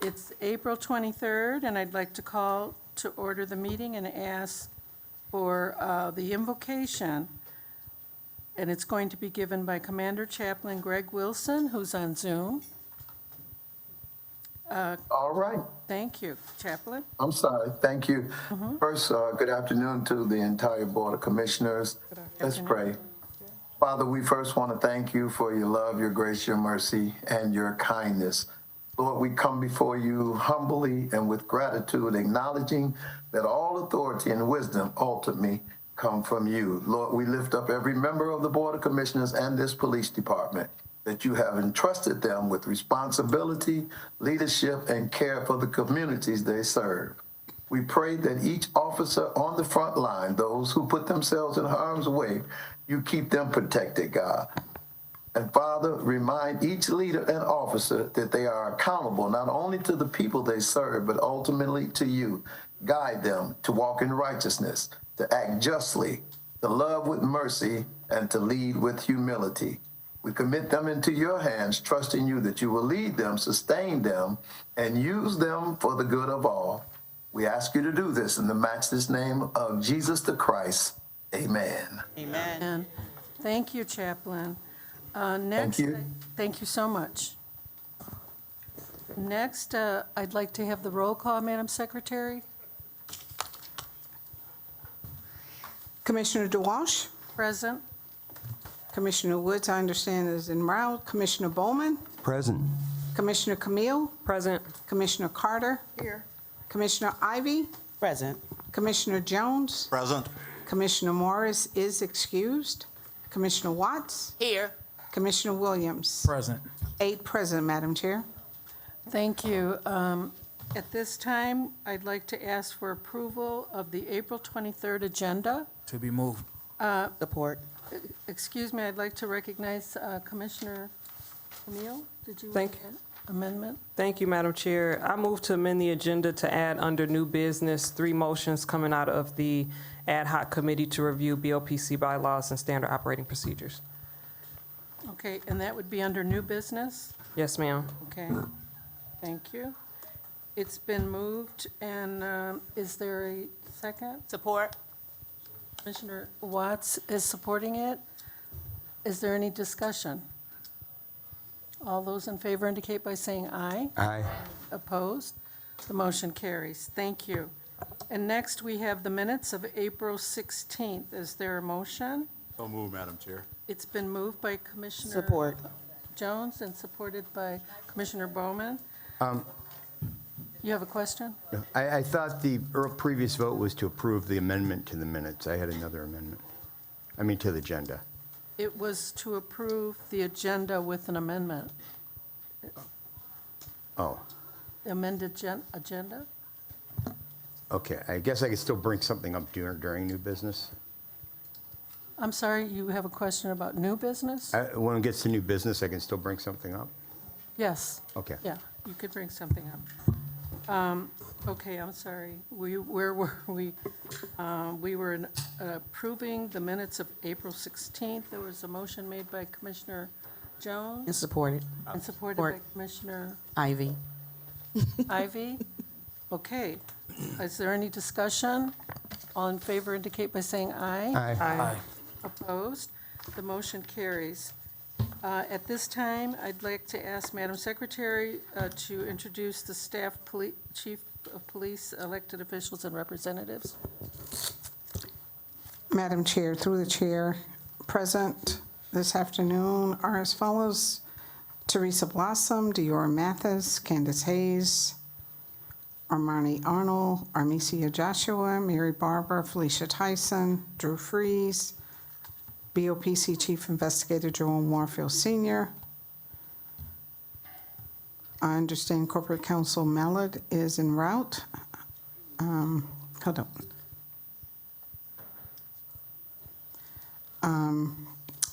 It's April 23rd, and I'd like to call to order the meeting and ask for the invocation. And it's going to be given by Commander Chaplain Greg Wilson, who's on Zoom. All right. Thank you, Chaplain. I'm sorry. Thank you. First, good afternoon to the entire Board of Commissioners. Let's pray. Father, we first want to thank you for your love, your grace, your mercy, and your kindness. Lord, we come before you humbly and with gratitude, acknowledging that all authority and wisdom ultimately come from you. Lord, we lift up every member of the Board of Commissioners and this police department, that you have entrusted them with responsibility, leadership, and care for the communities they serve. We pray that each officer on the front line, those who put themselves in harm's way, you keep them protected, God. And Father, remind each leader and officer that they are accountable not only to the people they serve, but ultimately to you. Guide them to walk in righteousness, to act justly, to love with mercy, and to lead with humility. We commit them into your hands, trusting you that you will lead them, sustain them, and use them for the good of all. We ask you to do this in the matchless name of Jesus the Christ. Amen. Amen. And thank you, Chaplain. Next, thank you so much. Next, I'd like to have the roll call, Madam Secretary. Commissioner DeWalsh. Present. Commissioner Woods, I understand, is en route. Commissioner Bowman. Present. Commissioner Camille. Present. Commissioner Carter. Here. Commissioner Ivy. Present. Commissioner Jones. Present. Commissioner Morris is excused. Commissioner Watts. Here. Commissioner Williams. Present. 8 present, Madam Chair. Thank you. At this time, I'd like to ask for approval of the April 23rd agenda. To be moved. Support. Excuse me, I'd like to recognize Commissioner Camille. Did you Thank make an amendment? Thank you, Madam Chair. I move to amend the agenda to add under new business 3 motions coming out of the ad hoc committee to review BOPC bylaws and standard operating procedures. Okay, and that would be under new business? Yes, ma'am. Okay, thank you. It's been moved, and is there a second? Support. Commissioner Watts is supporting it. Is there any discussion? All those in favor indicate by saying aye. Aye. Opposed? The motion carries. Thank you. And next, we have the minutes of April 16th. Is there a motion? So moved, Madam Chair. It's been moved by Commissioner Support. Jones and supported by Commissioner Bowman. You have a question? I thought the previous vote was to approve the amendment to the minutes. I had another amendment. I mean, to the agenda. It was to approve the agenda with an amendment. Oh, Amended agenda? okay. I guess I could still bring something up during new business. I'm sorry, you have a question about new business? When it gets to new business, I can still bring something up? Yes. Okay. Yeah, you could bring something up. Okay, I'm sorry. Where were we? We were approving the minutes of April 16th. There was a motion made by Commissioner And Jones supported. and supported by Commissioner Ivy. Ivy. Okay. Is there any discussion? All in favor indicate by saying aye. Aye. Opposed? The motion carries. At this time, I'd like to ask Madam Secretary to introduce the staff chief of police, elected officials, and representatives. Madam Chair, through the chair, present this afternoon are as follows: Teresa Blossom, Diora Mathis, Candace Hayes, Armani Arnold, Armesia Joshua, Mary Barber, Felicia Tyson, Drew Freeze, BOPC Chief Investigator Jerome Warfield Sr. I understand Corporate Counsel Mallard is en route. Hold on.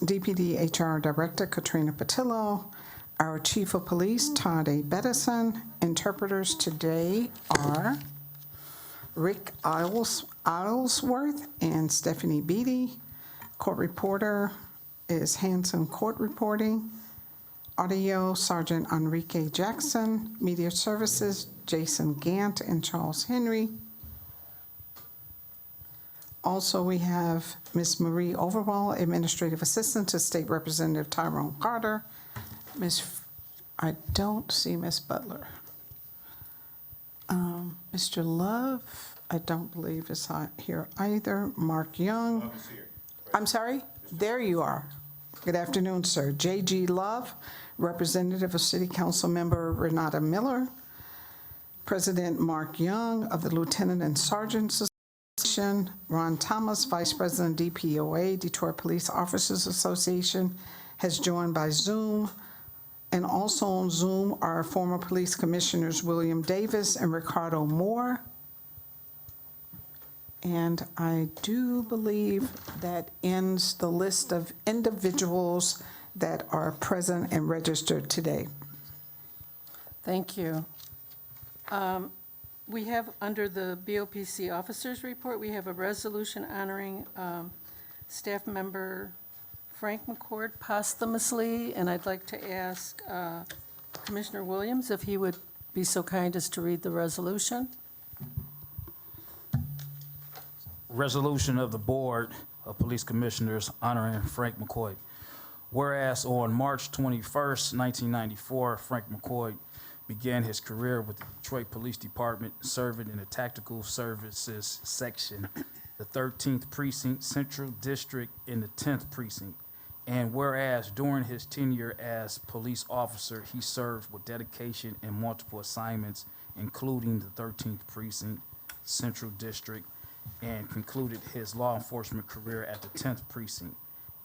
DPD HR Director Katrina Patillo, our Chief of Police Todd A. Bettison. Interpreters today are Rick Islesworth and Stephanie Beatty. Court reporter is Hanson Court Reporting. Audio, Sergeant Enrique Jackson. Media Services, Jason Gant and Charles Henry. Also, we have Ms. Marie Overwall, Administrative Assistant to State Representative Tyrone Carter. I don't see Ms. Butler. Mr. Love, I don't believe is here either. Mark Young. I'm sorry? There you are. Good afternoon, sir. J.G. Love, Representative of City Council Member Renata Miller. President Mark Young of the Lieutenant and Sergeant Association. Ron Thomas, Vice President DPOA, Detroit Police Officers Association, has joined by Zoom. And also on Zoom are former police commissioners William Davis and Ricardo Moore. And I do believe that ends the list of individuals that are present and registered today. Thank you. We have, under the BOPC Officers Report, we have a resolution honoring staff member Frank McCord posthumously, and I'd like to ask Commissioner Williams if he would be so kind as to read the resolution. Resolution of the Board of Police Commissioners honoring Frank McCoy. Whereas on March 21st, 1994, Frank McCoy began his career with the Detroit Police Department, serving in the Tactical Services Section, the 13th Precinct, Central District, in the 10th Precinct. And whereas during his tenure as police officer, he served with dedication in multiple assignments, including the 13th Precinct, Central District, and concluded his law enforcement career at the 10th Precinct.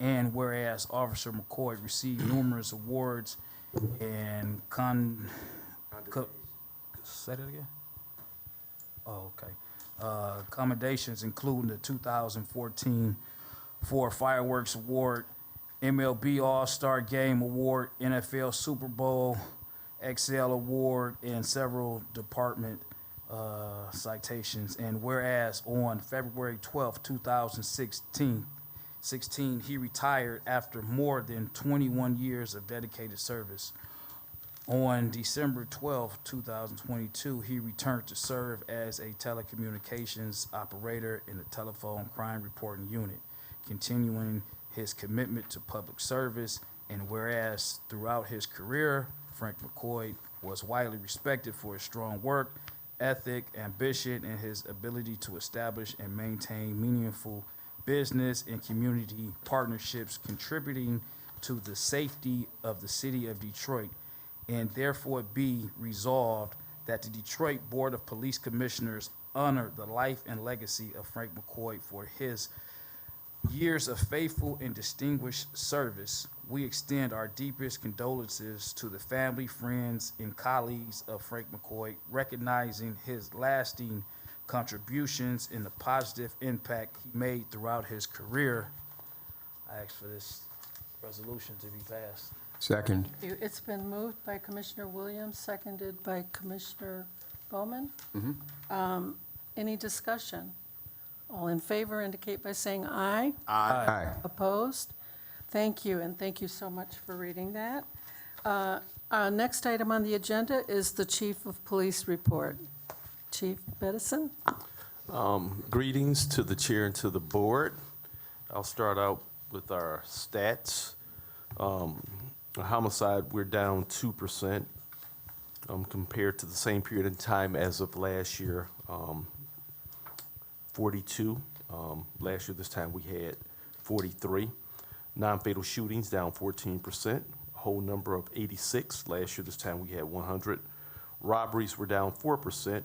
And whereas Officer McCoy received numerous awards and say that again? Oh, okay. Commendations, including the 2014 Ford Fireworks Award, MLB All-Star Game Award, NFL Super Bowl XL Award, and several department citations. And whereas on February 12, 2016, he retired after more than 21 years of dedicated service. On December 12, 2022, he returned to serve as a telecommunications operator in the Telephone Crime Reporting Unit, continuing his commitment to public service. And whereas throughout his career, Frank McCoy was widely respected for his strong work ethic, ambition, and his ability to establish and maintain meaningful business and community partnerships, contributing to the safety of the city of Detroit. And therefore be resolved that the Detroit Board of Police Commissioners honor the life and legacy of Frank McCoy for his years of faithful and distinguished service. We extend our deepest condolences to the family, friends, and colleagues of Frank McCoy, recognizing his lasting contributions and the positive impact he made throughout his career. I ask for this resolution to be passed. Second. It's been moved by Commissioner Williams, seconded by Commissioner Bowman. Any discussion? All in favor indicate by saying aye. Aye. Opposed? Thank you, and thank you so much for reading that. Next item on the agenda is the Chief of Police report. Chief Bedison? Greetings to the chair and to the board. I'll start out with our stats. Homicide, we're down 2% compared to the same period in time as of last year, 42. Last year, this time we had 43. Non-fatal shootings down 14%, whole number of 86. Last year, this time we had 100. Robberies were down 4%.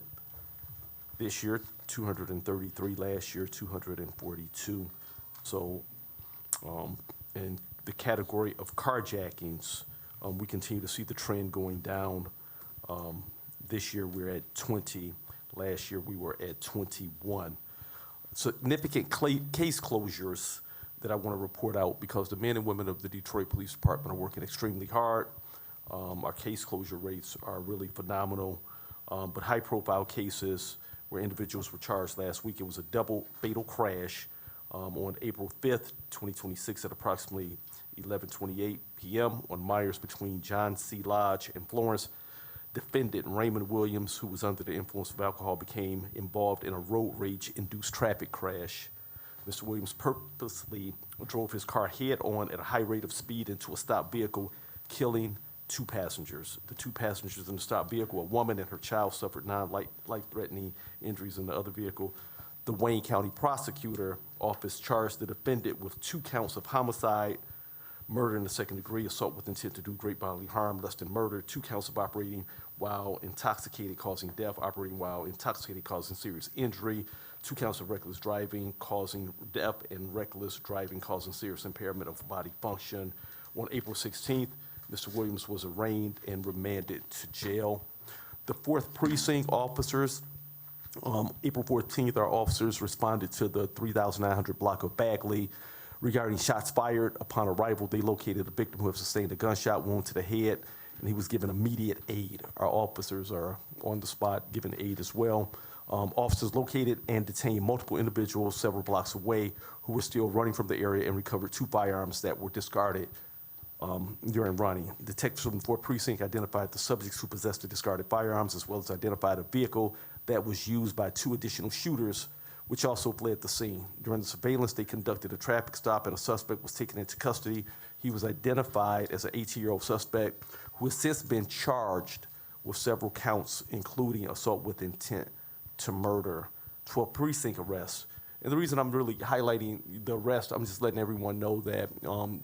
This year, 233. Last year, 242. So, in the category of carjackings, we continue to see the trend going down. This year, we're at 20. Last year, we were at 21. Significant case closures that I want to report out because the men and women of the Detroit Police Department are working extremely hard. Our case closure rates are really phenomenal, but high-profile cases where individuals were charged last week. It was a double fatal crash on April 5th, 2026 at approximately 11:28 p.m. on Myers between John C. Lodge and Florence. Defendant Raymond Williams, who was under the influence of alcohol, became involved in a road rage-induced traffic crash. Mr. Williams purposely drove his car head-on at a high rate of speed into a stopped vehicle, killing 2 passengers. The 2 passengers in the stopped vehicle, a woman and her child, suffered life-threatening injuries in the other vehicle. The Wayne County Prosecutor Office charged the defendant with 2 counts of homicide, murder in the second degree, assault with intent to do great bodily harm, less than murder, 2 counts of operating while intoxicated causing death, operating while intoxicated causing serious injury, 2 counts of reckless driving causing death, and reckless driving causing serious impairment of body function. On April 16th, Mr. Williams was arraigned and remanded to jail. The 4th Precinct officers, April 14th, our officers responded to the 3900 block of Bagley regarding shots fired. Upon arrival, they located a victim who had sustained a gunshot wound to the head, and he was given immediate aid. Our officers are on the spot giving aid as well. Officers located and detained multiple individuals several blocks away who were still running from the area and recovered 2 firearms that were discarded during running. Detectives from the 4th Precinct identified the subjects who possessed the discarded firearms, as well as identified a vehicle that was used by 2 additional shooters, which also fled the scene. During the surveillance, they conducted a traffic stop and a suspect was taken into custody. He was identified as an 18-year-old suspect who has since been charged with several counts, including assault with intent to murder. 12 precinct arrests. And the reason I'm really highlighting the arrest, I'm just letting everyone know that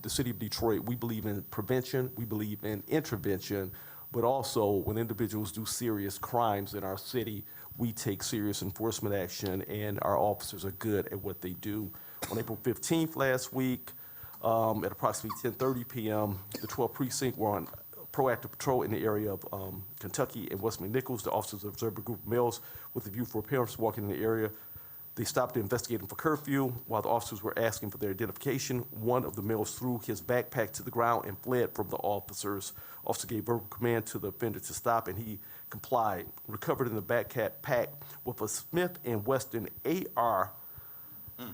the city of Detroit, we believe in prevention, we believe in intervention, but also when individuals do serious crimes in our city, we take serious enforcement action, and our officers are good at what they do. On April 15th last week, at approximately 10:30 p.m., the 12th Precinct were on proactive patrol in the area of Kentucky and West McNichols. The officers observed a group of males with a view for parents walking in the area. They stopped to investigate them for curfew. While the officers were asking for their identification, one of the males threw his backpack to the ground and fled from the officers. Officer gave verbal command to the offender to stop, and he complied. Recovered in the backpack with a Smith & Wesson AR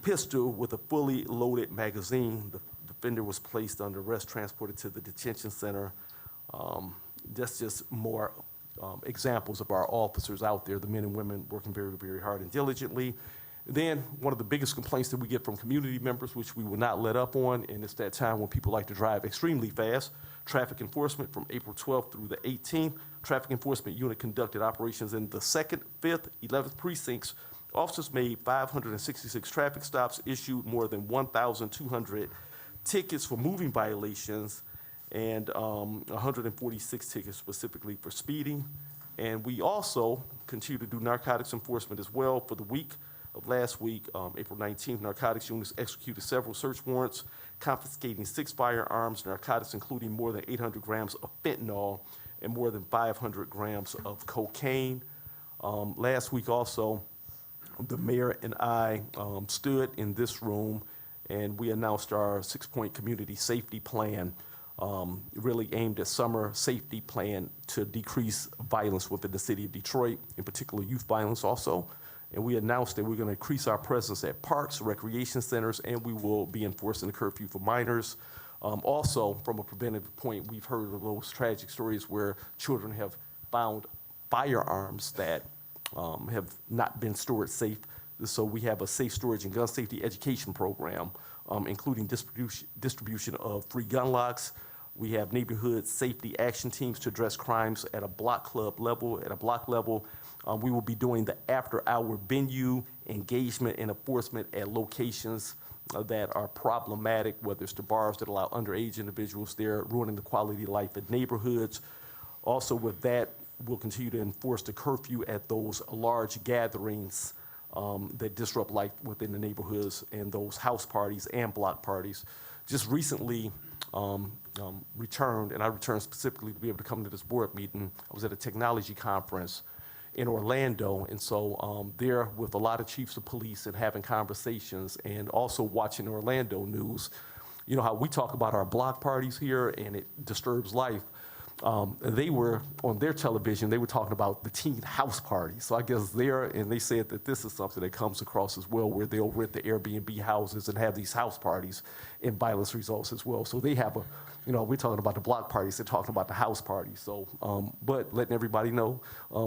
pistol with a fully loaded magazine. The offender was placed under arrest, transported to the detention center. That's just more examples of our officers out there, the men and women working very, very hard and diligently. Then one of the biggest complaints that we get from community members, which we will not let up on, and it's that time when people like to drive extremely fast, traffic enforcement. From April 12th through the 18th, traffic enforcement unit conducted operations in the 2nd, 5th, 11th precincts. Officers made 566 traffic stops, issued more than 1,200 tickets for moving violations, and 146 tickets specifically for speeding. And we also continue to do narcotics enforcement as well. For the week of last week, April 19th, narcotics units executed several search warrants, confiscating 6 firearms, narcotics including more than 800 grams of fentanyl and more than 500 grams of cocaine. Last week also, the mayor and I stood in this room and we announced our 6-point community safety plan, really aimed at summer safety plan to decrease violence within the city of Detroit, in particular youth violence also. And we announced that we're going to increase our presence at parks, recreation centers, and we will be enforcing the curfew for minors. Also, from a preventative point, we've heard of those tragic stories where children have found firearms that have not been stored safe. So we have a safe storage and gun safety education program, including distribution of free gun locks. We have neighborhood safety action teams to address crimes at a block level. We will be doing the after-hour venue engagement and enforcement at locations that are problematic, whether it's the bars that allow underage individuals there, ruining the quality of life in neighborhoods. Also with that, we'll continue to enforce the curfew at those large gatherings that disrupt life within the neighborhoods, and those house parties and block parties. Just recently returned, and I returned specifically to be able to come to this board meeting. I was at a technology conference in Orlando, and so there with a lot of chiefs of police and having conversations, and also watching Orlando news. You know how we talk about our block parties here and it disturbs life. they were on their television, they were talking about the teen house party. So I guess and they said that this is something that comes across as well, where they'll rent the Airbnb houses and have these house parties, and violence results as well. So they have we're talking about the block parties, they're talking about the house parties. So, but letting everybody know,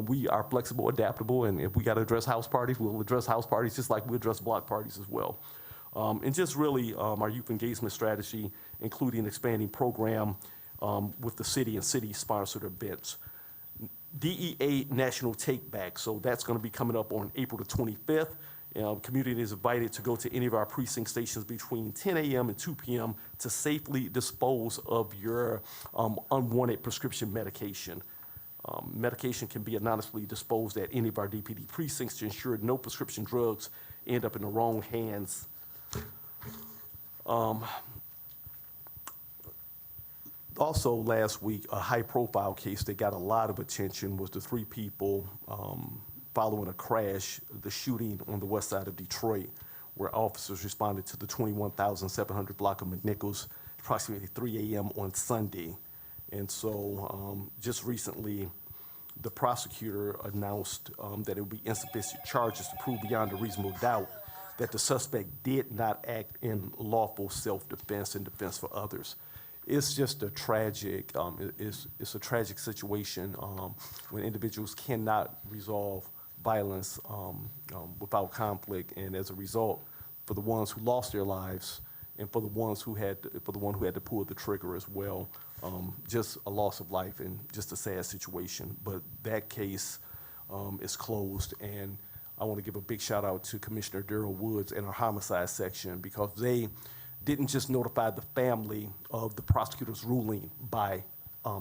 we are flexible, adaptable, and if we got to address house parties, we'll address house parties just like we address block parties as well. And just really our youth engagement strategy, including expanding program with the city and city-sponsored events. DEA National Take Back, so that's going to be coming up on April the 25th. Community is invited to go to any of our precinct stations between 10 a.m. and 2 p.m. to safely dispose of your unwanted prescription medication. Medication can be anonymously disposed at any of our DPD precincts to ensure no prescription drugs end up in the wrong hands. Also, last week, a high-profile case that got a lot of attention was the 3 people following a crash, the shooting on the west side of Detroit, where officers responded to the 21,700 block of McNichols approximately 3 a.m. on Sunday. And so just recently, the prosecutor announced that it would be insufficient charges to prove beyond a reasonable doubt that the suspect did not act in lawful self-defense and defense for others. It's just a tragic, it's a tragic situation when individuals cannot resolve violence without conflict, and as a result, for the ones who lost their lives and for the one who had to pull the trigger as well, just a loss of life and just a sad situation. But that case is closed, and I want to give a big shout out to Commissioner Darrell Woods and our homicide section, because they didn't just notify the family of the prosecutor's ruling by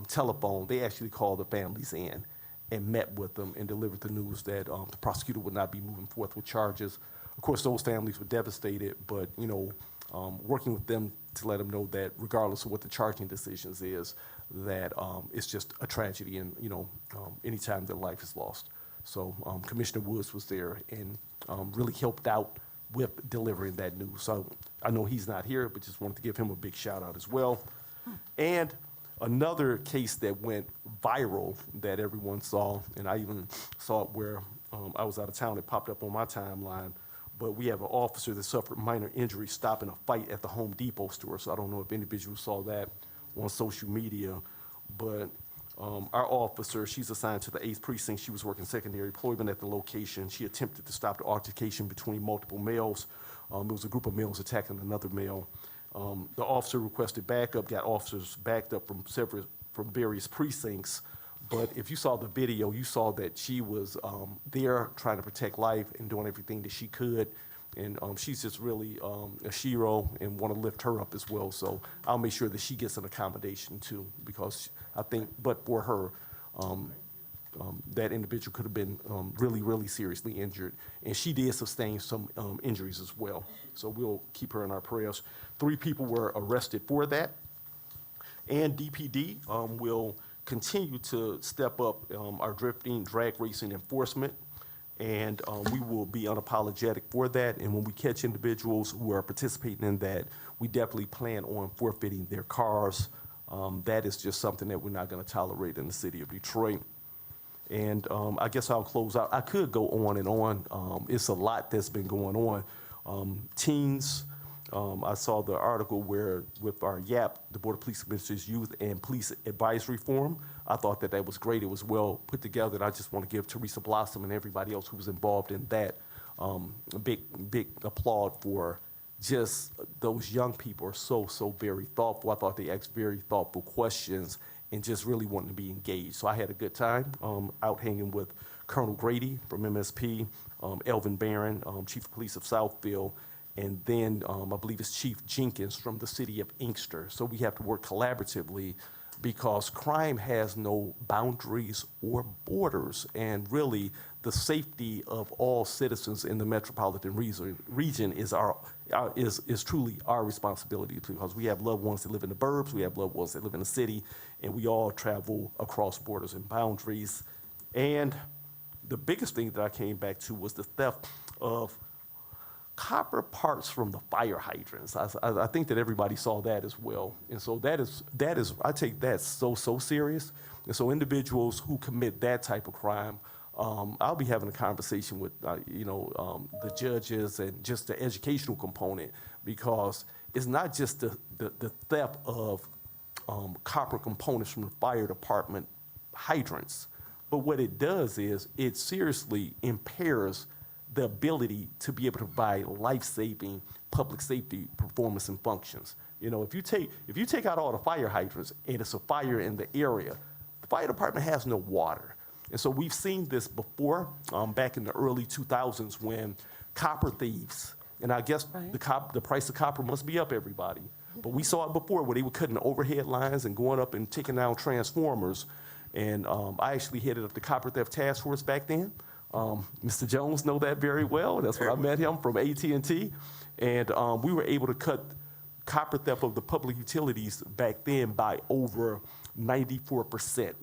telephone. They actually called the families in and met with them and delivered the news that the prosecutor would not be moving forth with charges. Of course, those families were devastated, but working with them to let them know that regardless of what the charging decisions is, that it's just a tragedy, and anytime their life is lost. So Commissioner Woods was there and really helped out with delivering that news. So I know he's not here, but just wanted to give him a big shout out as well. And another case that went viral that everyone saw, and I even saw it where I was out of town, it popped up on my timeline, but we have an officer that suffered minor injuries stopping a fight at the Home Depot store. So I don't know if individuals saw that on social media, but our officer, she's assigned to the 8th Precinct. She was working secondary employment at the location. She attempted to stop the altercation between multiple males. It was a group of males attacking another male. The officer requested backup, got officers backed up from various precincts. But if you saw the video, you saw that she was there trying to protect life and doing everything that she could. And she's just really a hero, and want to lift her up as well. So I'll make sure that she gets an accommodation too, because I think, but for her, that individual could have been really, really seriously injured. And she did sustain some injuries as well. So we'll keep her in our prayers. 3 people were arrested for that. And DPD will continue to step up our drifting, drag racing enforcement. And we will be unapologetic for that. And when we catch individuals who are participating in that, we definitely plan on forfeiting their cars. That is just something that we're not going to tolerate in the city of Detroit. And I guess I'll close out. I could go on and on. It's a lot that's been going on. Teens, I saw the article where with our YAP, the Board of Police Commissioners Youth and Police Advisory Forum, I thought that that was great. It was well put together, and I just want to give Teresa Blossom and everybody else who was involved in that a big applaud for just those young people are so very thoughtful. I thought they asked very thoughtful questions and just really wanting to be engaged. So I had a good time out hanging with Colonel Grady from MSP, Elvin Barron, Chief of Police of Southfield, and then I believe it's Chief Jenkins from the city of Inkster. So we have to work collaboratively because crime has no boundaries or borders, and really the safety of all citizens in the metropolitan region is truly our responsibility, because we have loved ones that live in the burbs, we have loved ones that live in the city, and we all travel across borders and boundaries. And the biggest thing that I came back to was the theft of copper parts from the fire hydrants. I think that everybody saw that as well. And so that is, I take that so serious. And so individuals who commit that type of crime, I'll be having a conversation with, the judges and just the educational component, because it's not just the theft of copper components from the fire department hydrants, but what it does is it seriously impairs the ability to be able to provide life-saving public safety performance and functions. If you take out all the fire hydrants and it's a fire in the area, the fire department has no water. And so we've seen this before, back in the early 2000s when copper thieves, and I guess the price of copper must be up, everybody. But we saw it before where they were cutting overhead lines and going up and taking down transformers. And I actually headed up the copper theft task force back then. Mr. Jones know that very well. That's where I met him, from AT&T. And we were able to cut copper theft of the public utilities back then by over 94%,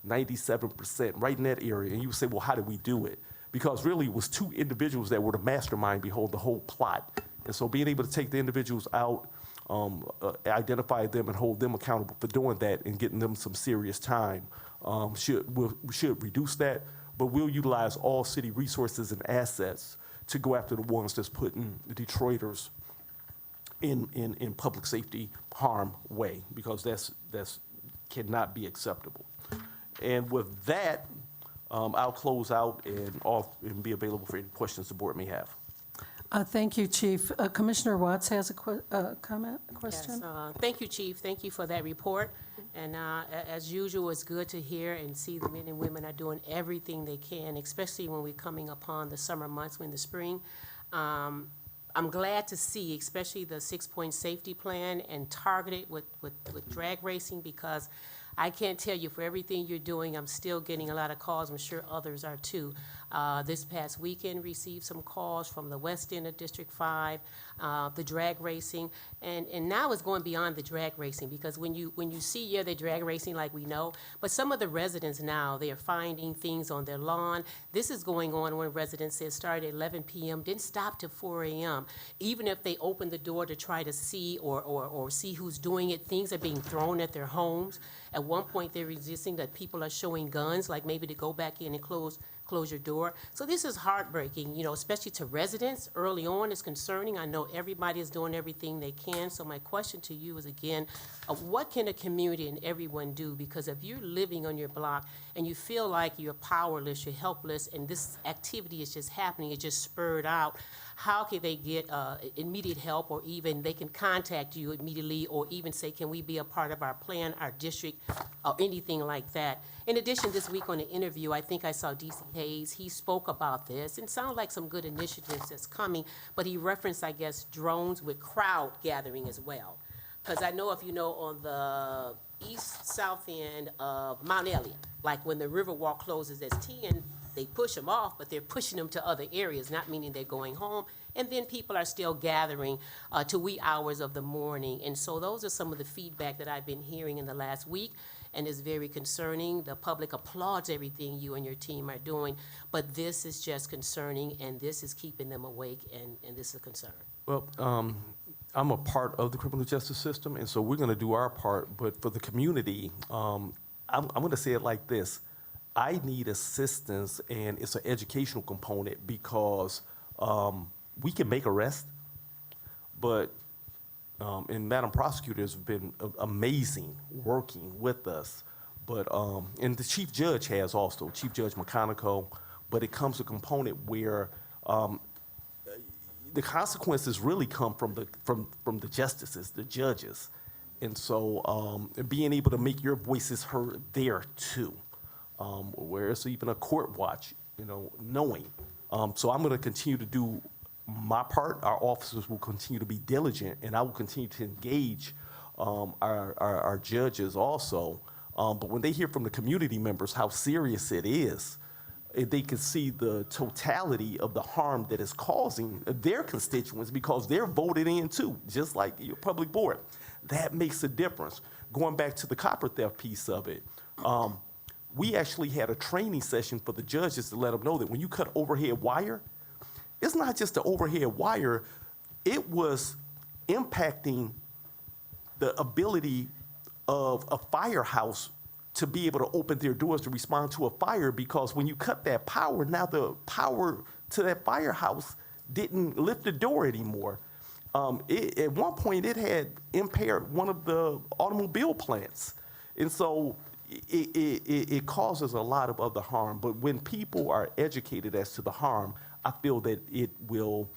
97%, right in that area. And you would say, well, how did we do it? Because really it was two individuals that were the mastermind behind the whole plot. And so being able to take the individuals out, identify them and hold them accountable for doing that and getting them some serious time should reduce that. But we'll utilize all city resources and assets to go after the ones that's putting the Detroiters in public safety harm way, because that's cannot be acceptable. And with that, I'll close out and be available for any questions the board may have. Thank you, Chief. Commissioner Watts has a comment, a question? Yes, thank you, Chief. Thank you for that report. And as usual, it's good to hear and see the men and women are doing everything they can, especially when we're coming upon the summer months, when the spring. I'm glad to see, especially the 6-point safety plan and targeted with drag racing, because I can't tell you, for everything you're doing, I'm still getting a lot of calls. I'm sure others are too. This past weekend, received some calls from the west end of District 5, the drag racing, and now it's going beyond the drag racing, because when you see, the drag racing like we know, but some of the residents now, they are finding things on their lawn. This is going on when residents said started at 11 p.m., didn't stop till 4 a.m. Even if they open the door to try to see or see who's doing it, things are being thrown at their homes. At one point, they're resisting that people are showing guns, like maybe to go back in and close your door. So this is heartbreaking, especially to residents. Early on, it's concerning. I know everybody is doing everything they can. So my question to you is, again, what can a community and everyone do? Because if you're living on your block and you feel like you're powerless, you're helpless, and this activity is just happening, it's just spurred out, how can they get immediate help, or even they can contact you immediately, or even say, can we be a part of our plan, our district, or anything like that? In addition, this week on the interview, I think I saw D.C. Hayes. He spoke about this and sounded like some good initiatives that's coming, but he referenced, I guess, drones with crowd gathering as well. Because I know, if you know, on the east-south end of Mount Elliott, like when the Riverwalk closes at 10, they push them off, but they're pushing them to other areas, not meaning they're going home. And then people are still gathering to wee hours of the morning. And so those are some of the feedback that I've been hearing in the last week, and it's very concerning. The public applauds everything you and your team are doing, but this is just concerning, and this is keeping them awake, and this is a concern. Well, I'm a part of the criminal justice system, and so we're going to do our part. But for the community, I'm going to say it like this. I need assistance, and it's an educational component, because we can make arrests, but and Madam Prosecutor has been amazing working with us. But and the Chief Judge has also, Chief Judge McConico, but it comes to a component where the consequences really come from the justices, the judges. And so being able to make your voices heard there too, where it's even a court watch, knowing. So I'm going to continue to do my part. Our officers will continue to be diligent, and I will continue to engage our judges also. But when they hear from the community members how serious it is, they can see the totality of the harm that is causing their constituents, because they're voted in too, just like your public board. That makes a difference. Going back to the copper theft piece of it, we actually had a training session for the judges to let them know that when you cut overhead wire, it's not just the overhead wire, it was impacting the ability of a firehouse to be able to open their doors to respond to a fire, because when you cut that power, now the power to that firehouse didn't lift the door anymore. At one point, it had impaired one of the automobile plants. And so it causes a lot of other harm. But when people are educated as to the harm, I feel that it will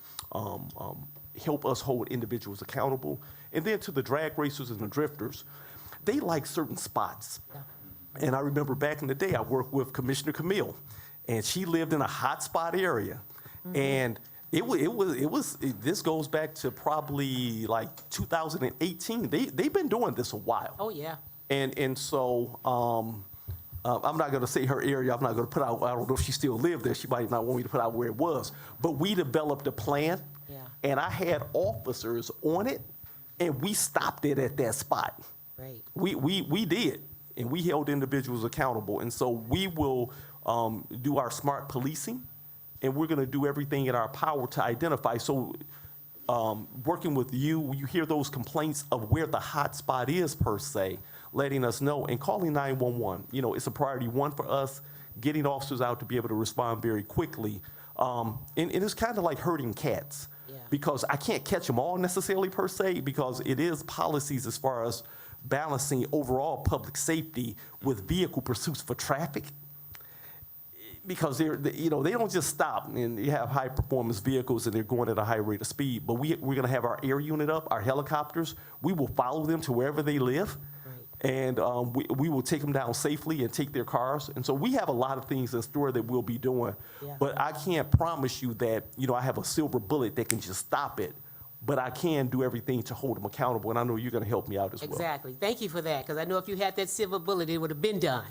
help us hold individuals accountable. And then to the drag racers and the drifters, they like certain spots. And I remember back in the day, I worked with Commissioner Camille, and she lived in a hot spot area. And this goes back to probably like 2018. They've been doing this a while. Oh, yeah. And so I'm not going to say her area. I'm not going to put out, I don't know if she still lived there. She might not want me to put out where it was. But we developed a plan, and I had officers on it, and we stopped it at that spot. Great. We did, and we held individuals accountable. And so we will do our smart policing, and we're going to do everything in our power to identify. So working with you hear those complaints of where the hot spot is per se, letting us know, and calling 911. You know, it's a priority one for us, getting officers out to be able to respond very quickly. And it's kind of like herding cats, because I can't catch them all necessarily per se, because it is policies as far as balancing overall public safety with vehicle pursuits for traffic. Because they don't just stop, and you have high performance vehicles and they're going at a high rate of speed. But we're going to have our air unit up, our helicopters. We will follow them to wherever they live, and we will take them down safely and take their cars. And so we have a lot of things in store that we'll be doing. But I can't promise you that I have a silver bullet that can just stop it. But I can do everything to hold them accountable, and I know you're going to help me out as well. Exactly. Thank you for that, because I know if you had that silver bullet, it would have been done.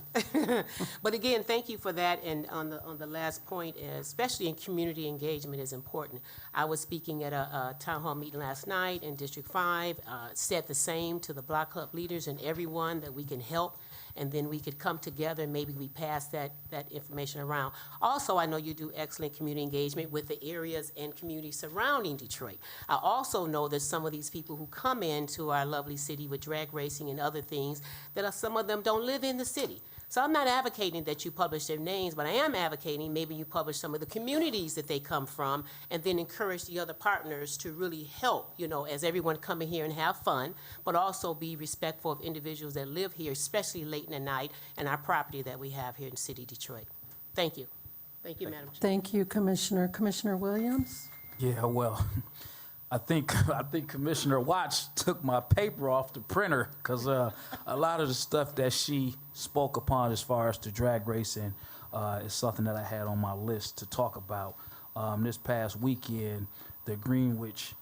But again, thank you for that. And on the last point, especially in community engagement, is important. I was speaking at a town hall meeting last night in District 5, said the same to the Block Club leaders and everyone, that we can help, and then we could come together and maybe we pass that information around. Also, I know you do excellent community engagement with the areas and communities surrounding Detroit. I also know that some of these people who come into our lovely city with drag racing and other things, that some of them don't live in the city. So I'm not advocating that you publish their names, but I am advocating maybe you publish some of the communities that they come from, and then encourage the other partners to really help, as everyone come in here and have fun, but also be respectful of individuals that live here, especially late in the night, and our property that we have here in City Detroit. Thank you. Thank you, Madam Chair. Thank you, Commissioner. Commissioner Williams? Yeah, well, I think Commissioner Watts took my paper off the printer, because a lot of the stuff that she spoke upon as far as the drag racing is something that I had on my list to talk about. This past weekend, the Greenwich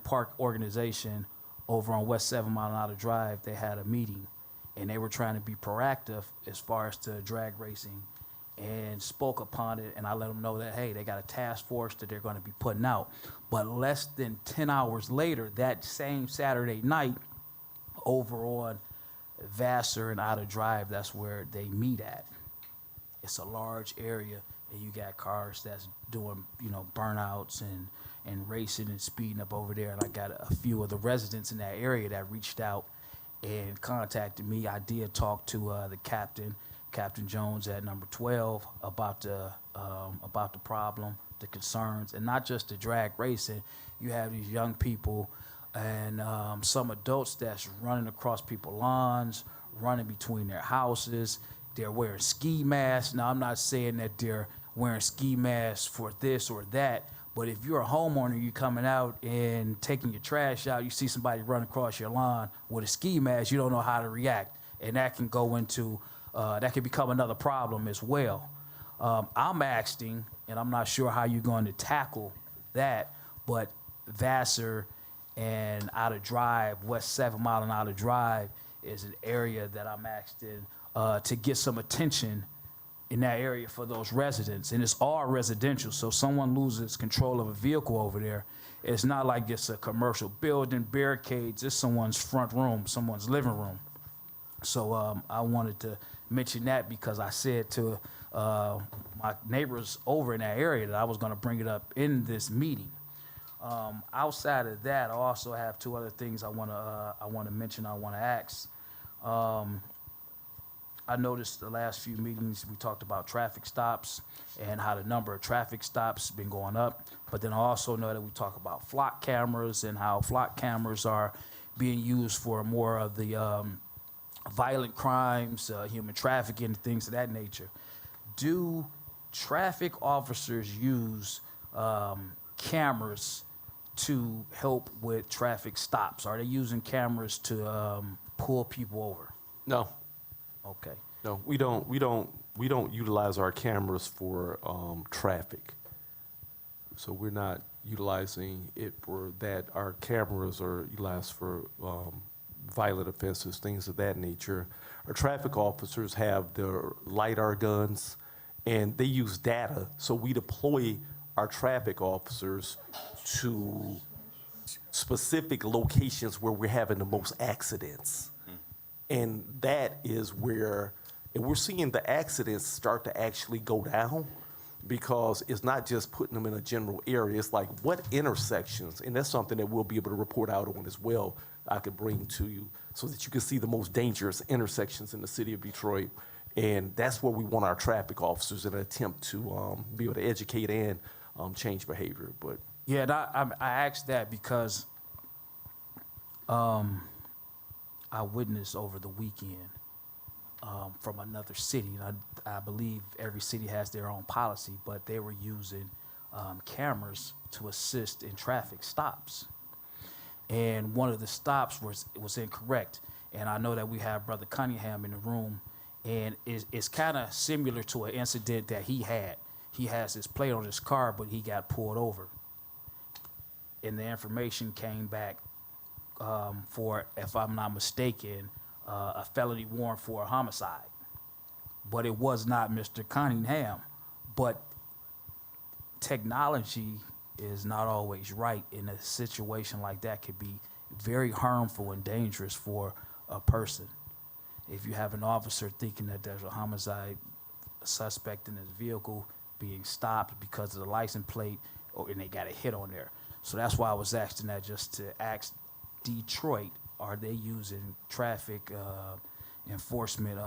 Park organization over on West 7 Mile and Outer Drive, they had a meeting, and they were trying to be proactive as far as the drag racing, and spoke upon it, and I let them know that, hey, they got a task force that they're going to be putting out. But less than 10 hours later, that same Saturday night, over on Vassar and Outer Drive, that's where they meet at. It's a large area, and you got cars that's doing, burnouts and racing and speeding up over there. And I got a few of the residents in that area that reached out and contacted me. I did talk to the captain, Captain Jones at number 12, about the problem, the concerns, and not just the drag racing. You have these young people and some adults that's running across people's lawns, running between their houses. They're wearing ski masks. Now, I'm not saying that they're wearing ski masks for this or that, but if you're a homeowner, you're coming out and taking your trash out, you see somebody run across your lawn with a ski mask, you don't know how to react, and that can go into that can become another problem as well. I'm asking, and I'm not sure how you're going to tackle that, but Vassar and Outer Drive, West 7 Mile and Outer Drive, is an area that I'm asking to get some attention in that area for those residents. And it's all residential, so someone loses control of a vehicle over there, it's not like it's a commercial building, barricades, it's someone's front room, someone's living room. So I wanted to mention that, because I said to my neighbors over in that area that I was gonna bring it up in this meeting. Outside of that, I also have two other things I wanna mention, I wanna ask. I noticed the last few meetings, we talked about traffic stops and how the number of traffic stops been going up. But then I also know that we talk about flock cameras and how flock cameras are being used for more of the violent crimes, human trafficking, things of that nature. Do traffic officers use cameras to help with traffic stops? Are they using cameras to pull people over? No, Okay. no, we don't utilize our cameras for traffic. So we're not utilizing it for that. Our cameras are utilized for violent offenses, things of that nature. Our traffic officers have their LiDAR guns, and they use data. So we deploy our traffic officers to specific locations where we're having the most accidents. And that is where, and we're seeing the accidents start to actually go down, because it's not just putting them in a general area. It's like, what intersections, and that's something that we'll be able to report out on as well, I could bring to you, so that you can see the most dangerous intersections in the city of Detroit. And that's where we want our traffic officers in an attempt to be able to educate and change behavior. But Yeah, and I asked that because I witnessed over the weekend from another city, and I believe every city has their own policy, but they were using cameras to assist in traffic stops. And one of the stops was incorrect. And I know that we have Brother Cunningham in the room, and it's kind of similar to an incident that he had. He has his plate on his car, but he got pulled over. And the information came back for, if I'm not mistaken, a felony warrant for a homicide. But it was not Mr. Cunningham. But technology is not always right, in a situation like that could be very harmful and dangerous for a person. If you have an officer thinking that there's a homicide suspect in his vehicle being stopped because of the license plate, and they got a hit on there. So that's why I was asking that, just to ask Detroit, are they using traffic enforcement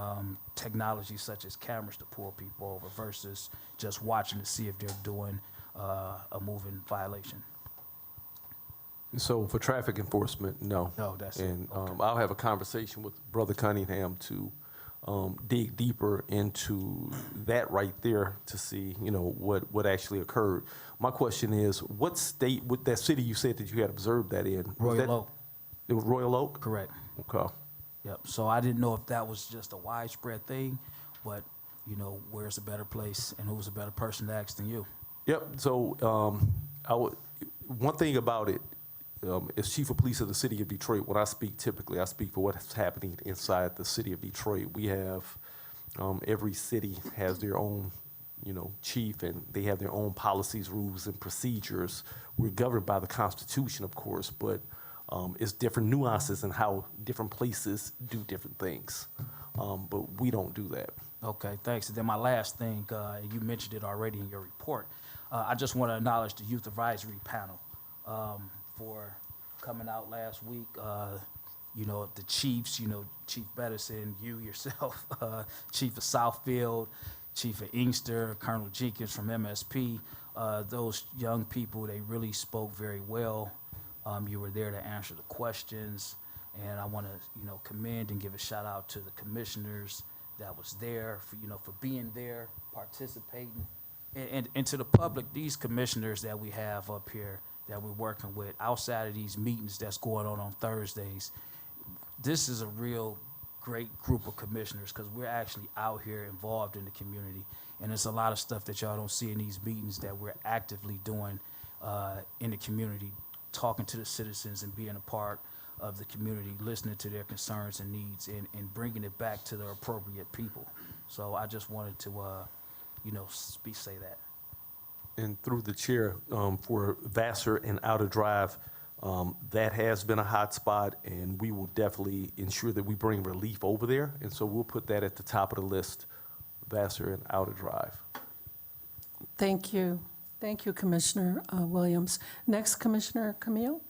technology such as cameras to pull people over versus just watching to see if they're doing a moving violation? so for traffic enforcement, no. No, that's And okay. I'll have a conversation with Brother Cunningham to dig deeper into that right there to see, what actually occurred. My question is, what state, with that city you said that you had observed that in? Was that- Royal Oak, It was Royal Oak? correct. Okay. Yep. So I didn't know if that was just a widespread thing, but where's a better place and who's a better person to ask than you? Yep. So one thing about it, as chief of police of the city of Detroit, when I speak, typically I speak for what's happening inside the city of Detroit. We have, every city has their own, chief, and they have their own policies, rules, and procedures. We're governed by the Constitution, of course, but it's different nuances in how different places do different things. But we don't do that. Okay, thanks. And then my last thing, you mentioned it already in your report. I just want to acknowledge the Youth Advisory Panel for coming out last week. The chiefs, Chief Bettison, you yourself, Chief of Southfield, Chief of Inkster, Colonel Jenkins from MSP. Those young people, they really spoke very well. You were there to answer the questions. And I want to, commend and give a shout out to the commissioners that was there for being there, participating. And to the public, these commissioners that we have up here that we're working with, outside of these meetings that's going on Thursdays, this is a real great group of commissioners, because we're actually out here involved in the community. And there's a lot of stuff that y'all don't see in these meetings that we're actively doing in the community, talking to the citizens and being a part of the community, listening to their concerns and needs, and bringing it back to the appropriate people. So I just wanted to, say that. And through the chair, for Vassar and Outer Drive, that has been a hot spot, and we will definitely ensure that we bring relief over there. And so we'll put that at the top of the list Vassar and Outer Drive. Thank you. Thank you, Commissioner Williams. Next, Commissioner Camille.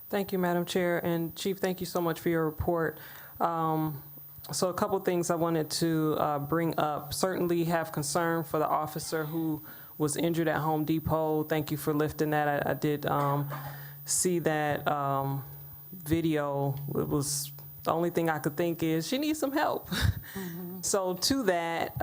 Thank you, Madam Chair, and Chief, thank you so much for your report. So a couple things I wanted to bring up. Certainly have concern for the officer who was injured at Home Depot. Thank you for lifting that. I did see that video. It was the only thing I could think is she needs some help. So to that,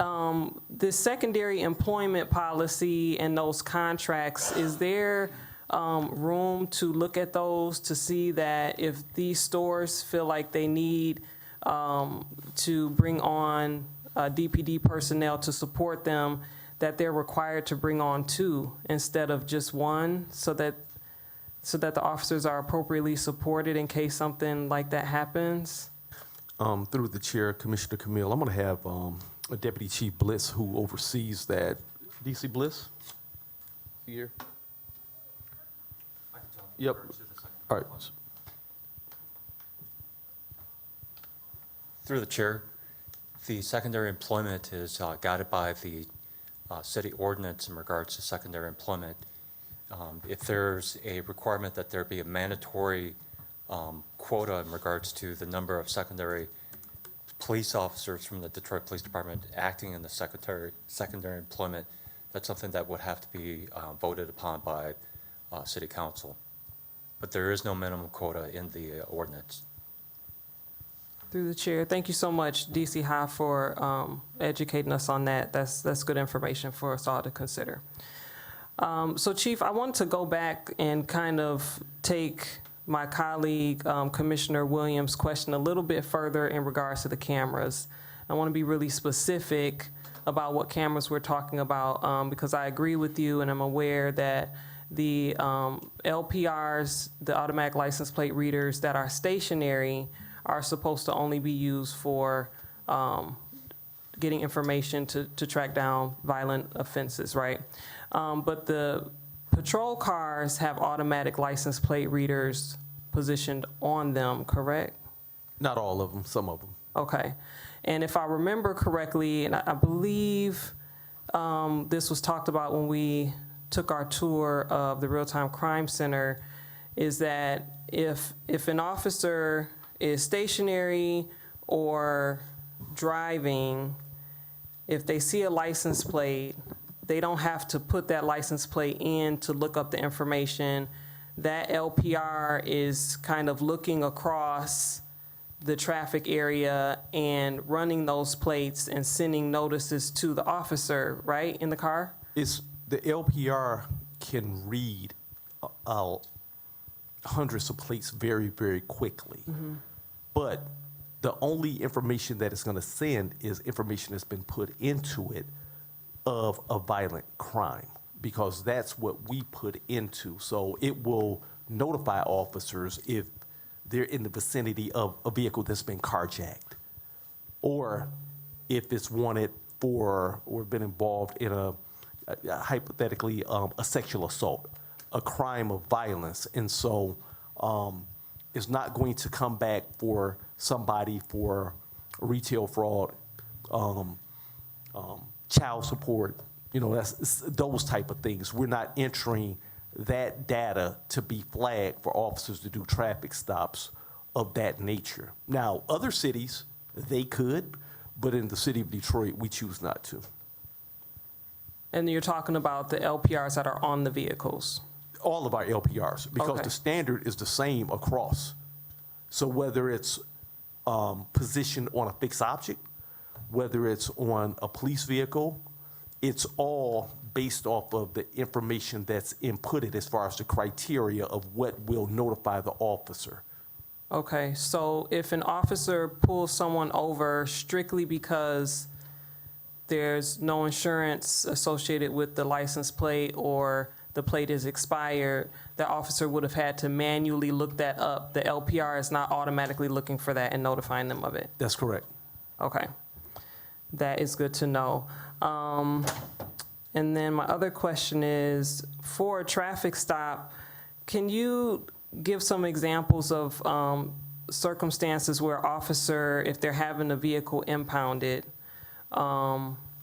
this secondary employment policy and those contracts, is there room to look at those to see that if these stores feel like they need to bring on DPD personnel to support them, that they're required to bring on 2 instead of just 1, so that the officers are appropriately supported in case something like that happens? Through the chair, Commissioner Camille, I'm going to have a Deputy Chief Bliss who oversees that. DC Bliss? Here? Yep. All right. Through the chair, the secondary employment is guided by the city ordinance in regards to secondary employment. If there's a requirement that there be a mandatory quota in regards to the number of secondary police officers from the Detroit Police Department acting in the secondary employment, that's something that would have to be voted upon by City Council. But there is no minimum quota in the ordinance. Through the chair, thank you so much, DC High, for educating us on that. That's good information for us all to consider. So Chief, I wanted to go back and kind of take my colleague, Commissioner Williams' question a little bit further in regards to the cameras. I want to be really specific about what cameras we're talking about, because I agree with you and I'm aware that the LPRs, the automatic license plate readers that are stationary, are supposed to only be used for getting information to track down violent offenses, right? But the patrol cars have automatic license plate readers positioned on them, correct? Not all of them, some of them. Okay. And if I remember correctly, and I believe this was talked about when we took our tour of the Real-Time Crime Center, is that if an officer is stationary or driving, if they see a license plate, they don't have to put that license plate in to look up the information. That LPR is kind of looking across the traffic area and running those plates and sending notices to the officer, right, in the car? It's the LPR can read hundreds of plates very, very quickly. Mm-hmm. But the only information that it's going to send is information that's been put into it of a violent crime, because that's what we put into. So it will notify officers if they're in the vicinity of a vehicle that's been carjacked, or if it's wanted for or been involved in a hypothetically a sexual assault, a crime of violence. And so it's not going to come back for somebody for retail fraud, child support, that's those type of things. We're not entering that data to be flagged for officers to do traffic stops of that nature. Now, other cities, they could, but in the city of Detroit, we choose not to. And you're talking about the LPRs that are on the vehicles? All of our LPRs, because Okay. the standard is the same across. So whether it's positioned on a fixed object, whether it's on a police vehicle, it's all based off of the information that's inputted as far as the criteria of what will notify the officer. Okay, so if an officer pulls someone over strictly because there's no insurance associated with the license plate or the plate is expired, the officer would have had to manually look that up. The LPR is not automatically looking for that and notifying them of it. That's correct. Okay, that is good to know. And then my other question is, for a traffic stop, can you give some examples of circumstances where officer, if they're having a vehicle impounded,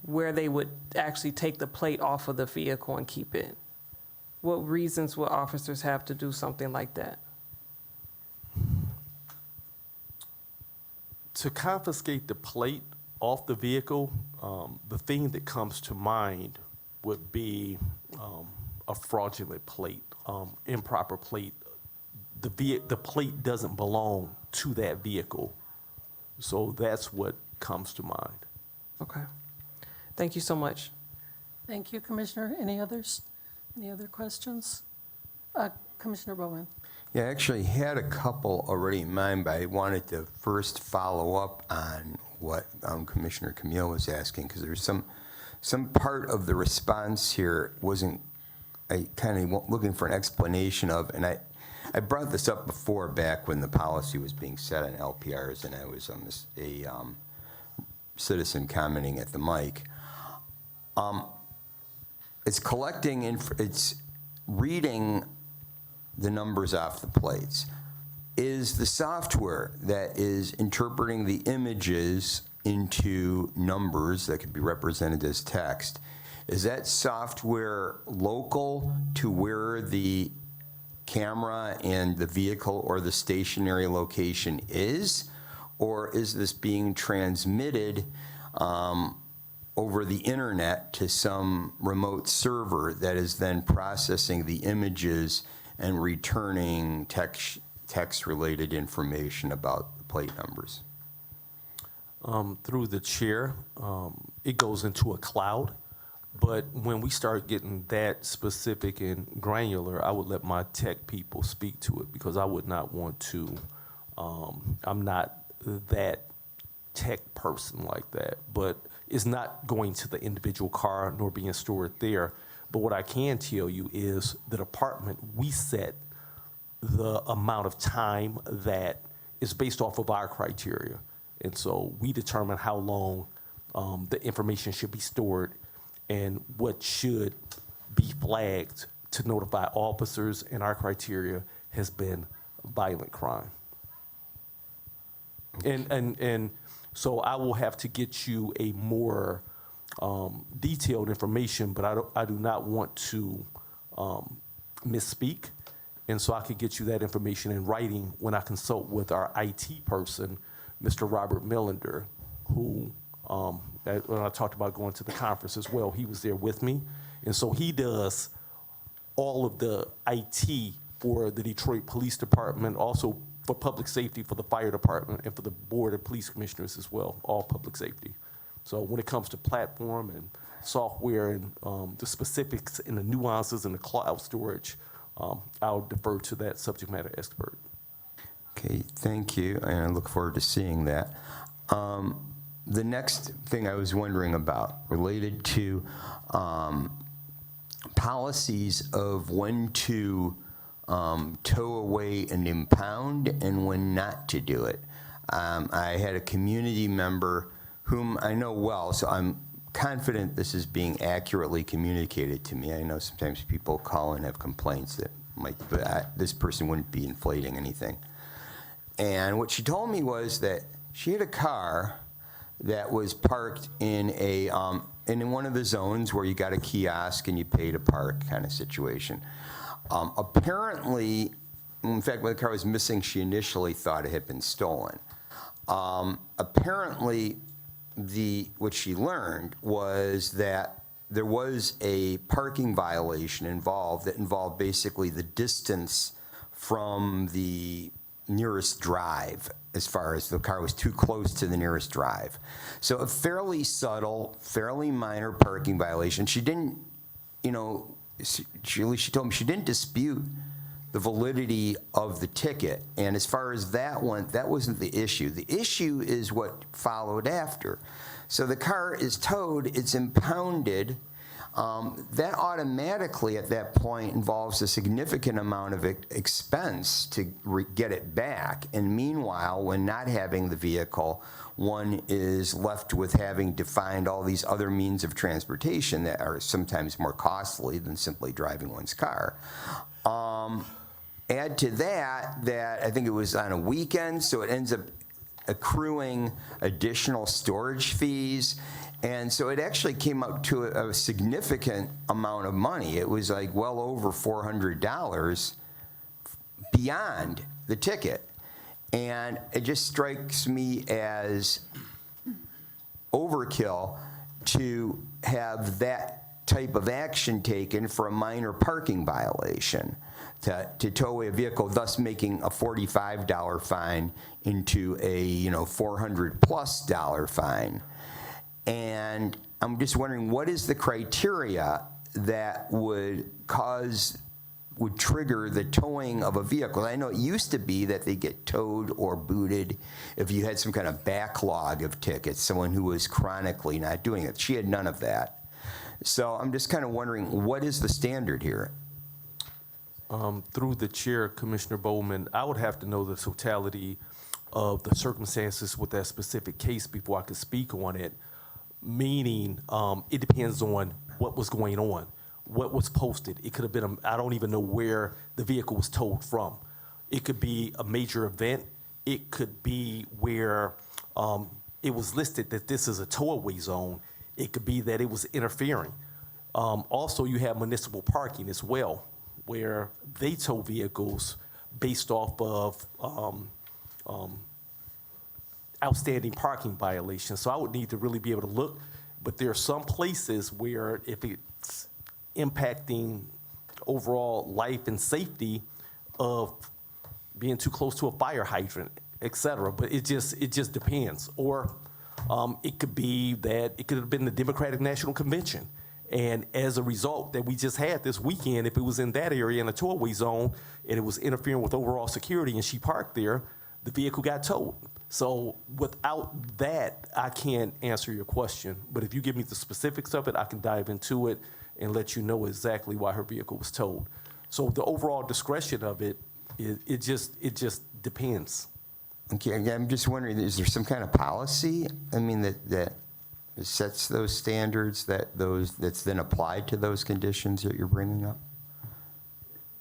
where they would actually take the plate off of the vehicle and keep it? What reasons would officers have to do something like that? To confiscate the plate off the vehicle, the thing that comes to mind would be a fraudulent plate, improper plate. The plate doesn't belong to that vehicle. So that's what comes to mind. Okay. Thank you so much. Thank you, Commissioner. Any others? Any other questions? Commissioner Bowman? Yeah, I actually had a couple already in mind, but I wanted to first follow up on what Commissioner Camille was asking, because there's some part of the response here I kind of looking for an explanation of, and I brought this up before back when the policy was being set on LPRs, and I was a citizen commenting at the mic. It's reading the numbers off the plates. Is the software that is interpreting the images into numbers that could be represented as text, is that software local to where the camera and the vehicle or the stationary location is? Or is this being transmitted over the internet to some remote server that is then processing the images and returning text-related information about the plate numbers? Through the chair, it goes into a cloud. But when we start getting that specific and granular, I would let my tech people speak to it, because I would not want to, I'm not that tech person like that. But it's not going to the individual car nor being stored there. But what I can tell you is the department, we set the amount of time that is based off of our criteria. And so we determine how long the information should be stored and what should be flagged to notify officers, and our criteria has been violent crime. And so I will have to get you a more detailed information, but I do not want to misspeak. And so I could get you that information in writing when I consult with our IT person, Mr. Robert Millender, who, when I talked about going to the conference as well, he was there with me. And so he does all of the IT for the Detroit Police Department, also for public safety for the fire department, and for the Board of Police Commissioners as well, all public safety. So when it comes to platform and software and the specifics and the nuances and the cloud storage, I'll defer to that subject matter expert. Okay, thank you, and I look forward to seeing that. The next thing I was wondering about related to policies of when to tow away and impound and when not to do it. I had a community member whom I know well, so I'm confident this is being accurately communicated to me. I know sometimes people call and have complaints that this person wouldn't be inflating anything. And what she told me was that she had a car that was parked in in one of the zones where you got a kiosk and you pay to park kind of situation. Apparently, in fact, when the car was missing, she initially thought it had been stolen. Apparently, what she learned was that there was a parking violation involved that involved basically the distance from the nearest drive, as far as the car was too close to the nearest drive. So a fairly subtle, fairly minor parking violation. She didn't, she told me she didn't dispute the validity of the ticket. And as far as that went, that wasn't the issue. The issue is what followed after. So the car is towed, it's impounded. That automatically at that point involves a significant amount of expense to get it back. And meanwhile, when not having the vehicle, one is left with having to find all these other means of transportation that are sometimes more costly than simply driving one's car. Add to that I think it was on a weekend, so it ends up accruing additional storage fees. And so it actually came up to a significant amount of money. It was like well over $400 beyond the ticket. And it just strikes me as overkill to have that type of action taken for a minor parking violation, to tow away a vehicle, thus making a $45 fine into a $400+ fine. And I'm just wondering, what is the criteria that would trigger the towing of a vehicle? I know it used to be that they get towed or booted if you had some kind of backlog of tickets, someone who was chronically not doing it. She had none of that. So I'm just kind of wondering, what is the standard here? Through the chair, Commissioner Bowman, I would have to know the totality of the circumstances with that specific case before I could speak on it, meaning it depends on what was going on, what was posted. It could have been, I don't even know where the vehicle was towed from. It could be a major event. It could be where it was listed that this is a towaway zone. It could be that it was interfering. Also, you have municipal parking as well, where they tow vehicles based off of outstanding parking violations. So I would need to really be able to look, but there are some places where if it's impacting overall life and safety of being too close to a fire hydrant, et cetera, but it just depends. Or it could be that it could have been the Democratic National Convention. And as a result that we just had this weekend, if it was in that area in a towaway zone and it was interfering with overall security and she parked there, the vehicle got towed. So without that, I can't answer your question. But if you give me the specifics of it, I can dive into it and let you know exactly why her vehicle was towed. So the overall discretion of it, it just depends. Okay, I'm just wondering, is there some kind of policy, that sets those standards, that's then applied to those conditions that you're bringing up?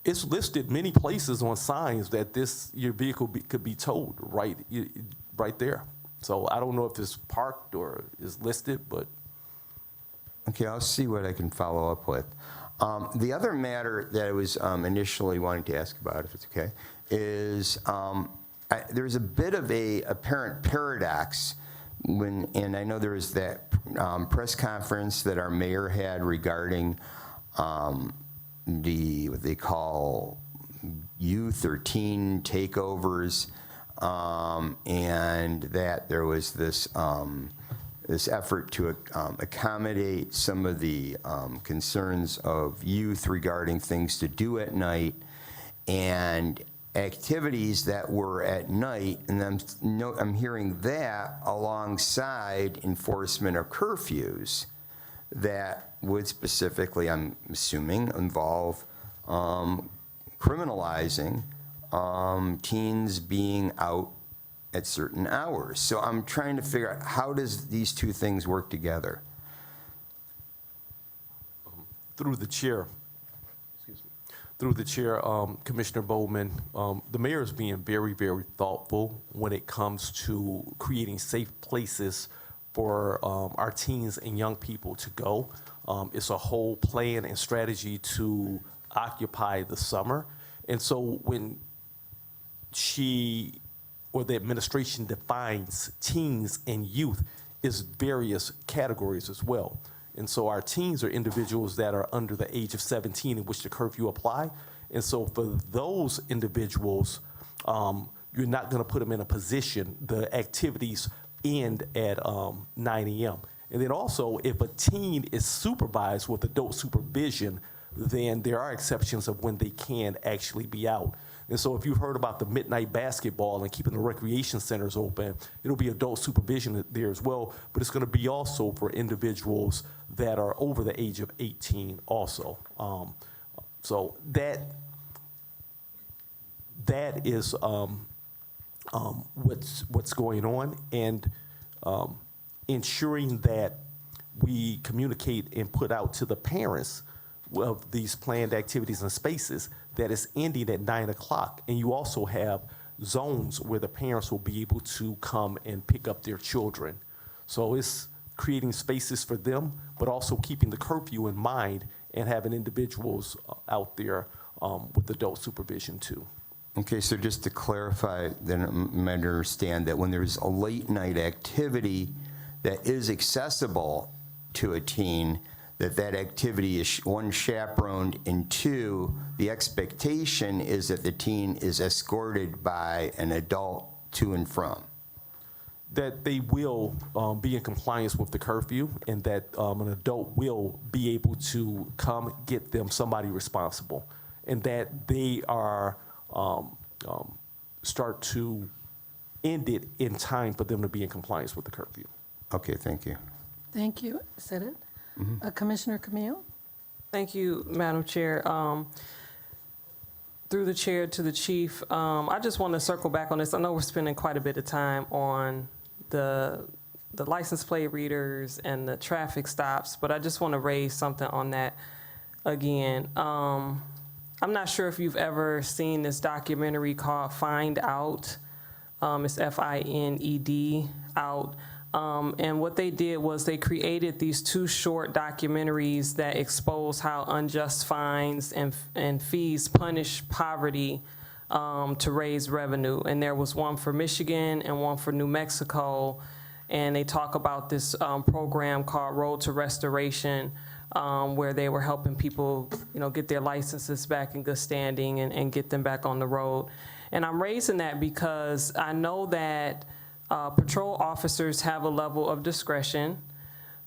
It's listed many places on signs that your vehicle could be towed right there. So I don't know if it's parked or is listed, but. Okay, I'll see what I can follow up with. The other matter that I was initially wanting to ask about, if it's okay, is there's a bit of a apparent paradox and I know there was that press conference that our mayor had regarding what they call youth or teen takeovers, and that there was this effort to accommodate some of the concerns of youth regarding things to do at night and activities that were at night, and I'm hearing that alongside enforcement of curfews that would specifically, I'm assuming, involve criminalizing teens being out at certain hours. So I'm trying to figure out, how does these two things work together? Through the chair, Commissioner Bowman, the mayor is being very, very thoughtful when it comes to creating safe places for our teens and young people to go. It's a whole plan and strategy to occupy the summer. And so when the administration defines teens and youth, is various categories as well. And so our teens are individuals that are under the age of 17 in which the curfew apply. And so for those individuals, you're not going to put them in a position, the activities end at 9 a.m. And then also, if a teen is supervised with adult supervision, then there are exceptions of when they can actually be out. And so if you've heard about the midnight basketball and keeping the recreation centers open, it'll be adult supervision there as well, but it's going to be also for individuals that are over the age of 18 also. So that is what's going on, and ensuring that we communicate and put out to the parents of these planned activities and spaces that is ending at 9 o'clock. And you also have zones where the parents will be able to come and pick up their children. So it's creating spaces for them, but also keeping the curfew in mind and having individuals out there with adult supervision too. Okay, so just to clarify, then I might understand that when there's a late night activity that is accessible to a teen, that activity is, one, chaperoned, and two, the expectation is that the teen is escorted by an adult to and from. That they will be in compliance with the curfew, and that an adult will be able to come get them, somebody responsible, and that they are start to end it in time for them to be in compliance with the curfew. Okay, thank you. Thank you. Is that it? Commissioner Camille? Thank you, Madam Chair. Through the chair to the chief, I just want to circle back on this. I know we're spending quite a bit of time on the license plate readers and the traffic stops, but I just want to raise something on that again. I'm not sure if you've ever seen this documentary called Find Out. It's FINED, out. And what they did was they created these 2 short documentaries that expose how unjust fines and fees punish poverty to raise revenue. And there was one for Michigan and one for New Mexico. And they talk about this program called Road to Restoration, where they were helping people, get their licenses back in good standing and get them back on the road. And I'm raising that because I know that patrol officers have a level of discretion,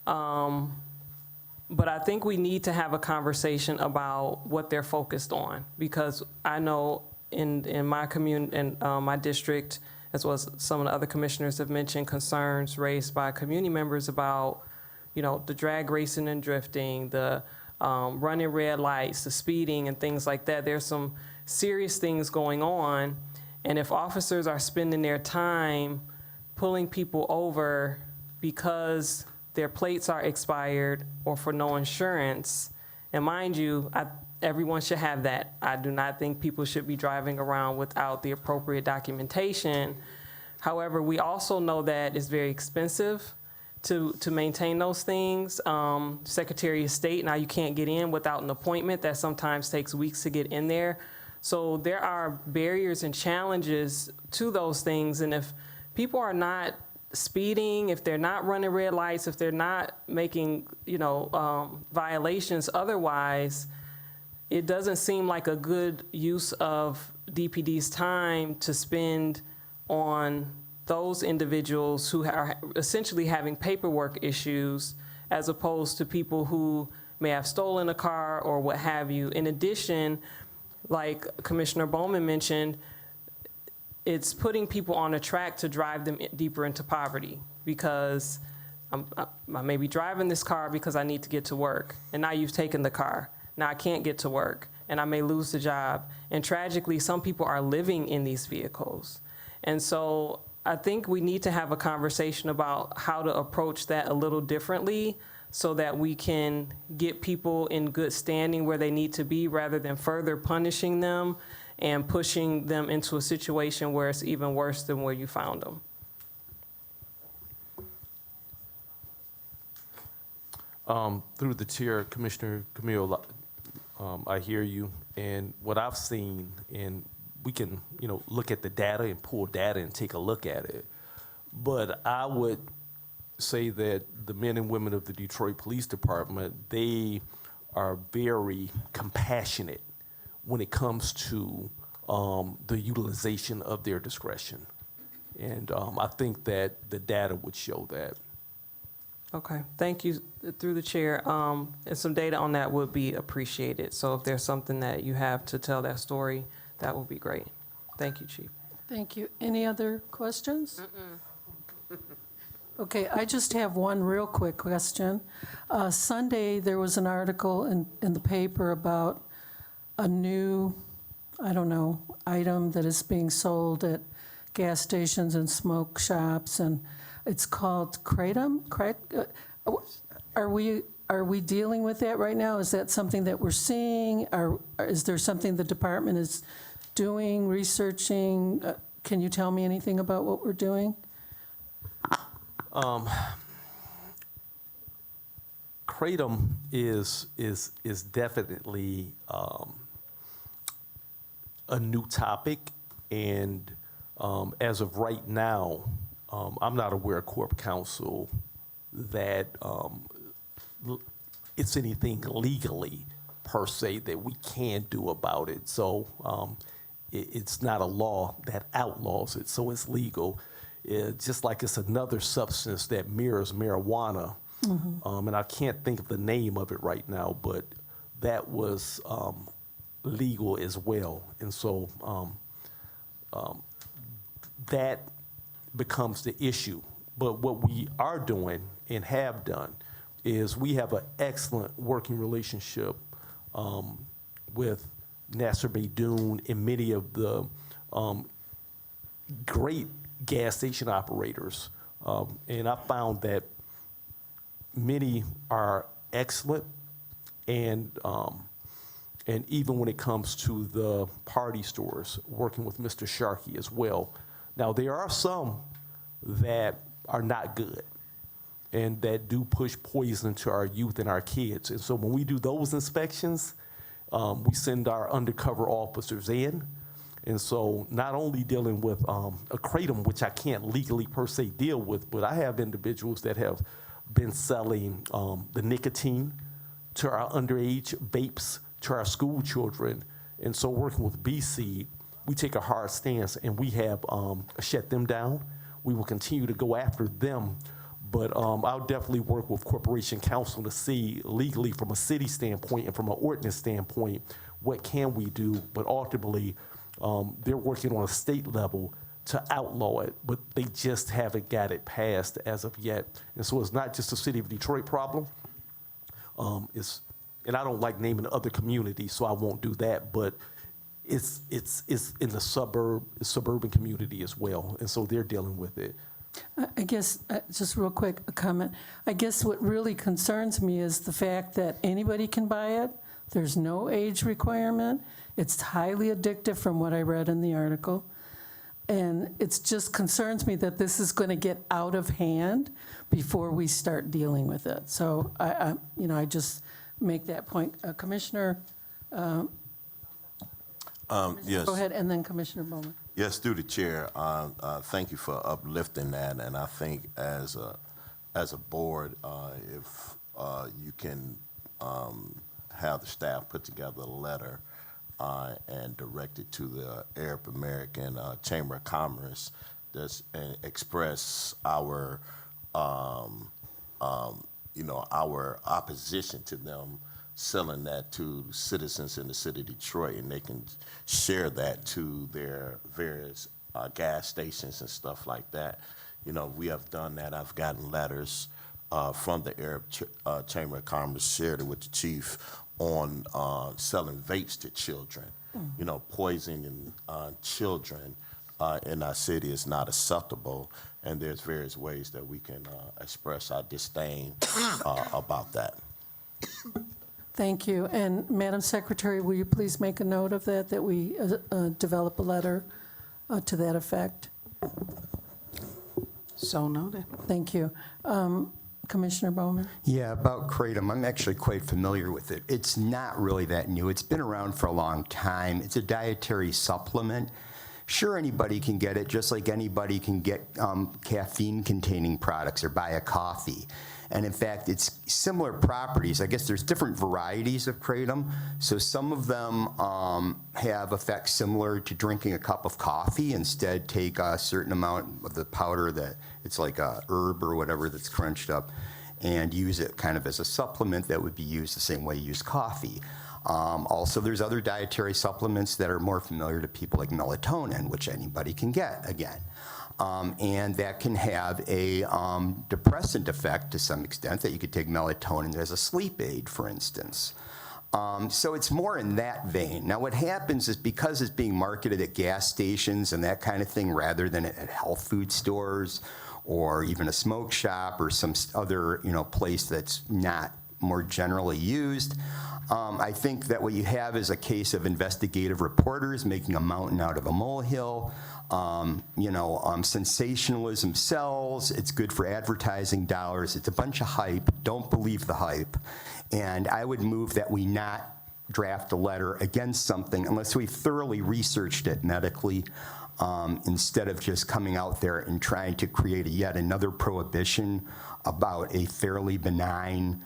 but I think we need to have a conversation about what they're focused on, because I know in my community, in my district, as well as some of the other commissioners have mentioned concerns raised by community members about, the drag racing and drifting, the running red lights, the speeding and things like that. There's some serious things going on, and if officers are spending their time pulling people over because their plates are expired or for no insurance, and mind you, everyone should have that. I do not think people should be driving around without the appropriate documentation. However, we also know that it's very expensive to maintain those things. Secretary of State, now you can't get in without an appointment. That sometimes takes weeks to get in there. So there are barriers and challenges to those things, and if people are not speeding, if they're not running red lights, if they're not making, violations otherwise, it doesn't seem like a good use of DPD's time to spend on those individuals who are essentially having paperwork issues, as opposed to people who may have stolen a car or what have you. In addition, like Commissioner Bowman mentioned, it's putting people on a track to drive them deeper into poverty, because I may be driving this car because I need to get to work, and now you've taken the car. Now I can't get to work, and I may lose the job. And tragically, some people are living in these vehicles. And so I think we need to have a conversation about how to approach that a little differently, so that we can get people in good standing where they need to be, rather than further punishing them and pushing them into a situation where it's even worse than where you found them. Through the chair, Commissioner Camille, I hear you, and what I've seen, and we can, look at the data and pull data and take a look at it, but I would say that the men and women of the Detroit Police Department, they are very compassionate when it comes to the utilization of their discretion. And I think that the data would show that. Okay, thank you. Through the chair, and some data on that would be appreciated. So if there's something that you have to tell that story, that would be great. Thank you, Chief. Thank you. Any other questions? Okay, I just have one real quick question. Sunday, there was an article in the paper about a new, item that is being sold at gas stations and smoke shops, and it's called Kratom. Are we dealing with that right now? Is that something that we're seeing? Or is there something the department is doing, researching? Can you tell me anything about what we're doing? Kratom is definitely a new topic, and as of right now, I'm not aware of Corp Council that it's anything legally per se that we can do about it. So it's not a law that outlaws it, so it's legal. Just like it's another substance that mirrors marijuana. And I can't think of the name of it right now, but that was legal as well. And so that becomes the issue. But what we are doing and have done is we have an excellent working relationship with Nasser Beydoun and many of the great gas station operators. And I found that many are excellent, and even when it comes to the party stores, working with Mr. Sharkey as well. Now, there are some that are not good and that do push poison to our youth and our kids. And so when we do those inspections, we send our undercover officers in. And so not only dealing with a kratom, which I can't legally per se deal with, but I have individuals that have been selling the nicotine to our underage vapes, to our school children. And so working with BC, we take a hard stance and we have shut them down. We will continue to go after them, but I'll definitely work with Corporation Council to see legally from a city standpoint and from an ordinance standpoint, what can we do? But ultimately, they're working on a state level to outlaw it, but they just haven't got it passed as of yet. And so it's not just a city of Detroit problem. And I don't like naming other communities, so I won't do that, but it's in the suburban community as well, and so they're dealing with it. I guess, just real quick, a comment. I guess what really concerns me is the fact that anybody can buy it. There's no age requirement. It's highly addictive from what I read in the article. And it just concerns me that this is going to get out of hand before we start dealing with it. So I just make that point. Commissioner, Yes. go ahead, and then Commissioner Bowman. Yes, through the chair. Thank you for uplifting that, and I think as a board, if you can have the staff put together a letter and direct it to the Arab American Chamber of Commerce, and express our our opposition to them selling that to citizens in the city of Detroit, and they can share that to their various gas stations and stuff like that. We have done that. I've gotten letters from the Arab Chamber of Commerce, shared it with the chief on selling vapes to children. Poisoning children in our city is not acceptable, and there's various ways that we can express our disdain about that. Thank you. And Madam Secretary, will you please make a note of that we develop a letter to that effect? So noted. Thank you. Commissioner Bowman? Yeah, about kratom, I'm actually quite familiar with it. It's not really that new. It's been around for a long time. It's a dietary supplement. Sure, anybody can get it, just like anybody can get caffeine-containing products or buy a coffee. And in fact, it's similar properties. I guess there's different varieties of kratom. So some of them have effects similar to drinking a cup of coffee. Instead, take a certain amount of the powder that it's like a herb or whatever that's crunched up, and use it kind of as a supplement that would be used the same way you use coffee. Also, there's other dietary supplements that are more familiar to people, like melatonin, which anybody can get, again. And that can have a depressant effect to some extent, that you could take melatonin as a sleep aid, for instance. So it's more in that vein. Now, what happens is, because it's being marketed at gas stations and that kind of thing, rather than at health food stores or even a smoke shop or some other place that's not more generally used. I think that what you have is a case of investigative reporters making a mountain out of a molehill. Sensationalism sells. It's good for advertising dollars. It's a bunch of hype. Don't believe the hype. And I would move that we not draft a letter against something unless we thoroughly researched it medically, instead of just coming out there and trying to create yet another prohibition about a fairly benign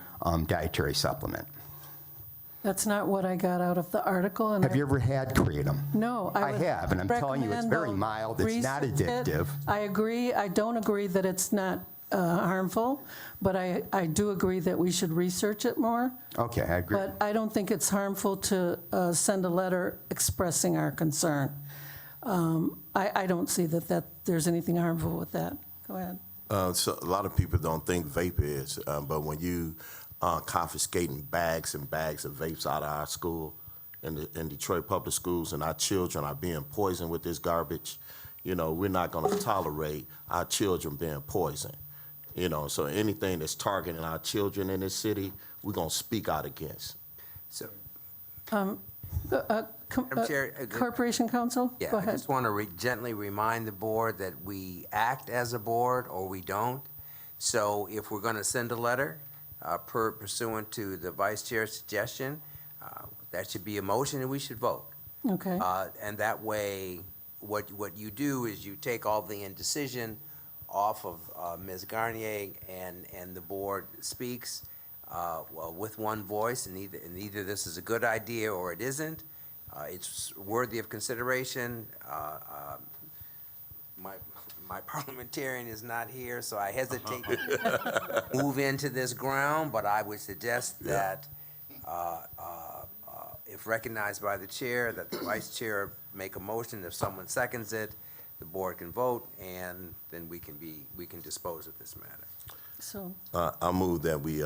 dietary supplement. That's not what I got out of the article. And Have you ever had Kratom? No. I would have, and I'm telling you, it's recommend very they'll mild. It's not research it. addictive. I agree. I don't agree that it's not harmful, but I do agree that we should research it more. Okay, I agree. But I don't think it's harmful to send a letter expressing our concern. I don't see that there's anything harmful with that. Go ahead. So a lot of people don't think vape is, but when you confiscating bags and bags of vapes out of our school, in Detroit public schools, and our children are being poisoned with this garbage, we're not going to tolerate our children being poisoned. So anything that's targeting our children in this city, we're going to speak out against. So, Madam Chair, Corporation Counsel? yeah, Go I ahead. just want to gently remind the board that we act as a board or we don't. So if we're going to send a letter pursuant to the vice chair's suggestion, that should be a motion and we should vote. Okay. And that way, what you do is you take all the indecision off of Ms. Garnier, and the board speaks with one voice, and either this is a good idea or it isn't. It's worthy of consideration. My parliamentarian is not here, so I hesitate to move into this ground, but I would suggest that if recognized by the chair, that the vice chair make a motion. If someone seconds it, the board can vote, and then we can dispose of this matter. So, I move that we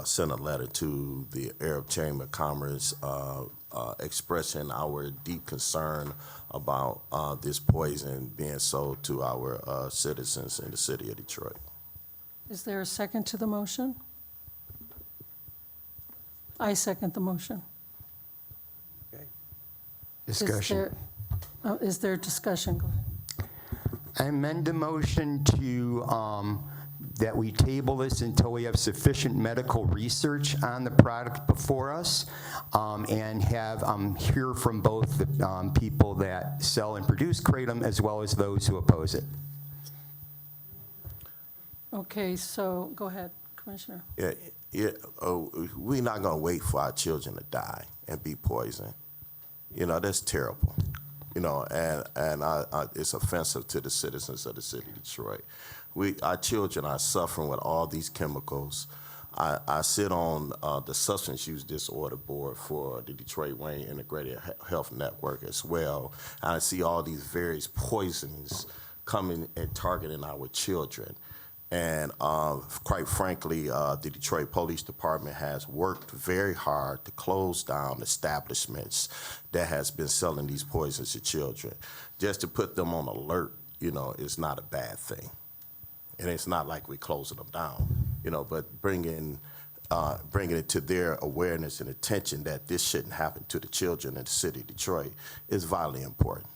send a letter to the Arab Chamber of Commerce expressing our deep concern about this poison being sold to our citizens in the city of Detroit. is there a second to the motion? I second the motion. Discussion. Is there discussion? Go ahead. I amend the motion to, that we table this until we have sufficient medical research on the product before us, and have, hear from both the people that sell and produce Kratom as well as those who oppose it. Okay, so, go ahead, Commissioner. We're not going to wait for our children to die and be poisoned. That's terrible. And it's offensive to the citizens of the city of Detroit. Our children are suffering with all these chemicals. I sit on the Substance Use Disorder Board for the Detroit Wayne Integrated Health Network as well. And I see all these various poisons coming and targeting our children. And quite frankly, the Detroit Police Department has worked very hard to close down establishments that has been selling these poisons to children. Just to put them on alert, is not a bad thing. And it's not like we're closing them down, but bringing it to their awareness and attention that this shouldn't happen to the children in the city of Detroit is vitally important.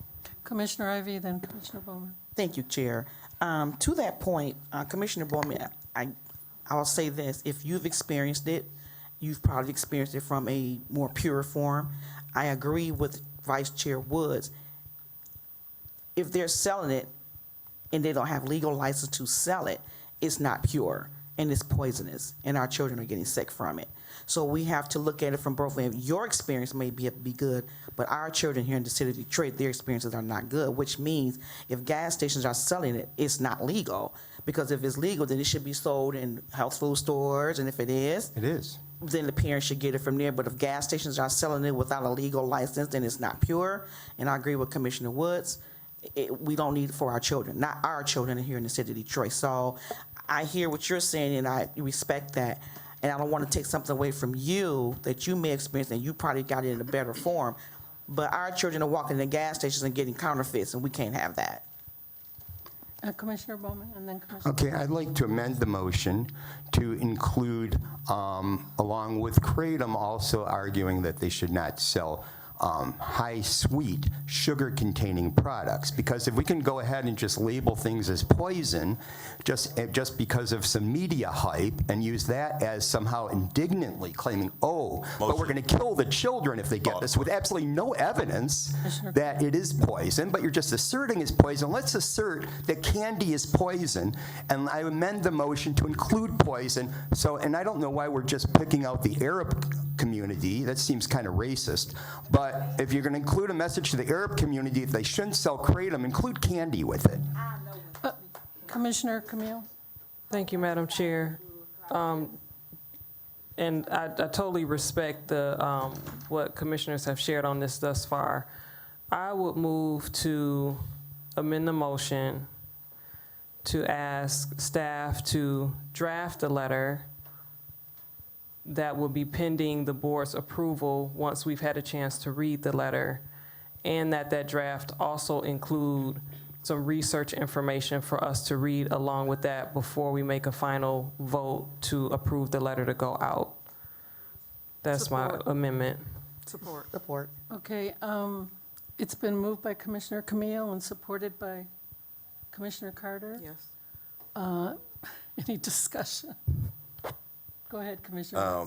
Commissioner Ivey, then Commissioner Bowman. Thank you, Chair. To that point, Commissioner Bowman, I'll say this. If you've experienced it, you've probably experienced it from a more pure form. I agree with Vice Chair Woods. If they're selling it and they don't have legal license to sell it, it's not pure and it's poisonous, and our children are getting sick from it. So we have to look at it from both ways. Your experience may be good, but our children here in the city of Detroit, their experiences are not good, which means if gas stations are selling it, it's not legal. Because if it's legal, then it should be sold in health food stores, and if it is, then the parents should get it from there. But if gas stations are selling it without a legal license, then it's not pure. And I agree with Commissioner Woods. We don't need it for our children, not our children here in the city of Detroit. So I hear what you're saying, and I respect that. And I don't want to take something away from you that you may experience, and you probably got it in a better form. But our children are walking in gas stations and getting counterfeits, and we can't have that. Commissioner Bowman, and then Commissioner. Okay, I'd like to amend the motion to include, along with Kratom, also arguing that they should not sell high sweet sugar-containing products, because if we can go ahead and just label things as poison just because of some media hype and use that as somehow indignantly claiming, oh, but we're going to kill the children if they get this, with absolutely no evidence that it is poison, but you're just asserting it's poison. Let's assert that candy is poison, and I amend the motion to include poison. So, and I don't know why we're just picking out the Arab community. That seems kind of racist. But if you're going to include a message to the Arab community, if they shouldn't sell kratom, include candy with it. Commissioner Camille? Thank you, Madam Chair. And I totally respect the, what commissioners have shared on this thus far. I would move to amend the motion to ask staff to draft a letter that will be pending the board's approval once we've had a chance to read the letter, and that draft also include some research information for us to read along with that before we make a final vote to approve the letter to go out. That's my amendment. Support. Okay, it's been moved by Commissioner Camille and supported by Commissioner Carter. Yes. Any discussion? Go ahead, Commissioner.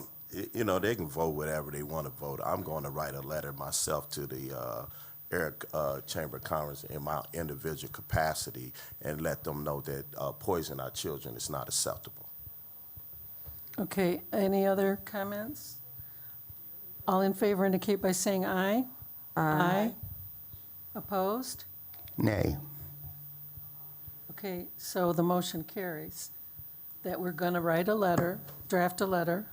You know, they can vote whatever they want to vote. I'm going to write a letter myself to the Chamber of Commerce in my individual capacity and let them know that poisoning our children is not acceptable. Okay, any other comments? All in favor indicate by saying aye. Aye. Opposed? Nay. Okay, so the motion carries that we're going to write a letter, draft a letter,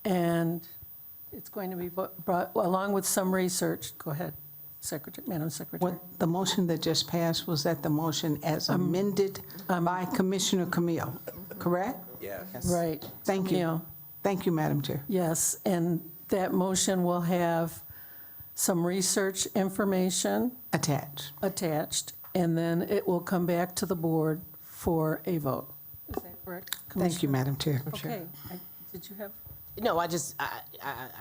and it's going to be brought, along with some research. Go ahead, Secretary, Madam Secretary. What, the motion that just passed, was that the motion as amended by Commissioner Camille, correct? Yes. Right. Thank you. Camille. Thank you, Madam Chair. Yes, and that motion will have some research information attached, and then it will come back to the board for a vote. Is that correct? Thank you, Madam Chair. Okay, did you have? No, I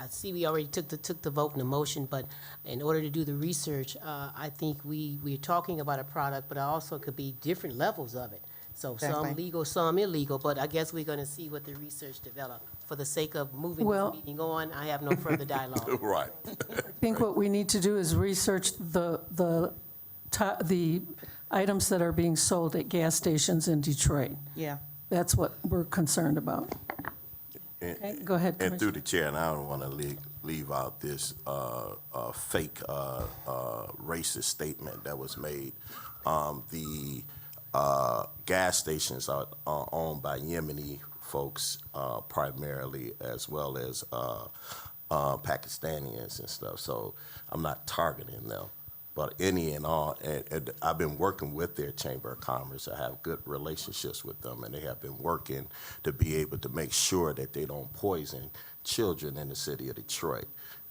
see we already took the vote and the motion, but in order to do the research, I think we're talking about a product, but also could be different levels of it. So some Exactly. legal, some illegal, but I guess we're gonna see what the research develop. For the sake of moving Well- this meeting on, I have no further dialogue. Right. I think what we need to do is research the items that are being sold at gas stations in Detroit. Yeah. That's what we're concerned about. And- Okay, go ahead, And through Commissioner. the chair, and I don't want to leave out this fake racist statement that was made. The gas stations are owned by Yemeni folks primarily, as well as Pakistanians and stuff. So I'm not targeting them. But any and all, and I've been working with their Chamber of Commerce. I have good relationships with them, and they have been working to be able to make sure that they don't poison children in the city of Detroit.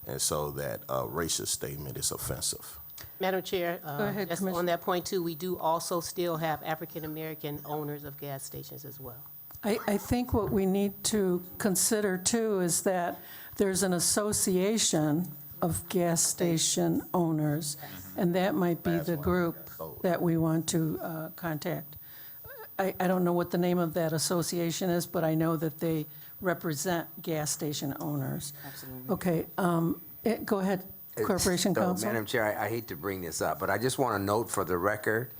And so that racist statement is offensive. Madam Chair, ahead, just Commissioner. on that point too, we do also still have African-American owners of gas stations as well. I think what we need to consider too is that there's an association of gas station owners, and that might be the group that we want to contact. I don't know what the name of that association is, but I know that they represent gas station owners. Absolutely. Okay, go ahead, Corporation So, Counsel. Madam Chair, I hate to bring this up, but I just want to note for the record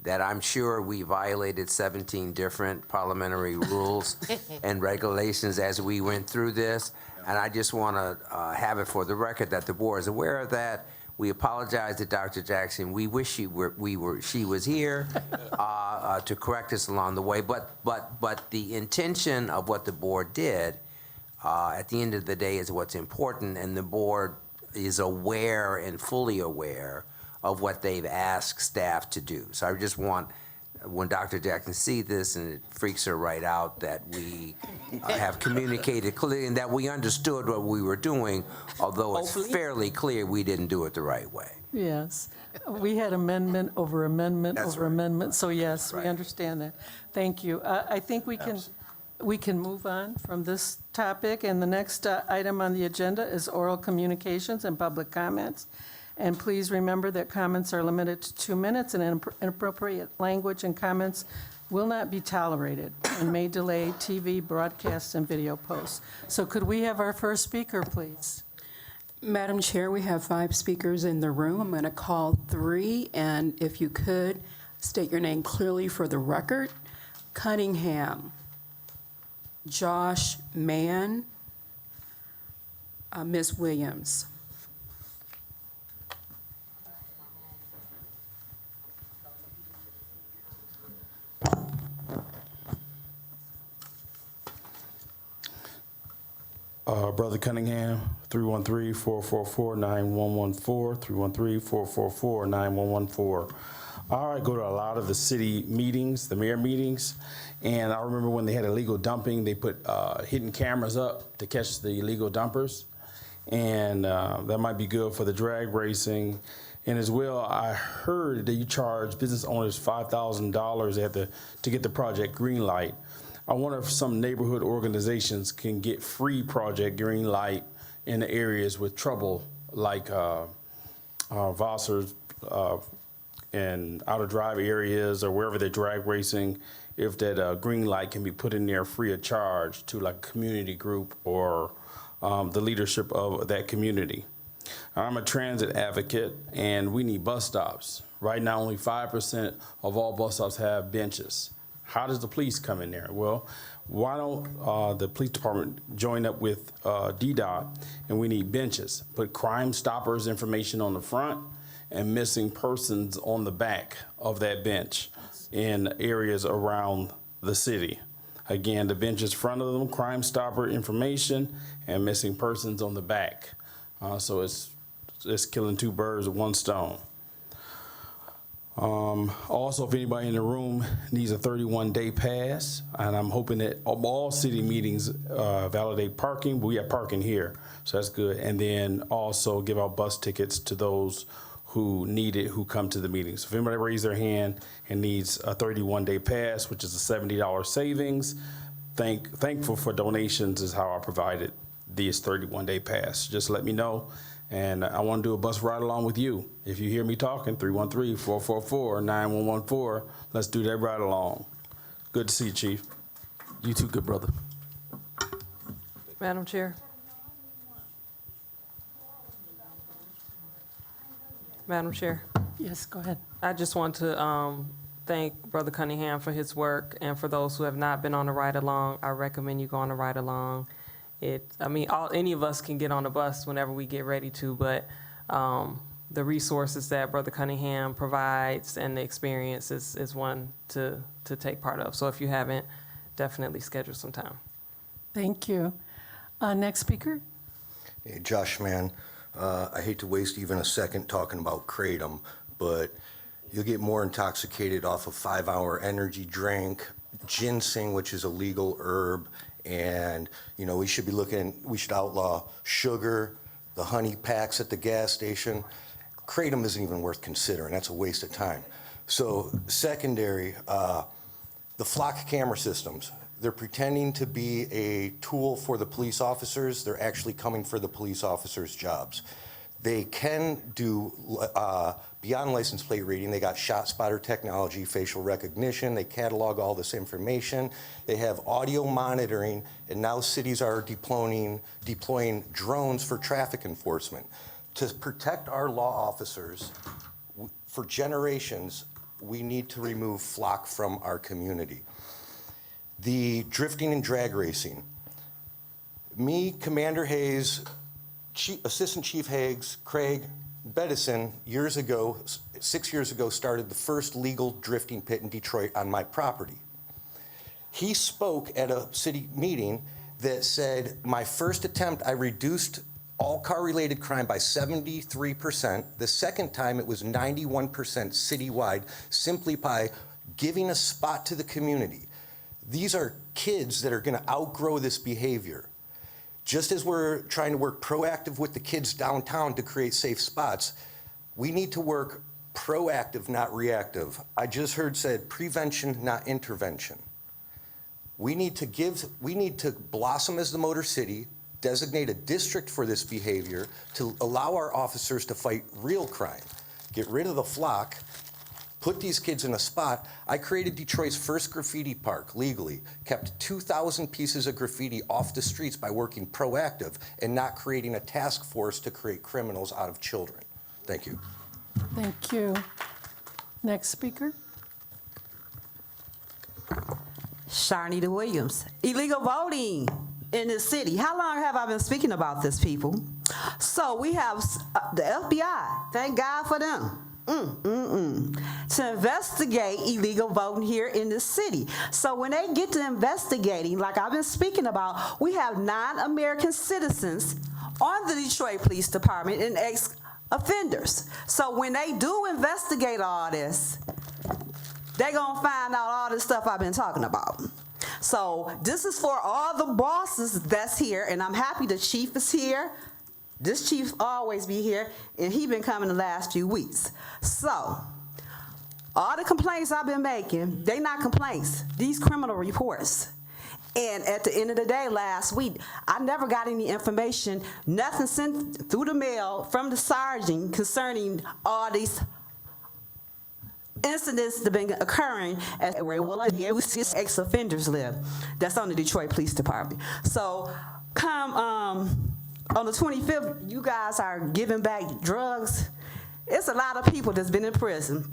that I'm sure we violated 17 different parliamentary rules and regulations as we went through this. And I just want to have it for the record that the board is aware of that. We apologize to Dr. Jackson. We wish she was here to correct us along the way. But the intention of what the board did at the end of the day is what's important, and the board is aware and fully aware of what they've asked staff to do. So I just want when Dr. Jackson sees this, and it freaks her right out that we have communicated clearly and that we understood what we were doing, although it's Hopefully. fairly clear we didn't do it the right way. Yes, we had amendment over amendment That's over right. amendment, so yes, we Right. understand that. Thank you. I think we can move on from this topic, and the next item on the agenda is oral communications and public comments. And please remember that comments are limited to 2 minutes, and inappropriate language and comments will not be tolerated and may delay TV broadcasts and video posts. So could we have our first speaker, please? Madam Chair, we have 5 speakers in the room. I'm going to call 3, and if you could, state your name clearly for the record. Cunningham, Josh Mann, Ms. Williams. Brother Cunningham, 313-444-9114, 313-444-9114. I go to a lot of the city meetings, the mayor meetings, and I remember when they had illegal dumping, they put hidden cameras up to catch the illegal dumpers, and that might be good for the drag racing. And as well, I heard that you charge business owners $5,000 to get the project green light. I wonder if some neighborhood organizations can get free project green light in the areas with trouble, like Vassars and outer drive areas or wherever they're drag racing, if that green light can be put in there free of charge to like a community group or the leadership of that community. I'm a transit advocate, and we need bus stops. Right now, only 5% of all bus stops have benches. How does the police come in there? Well, why don't the police department join up with DDOT, and we need benches. Put Crime Stoppers information on the front and missing persons on the back of that bench in areas around the city. Again, the benches front of them, Crime Stopper information, and missing persons on the back. So it's killing 2 birds with 1 stone. Also, if anybody in the room needs a 31-day pass, and I'm hoping that all city meetings validate parking, but we have parking here, so that's good. And then also give out bus tickets to those who need it, who come to the meetings. If anybody raise their hand and needs a 31-day pass, which is a $70 savings, thankful for donations is how I provided this 31-day pass. Just let me know. And I want to do a bus ride along with you. If you hear me talking, 313-444-9114. Let's do that ride along. Good to see you, Chief. You too, good brother. Madam Chair. Madam Chair. Yes, go ahead. I just want to thank Brother Cunningham for his work, and for those who have not been on the ride along, I recommend you go on the ride along. Any of us can get on the bus whenever we get ready to, but the resources that Brother Cunningham provides and the experience is one to take part of. So if you haven't, definitely schedule some time. Thank you. Next speaker? Hey, Josh, man, I hate to waste even a second talking about Kratom, but you'll get more intoxicated off a 5-hour energy drink, ginseng, which is a legal herb, and we should outlaw sugar, the honey packs at the gas station. Kratom isn't even worth considering. That's a waste of time. So secondary, the flock camera systems. They're pretending to be a tool for the police officers. They're actually coming for the police officers' jobs. They can do beyond license plate reading. They got shot spotter technology, facial recognition. They catalog all this information. They have audio monitoring, and now cities are deploying drones for traffic enforcement. To protect our law officers, for generations, we need to remove flock from our community. The drifting and drag racing. Me, Commander Hayes, Assistant Chief Higgs, Craig, Bedison, 6 years ago, started the first legal drifting pit in Detroit on my property. He spoke at a city meeting that said, my first attempt, I reduced all car-related crime by 73%. The second time, it was 91% citywide, simply by giving a spot to the community. These are kids that are going to outgrow this behavior. Just as we're trying to work proactive with the kids downtown to create safe spots, we need to work proactive, not reactive. I just heard said prevention, not intervention. We need to blossom as the Motor City, designate a district for this behavior to allow our officers to fight real crime. Get rid of the flock, put these kids in a spot. I created Detroit's first graffiti park legally, kept 2,000 pieces of graffiti off the streets by working proactive and not creating a task force to create criminals out of children. Thank you. Thank you. Next speaker. Sharnita Williams. Illegal voting in this city. How long have I been speaking about this, people? So we have the FBI. Thank God for them. To investigate illegal voting here in the city. So when they get to investigating, like I've been speaking about, we have non-American citizens on the Detroit Police Department and ex-offenders. So when they do investigate all this, they're gonna find out all this stuff I've been talking about. So this is for all the bosses that's here, and I'm happy the chief is here. This chief always be here, and he been coming the last few weeks. So, all the complaints I've been making, they not complaints. These criminal reports. And at the end of the day, last week, I never got any information, nothing sent through the mail from the sergeant concerning all these incidents that have been occurring at where ex-offenders live. That's on the Detroit Police Department. So, come on the 25th, you guys are giving back drugs. It's a lot of people that's been in prison,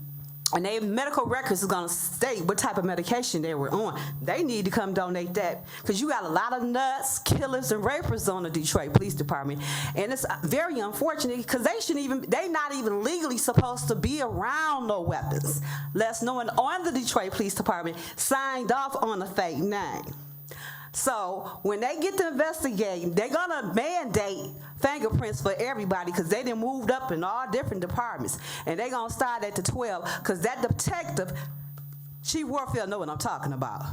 and their medical records is gonna state what type of medication they were on. They need to come donate that, because you got a lot of nuts, killers, and rapers on the Detroit Police Department, and it's very unfortunate because they not even legally supposed to be around no weapons. Less knowing on the Detroit Police Department signed off on a fake name. So when they get to investigating, they're gonna mandate fingerprints for everybody because they done moved up in all different departments, and they're gonna start at the 12 because that detective, Chief Warfield, know what I'm talking about.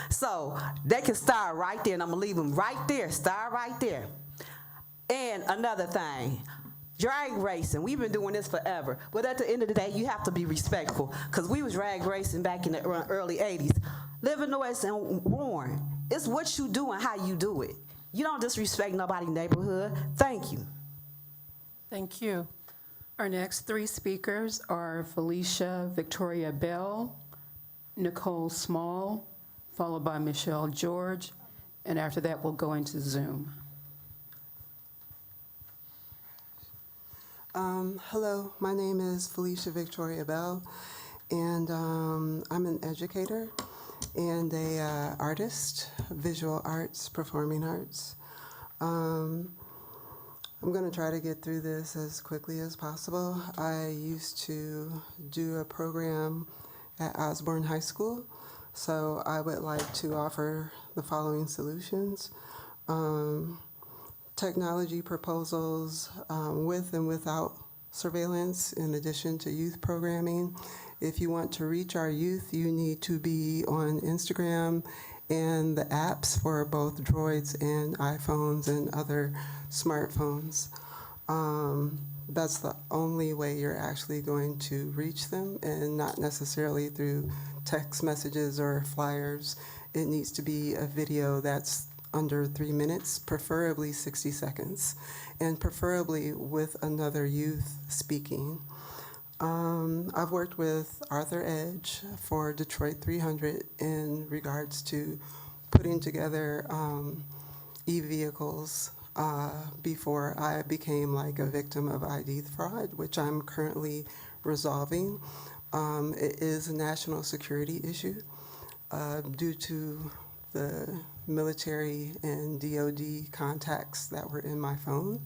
So they can start right there, and I'm gonna leave them right there. Start right there. And another thing. Drag racing, we've been doing this forever, but at the end of the day, you have to be respectful, because we was drag racing back in the early 80s. Livernois and Warren, it's what you do and how you do it. You don't disrespect nobody's neighborhood. Thank you. Thank you. Our next three speakers are Felicia Victoria Bell, Nicole Small, followed by Michelle George, and after that, we'll go into Zoom. Hello, my name is Felicia Victoria Bell, and I'm an educator and a artist, visual arts, performing arts. I'm going to try to get through this as quickly as possible. I used to do a program at Osborne High School, so I would like to offer the following solutions. Technology proposals with and without surveillance, in addition to youth programming. If you want to reach our youth, you need to be on Instagram and the apps for both Droids and iPhones and other smartphones. That's the only way you're actually going to reach them, and not necessarily through text messages or flyers. It needs to be a video that's under 3 minutes, preferably 60 seconds, and preferably with another youth speaking. I've worked with Arthur Edge for Detroit 300 in regards to putting together e-vehicles before I became like a victim of ID fraud, which I'm currently resolving. It is a national security issue due to the military and DOD contacts that were in my phone.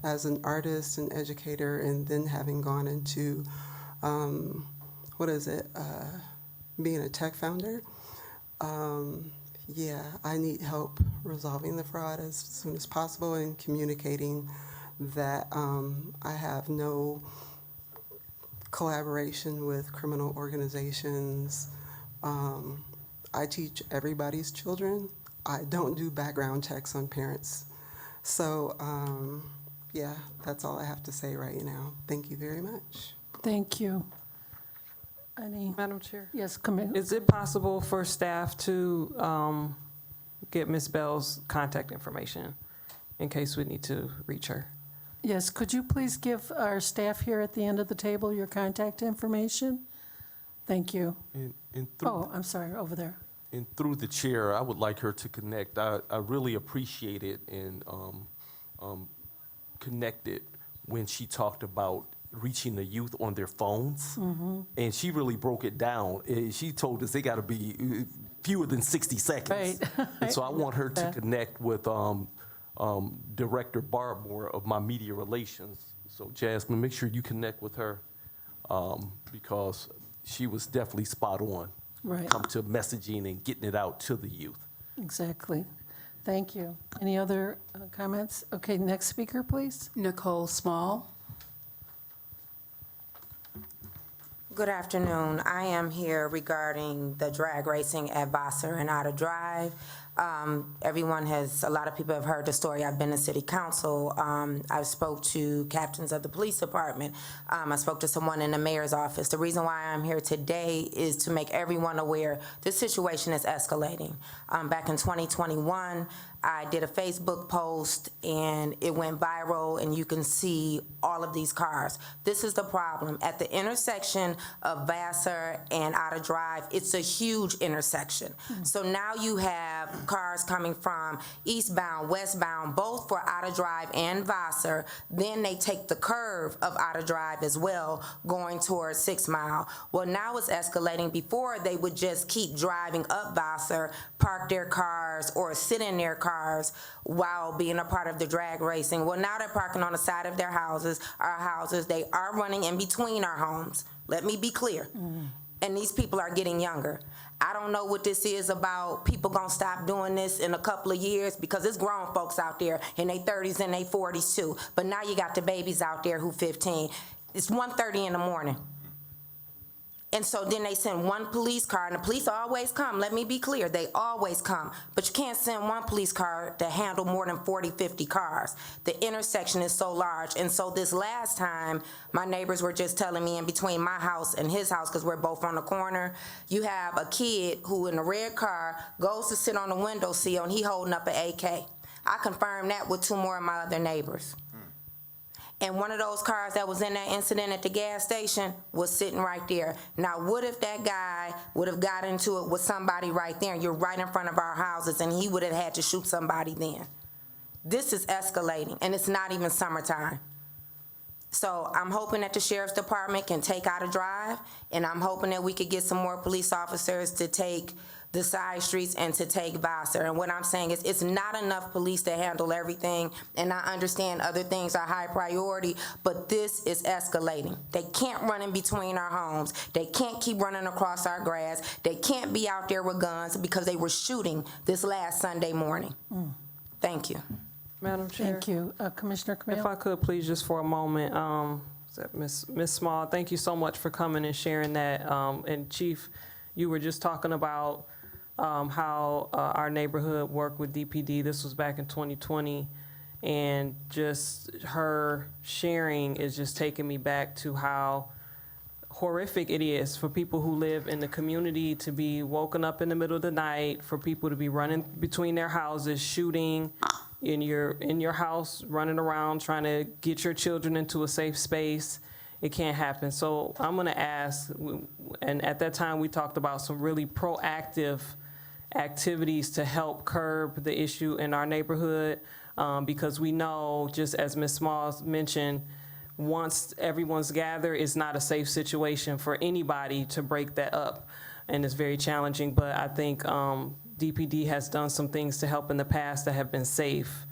As an artist and educator, and then having gone into, being a tech founder, yeah, I need help resolving the fraud as soon as possible and communicating that I have no collaboration with criminal organizations. I teach everybody's children. I don't do background checks on parents. So, yeah, that's all I have to say right now. Thank you very much. Thank you. Any? Madam Chair? Yes, Commissioner. Is it possible for staff to get Ms. Bell's contact information in case we need to reach her? Yes, could you please give our staff here at the end of the table your contact information? Thank you. And through, Oh, I'm sorry, over there. and through the chair, I would like her to connect. I really appreciate it and connected when she talked about reaching the youth on their phones. And she really broke it down. She told us they got to be fewer than 60 seconds. Right. And so I want her to connect with Director Barmore of my media relations. So Jasmine, make sure you connect with her because she was definitely spot on. Right. Come to messaging and getting it out to the youth. Exactly. Thank you. Any other comments? Okay, next speaker, please. Nicole Small. Good afternoon. I am here regarding the drag racing at Vassar and Outer Drive. A lot of people have heard the story. I've been to city council. I've spoke to captains of the police department. I spoke to someone in the mayor's office. The reason why I'm here today is to make everyone aware this situation is escalating. Back in 2021, I did a Facebook post and it went viral, and you can see all of these cars. This is the problem. At the intersection of Vassar and Outer Drive, it's a huge intersection. So now you have cars coming from eastbound, westbound, both for Outer Drive and Vassar. Then they take the curve of Outer Drive as well, going towards 6 Mile. Well, now it's escalating. Before, they would just keep driving up Vassar, park their cars, or sit in their cars while being a part of the drag racing. Well, now they're parking on the side of their houses, our houses. They are running in between our homes. Let me be clear. And these people are getting younger. I don't know what this is about. People gonna stop doing this in a couple of years because it's grown folks out there in their 30s and their 40s too. But now you got the babies out there who 15. It's 1:30 in the morning. And so then they send one police car, and the police always come. Let me be clear, they always come. But you can't send one police car to handle more than 40, 50 cars. The intersection is so large. And so this last time, my neighbors were just telling me in between my house and his house, because we're both on the corner, you have a kid who in a red car goes to sit on the windowsill and he holding up an AK. I confirmed that with 2 more of my other neighbors. And one of those cars that was in that incident at the gas station was sitting right there. Now, what if that guy would have got into it with somebody right there, and you're right in front of our houses, and he would have had to shoot somebody then? This is escalating, and it's not even summertime. So I'm hoping that the sheriff's department can take Outer Drive, and I'm hoping that we could get some more police officers to take the side streets and to take Vassar. And what I'm saying is it's not enough police to handle everything, and I understand other things are high priority, but this is escalating. They can't run in between our homes. They can't keep running across our grass. They can't be out there with guns because they were shooting this last Sunday morning. Thank you. Madam Chair? Thank you. Commissioner Camille? If I could, please, just for a moment, Ms. Small, thank you so much for coming and sharing that. And Chief, you were just talking about how our neighborhood worked with DPD. This was back in 2020. And just her sharing is just taking me back to how horrific it is for people who live in the community to be woken up in the middle of the night, for people to be running between their houses, shooting in your house, running around trying to get your children into a safe space. It can't happen. So I'm going to ask, and at that time we talked about some really proactive activities to help curb the issue in our neighborhood, because we know, just as Ms. Smalls mentioned, once everyone's gathered, it's not a safe situation for anybody to break that up, and it's very challenging. But I think DPD has done some things to help in the past that have been safe,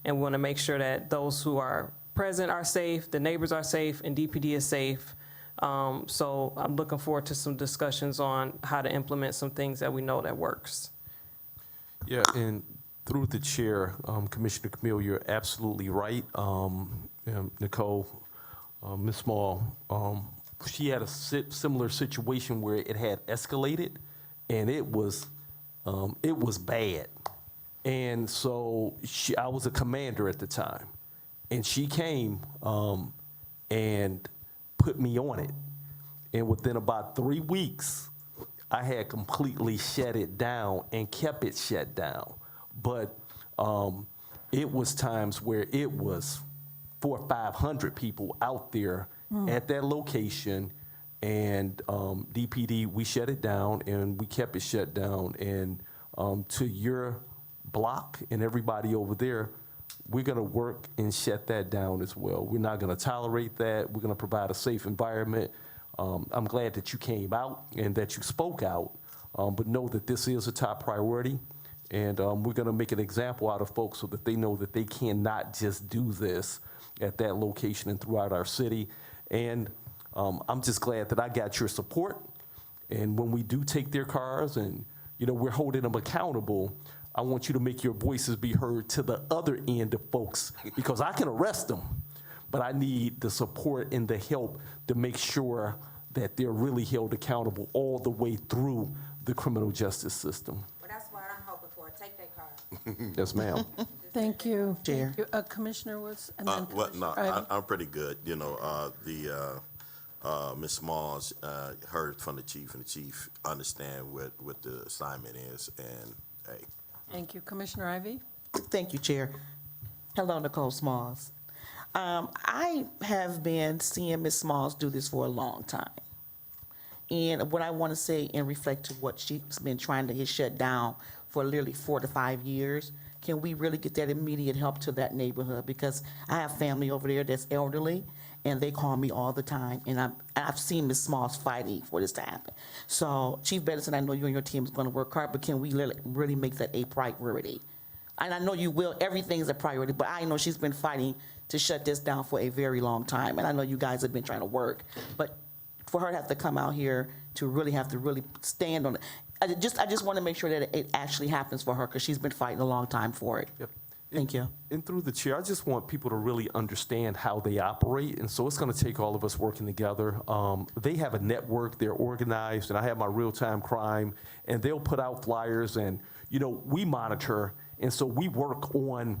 and we want to make sure that those who are present are safe, the neighbors are safe, and DPD is safe. So I'm looking forward to some discussions on how to implement some things that we know that works. Yeah, and through the chair, Commissioner Camille, you're absolutely right. Nicole, Ms. Small she had a similar situation where it had escalated, and it was bad. And so I was a commander at the time, and she came and put me on it. And within about 3 weeks, I had completely shut it down and kept it shut down. But it was times where it was 400 or 500 people out there at that location, and DPD, we shut it down and we kept it shut down. And to your block and everybody over there, we're going to work and shut that down as well. We're not going to tolerate that. We're going to provide a safe environment. I'm glad that you came out and that you spoke out, but know that this is a top priority. And we're going to make an example out of folks so that they know that they cannot just do this at that location and throughout our city. And I'm just glad that I got your support. And when we do take their cars and, we're holding them accountable, I want you to make your voices be heard to the other end of folks, because I can arrest them, but I need the support and the help to make sure that they're really held accountable all the way through the criminal justice system. Well, that's what I'm hoping for. Take that car. Yes, ma'am. Thank you. Chair. Thank you. Commissioner Woods, and then Well, Commissioner no, Ivey. I'm pretty good. Ms. Smalls heard from the chief, and the chief understand what the assignment is, and hey. Thank you. Commissioner Ivey? Thank you, Chair. Hello, Nicole Smalls. I have been seeing Ms. Smalls do this for a long time. And what I want to say and reflect to what she's been trying to get shut down for literally 4 to 5 years, can we really get that immediate help to that neighborhood? Because I have family over there that's elderly, and they call me all the time, and I've seen Ms. Smalls fighting for this to happen. So, Chief Bedison, I know you and your team is going to work hard, but can we really make that a priority? And I know you will. Everything is a priority, but I know she's been fighting to shut this down for a very long time, and I know you guys have been trying to work, but for her to have to come out here to really stand on it, I just want to make sure that it actually happens for her, because she's been fighting a long time for it. Yep. Thank you. And through the chair, I just want people to really understand how they operate. And so it's going to take all of us working together. They have a network, they're organized, and I have my real-time crime, and they'll put out flyers, and, we monitor. And so we work on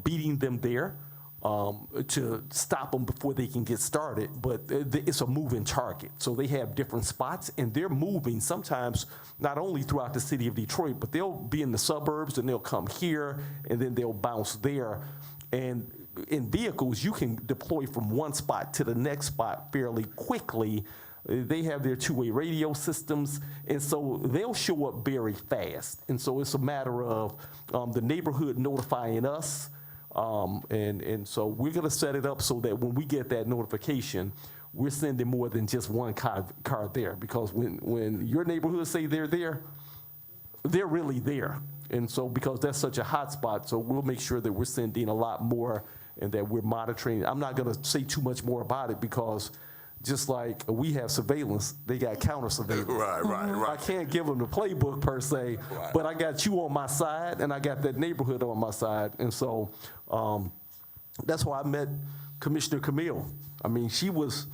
beating them there to stop them before they can get started. But it's a moving target. So they have different spots, and they're moving sometimes not only throughout the city of Detroit, but they'll be in the suburbs, and they'll come here, and then they'll bounce there. And in vehicles, you can deploy from one spot to the next spot fairly quickly. They have their two-way radio systems, and so they'll show up very fast. And so it's a matter of the neighborhood notifying us. And so we're going to set it up so that when we get that notification, we're sending more than just one car there. Because when your neighborhood say they're there, they're really there. And so because that's such a hot spot, so we'll make sure that we're sending a lot more and that we're monitoring. I'm not going to say too much more about it, because just like we have surveillance, they got counter surveillance. Right. I can't give them the playbook per se, but I got you on my side, and I got that neighborhood on my side. And so that's why I met Commissioner Camille. I mean, she was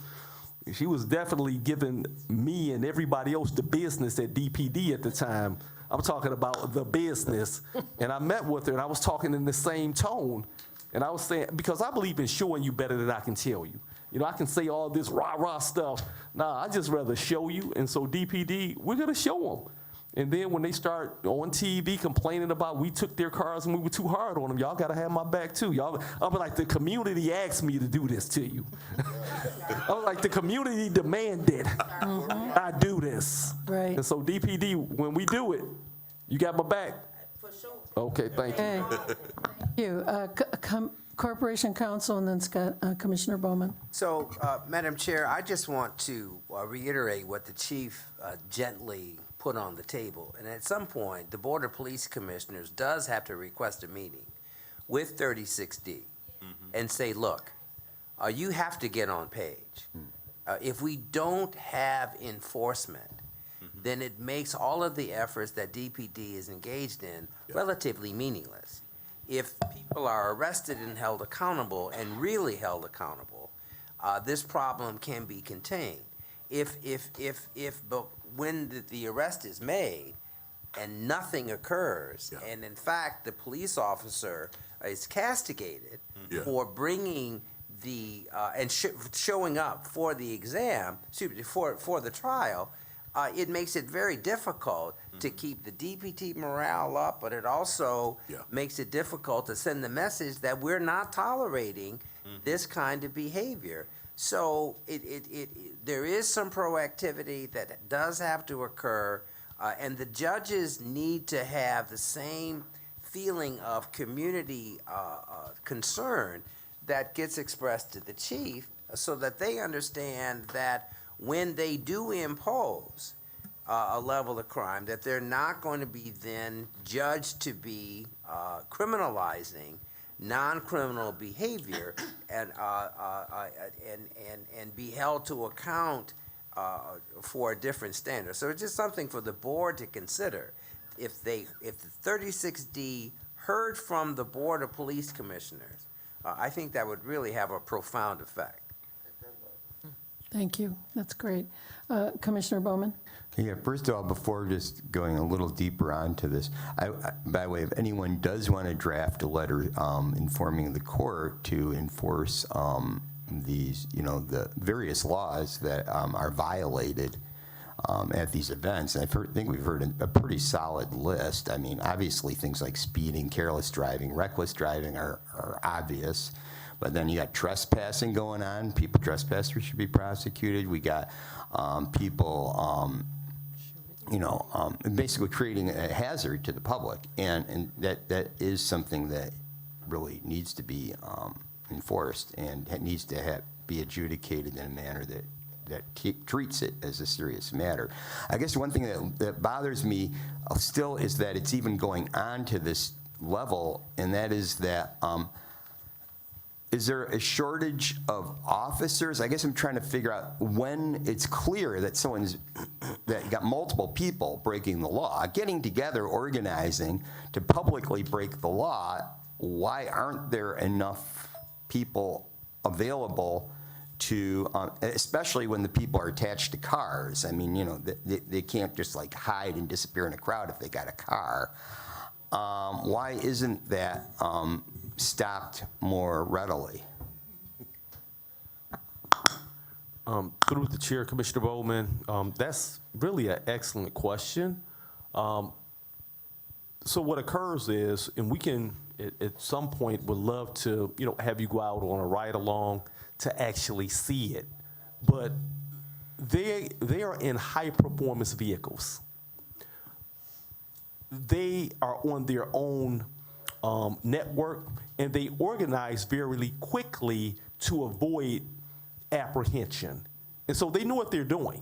definitely giving me and everybody else the business at DPD at the time. I'm talking about the business. And I met with her, and I was talking in the same tone. And I was saying, because I believe in showing you better than I can tell you. I can say all this rah-rah stuff. Nah, I just rather show you. And so DPD, we're going to show them. And then when they start on TV complaining about we took their cars and we were too hard on them, y'all got to have my back too. I'll be like, the community asked me to do this to you. I'm like, the community demanded I do this. Right. And so DPD, when we do it, you got my back? For sure. Okay, thank you. Thank you. Corporation Counsel, and then Commissioner Bowman. So, Madam Chair, I just want to reiterate what the chief gently put on the table. And at some point, the Board of Police Commissioners does have to request a meeting with 36D and say, look, you have to get on page. If we don't have enforcement, then it makes all of the efforts that DPD is engaged in relatively meaningless. If people are arrested and held accountable, and really held accountable, this problem can be contained. but when the arrest is made and nothing occurs, Yeah. and in fact, the police officer is castigated Yeah. for bringing and showing up for the exam, for the trial, it makes it very difficult to keep the DPT morale up, but it also Yeah. makes it difficult to send the message that we're not tolerating this kind of behavior. So there is some proactivity that does have to occur, and the judges need to have the same feeling of community concern that gets expressed to the chief, so that they understand that when they do impose a level of crime, that they're not going to be then judged to be criminalizing non-criminal behavior and be held to account for a different standard. So it's just something for the board to consider. If the 36D heard from the Board of Police Commissioners, I think that would really have a profound effect. Thank you. That's great. Commissioner Bowman? Yeah, first of all, before just going a little deeper onto this, by the way, if anyone does want to draft a letter informing the court to enforce these, the various laws that are violated at these events, and I think we've heard a pretty solid list. I mean, obviously things like speeding, careless driving, reckless driving are obvious. But then you got trespassing going on. People trespassers should be prosecuted. We got people, basically creating a hazard to the public, and that is something that really needs to be enforced, and it needs to be adjudicated in a manner that treats it as a serious matter. I guess one thing that bothers me still is that it's even going on to this level, and that is that. Is there a shortage of officers? I guess I'm trying to figure out when it's clear that that you got multiple people breaking the law, getting together, organizing to publicly break the law. Why aren't there enough people available to, especially when the people are attached to cars? I mean, they can't just like hide and disappear in a crowd if they got a car. Why isn't that stopped more readily? Through the chair, Commissioner Bowman, that's really an excellent question. So what occurs is, and we can at some point would love to, have you go out on a ride along to actually see it, but they are in high performance vehicles. They are on their own network, and they organize very quickly to avoid apprehension. And so they know what they're doing.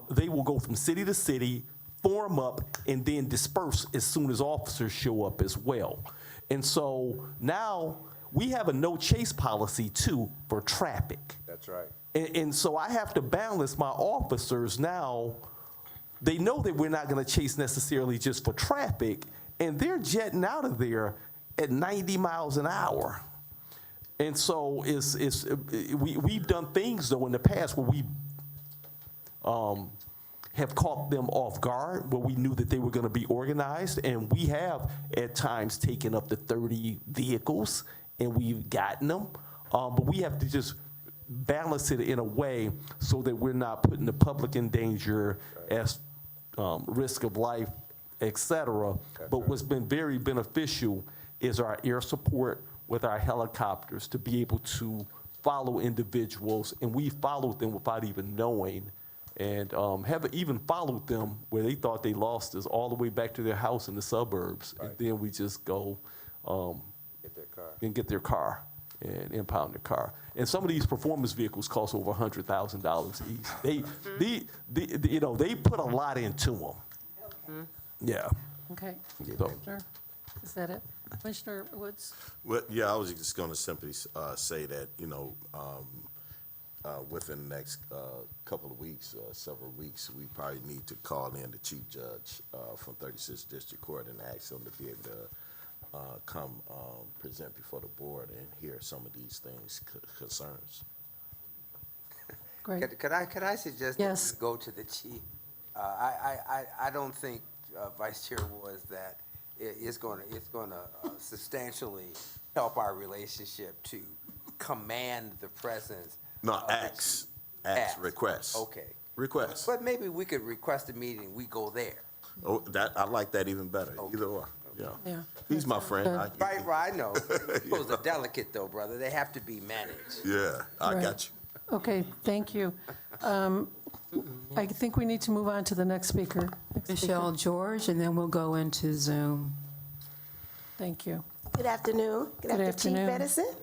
They will go from city to city, form up, and then disperse as soon as officers show up as well. And so now we have a no chase policy too for traffic. That's right. And so I have to balance my officers now. They know that we're not going to chase necessarily just for traffic, and they're jetting out of there at 90 miles an hour. And so we've done things, though, in the past where we have caught them off guard, where we knew that they were going to be organized, and we have at times taken up to 30 vehicles, and we've gotten them. But we have to just balance it in a way so that we're not putting the public in danger as risk of life, et cetera. But what's been very beneficial is our air support with our helicopters to be able to follow individuals, and we followed them without even knowing, and have even followed them where they thought they lost us all the way back to their house in the suburbs, and then we just go get their car and impound their car. And some of these performance vehicles cost over $100,000 each. They put a lot into them. Yeah. Okay. So, Sure. Is that it? Commissioner Woods? Well, yeah, I was just going to simply say that, within the next couple of weeks, several weeks, we probably need to call in the chief judge from 36th District Court and ask him to be able to come present before the board and hear some of these things, concerns. Great. Could I suggest Yes. that we go to the chief? I don't think Vice Chair was that it's going to substantially help our relationship to command the presence. No, of the acts, chief. acts, requests. Okay. Requests. But maybe we could request a meeting, we go there. Oh, I like that even better. Either or, yeah. Yeah. He's my friend. Right, I know. Those are delicate though, brother. They have to be managed. Yeah, I Right. got you. Okay, thank you. I think we need to move on to the next speaker. Michelle George, and then we'll go into Zoom. Thank you. Good afternoon. Good afternoon, afternoon. Chief Medicine,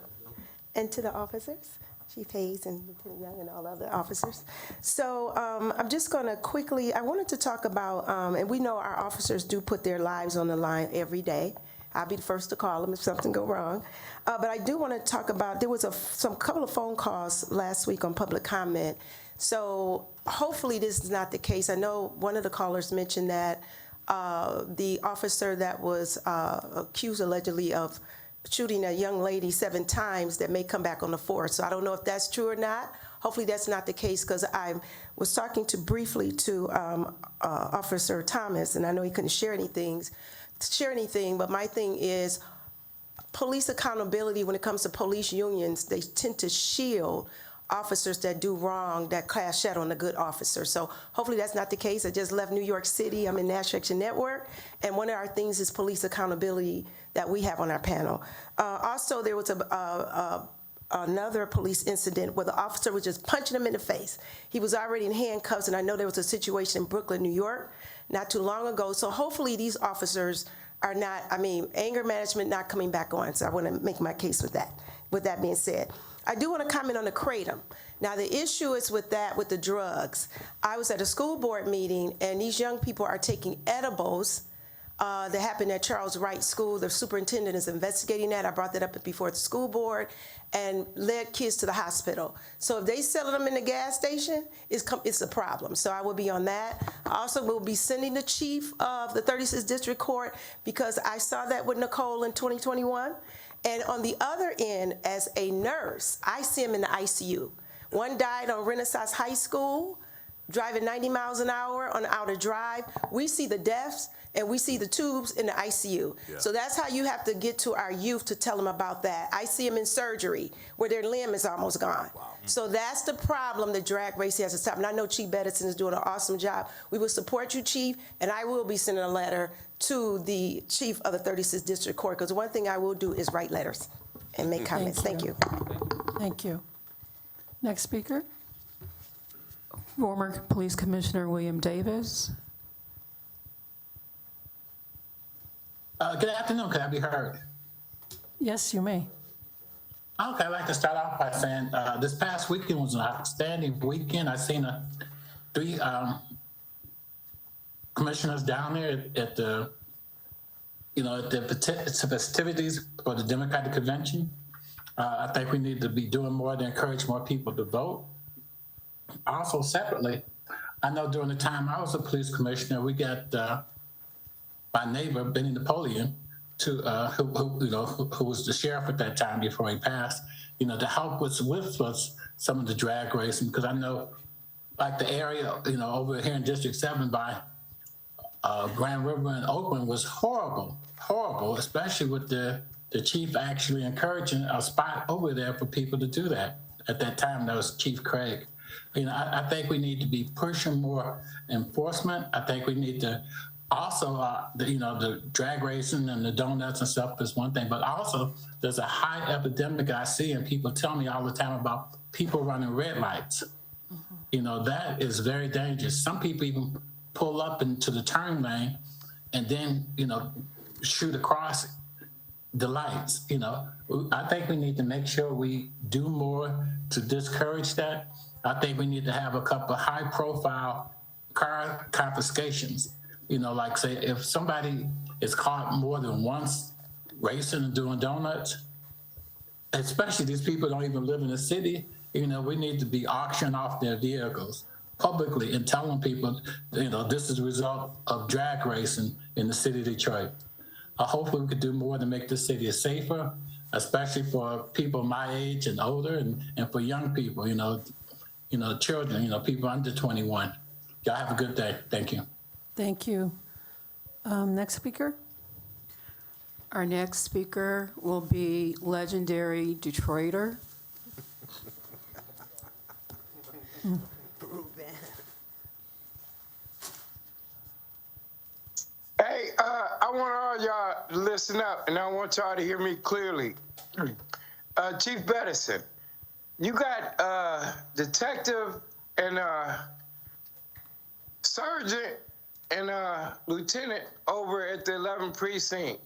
and to the officers, Chief Hayes and Lieutenant Young and all other officers. So I'm just going to quickly, I wanted to talk about, and we know our officers do put their lives on the line every day. I'll be the first to call them if something go wrong. But I do want to talk about, there was some couple of phone calls last week on public comment. So hopefully this is not the case. I know one of the callers mentioned that the officer that was accused allegedly of shooting a young lady 7 times that may come back on the 4th. So I don't know if that's true or not. Hopefully that's not the case, because I was talking briefly to Officer Thomas, and I know he couldn't share anything, but my thing is police accountability. When it comes to police unions, they tend to shield officers that do wrong, that cast shadow on a good officer. So hopefully that's not the case. I just left New York City. I'm in National Action Network, and one of our things is police accountability that we have on our panel. Also, there was another police incident where the officer was just punching him in the face. He was already in handcuffs, and I know there was a situation in Brooklyn, New York, not too long ago. So hopefully these officers are not, anger management not coming back on. So I want to make my case with that. With that being said, I do want to comment on the kratom. Now, the issue is with the drugs. I was at a school board meeting, and these young people are taking edibles that happened at Charles Wright School. The superintendent is investigating that. I brought that up before the school board and led kids to the hospital. So if they sell them in the gas station, it's a problem. So I will be on that. I also will be sending the chief of the 36th District Court, because I saw that with Nicole in 2021. And on the other end, as a nurse, I see him in the ICU. One died on Renaissance High School, driving 90 miles an hour on the outer drive. We see the deaths, and we see the tubes in the ICU. Yeah. So that's how you have to get to our youth to tell them about that. I see them in surgery where their limb is almost gone. Wow. So that's the problem that drag racing has to stop. And I know Chief Bedison is doing an awesome job. We will support you, Chief, and I will be sending a letter to the Chief of the 36th District Court, because one thing I will do is write letters and make comments. Thank you. Thank you. Next speaker. Former Police Commissioner William Davis. Good afternoon. Can I be heard? Yes, you may. Okay, I'd like to start off by saying this past weekend was an outstanding weekend. I seen 3 commissioners down there at the festivities for the Democratic Convention. I think we need to be doing more to encourage more people to vote. Also, separately, I know during the time I was a police commissioner, we got my neighbor, Benny Napoleon, who was the sheriff at that time before he passed, to help with some of the drag racing, because I know, like the area, over here in District 7 by Grand River and Oakland was horrible, especially with the chief actually encouraging a spot over there for people to do that. At that time, that was Chief Craig. I think we need to be pushing more enforcement. I think we need to also, the drag racing and the donuts and stuff is one thing, but also there's a high epidemic I see, and people tell me all the time about people running red lights. That is very dangerous. Some people even pull up into the turn lane and then, shoot across the lights. I think we need to make sure we do more to discourage that. I think we need to have a couple of high-profile car confiscations. Like say, if somebody is caught more than once racing and doing donuts, especially these people don't even live in the city, we need to be auctioning off their vehicles publicly and telling people, this is a result of drag racing in the city of Detroit. Hopefully we could do more to make the city safer, especially for people my age and older, and for young people. children, people under 21. Y'all have a good day. Thank you. Thank you. Next speaker? Our next speaker will be legendary Detroiter. Hey, I want all y'all to listen up, and I want y'all to hear me clearly. Chief Bettison, you got detective and sergeant and lieutenant over at the 11th precinct.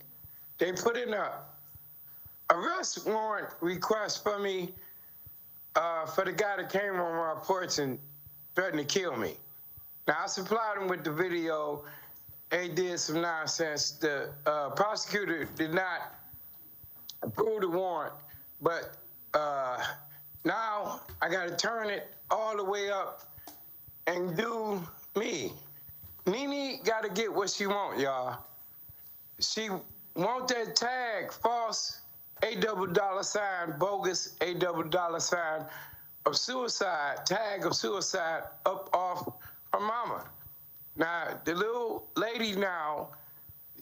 They put in a arrest warrant request for me for the guy that came on my porch and threatened to kill me. Now, I supplied them with the video. They did some nonsense. The prosecutor did not approve the warrant, but now I got to turn it all the way up and do me. Nene got to get what she want, y'all. She want that tag, false $8 bogus $8 of suicide, tag of suicide up off her mama. Now, the little lady now,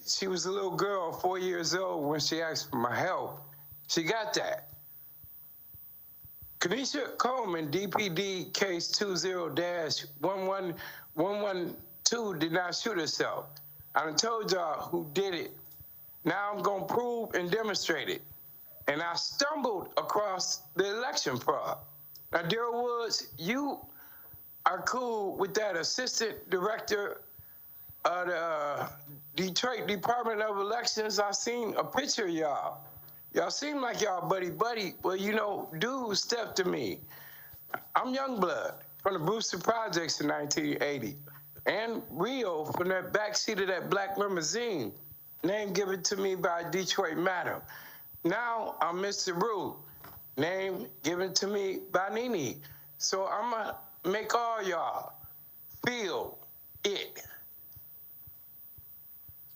she was a little girl, 4 years old, when she asked for my help. She got that. Kanisha Coleman, DPD case 20-11112, did not shoot herself. I done told y'all who did it. Now I'm gonna prove and demonstrate it. And I stumbled across the election fraud. Now, Darrell Woods, you are cool with that assistant director of the Detroit Department of Elections. I seen a picture of y'all. Y'all seem like y'all buddy. Well, dude stepped to me. I'm Youngblood from the Brewster Projects in 1980. And Rio from that backseat of that black limousine. Name given to me by Detroit Madam. Now I'm Mr. Rue. Name given to me by Nene. So I'm gonna make all y'all feel it.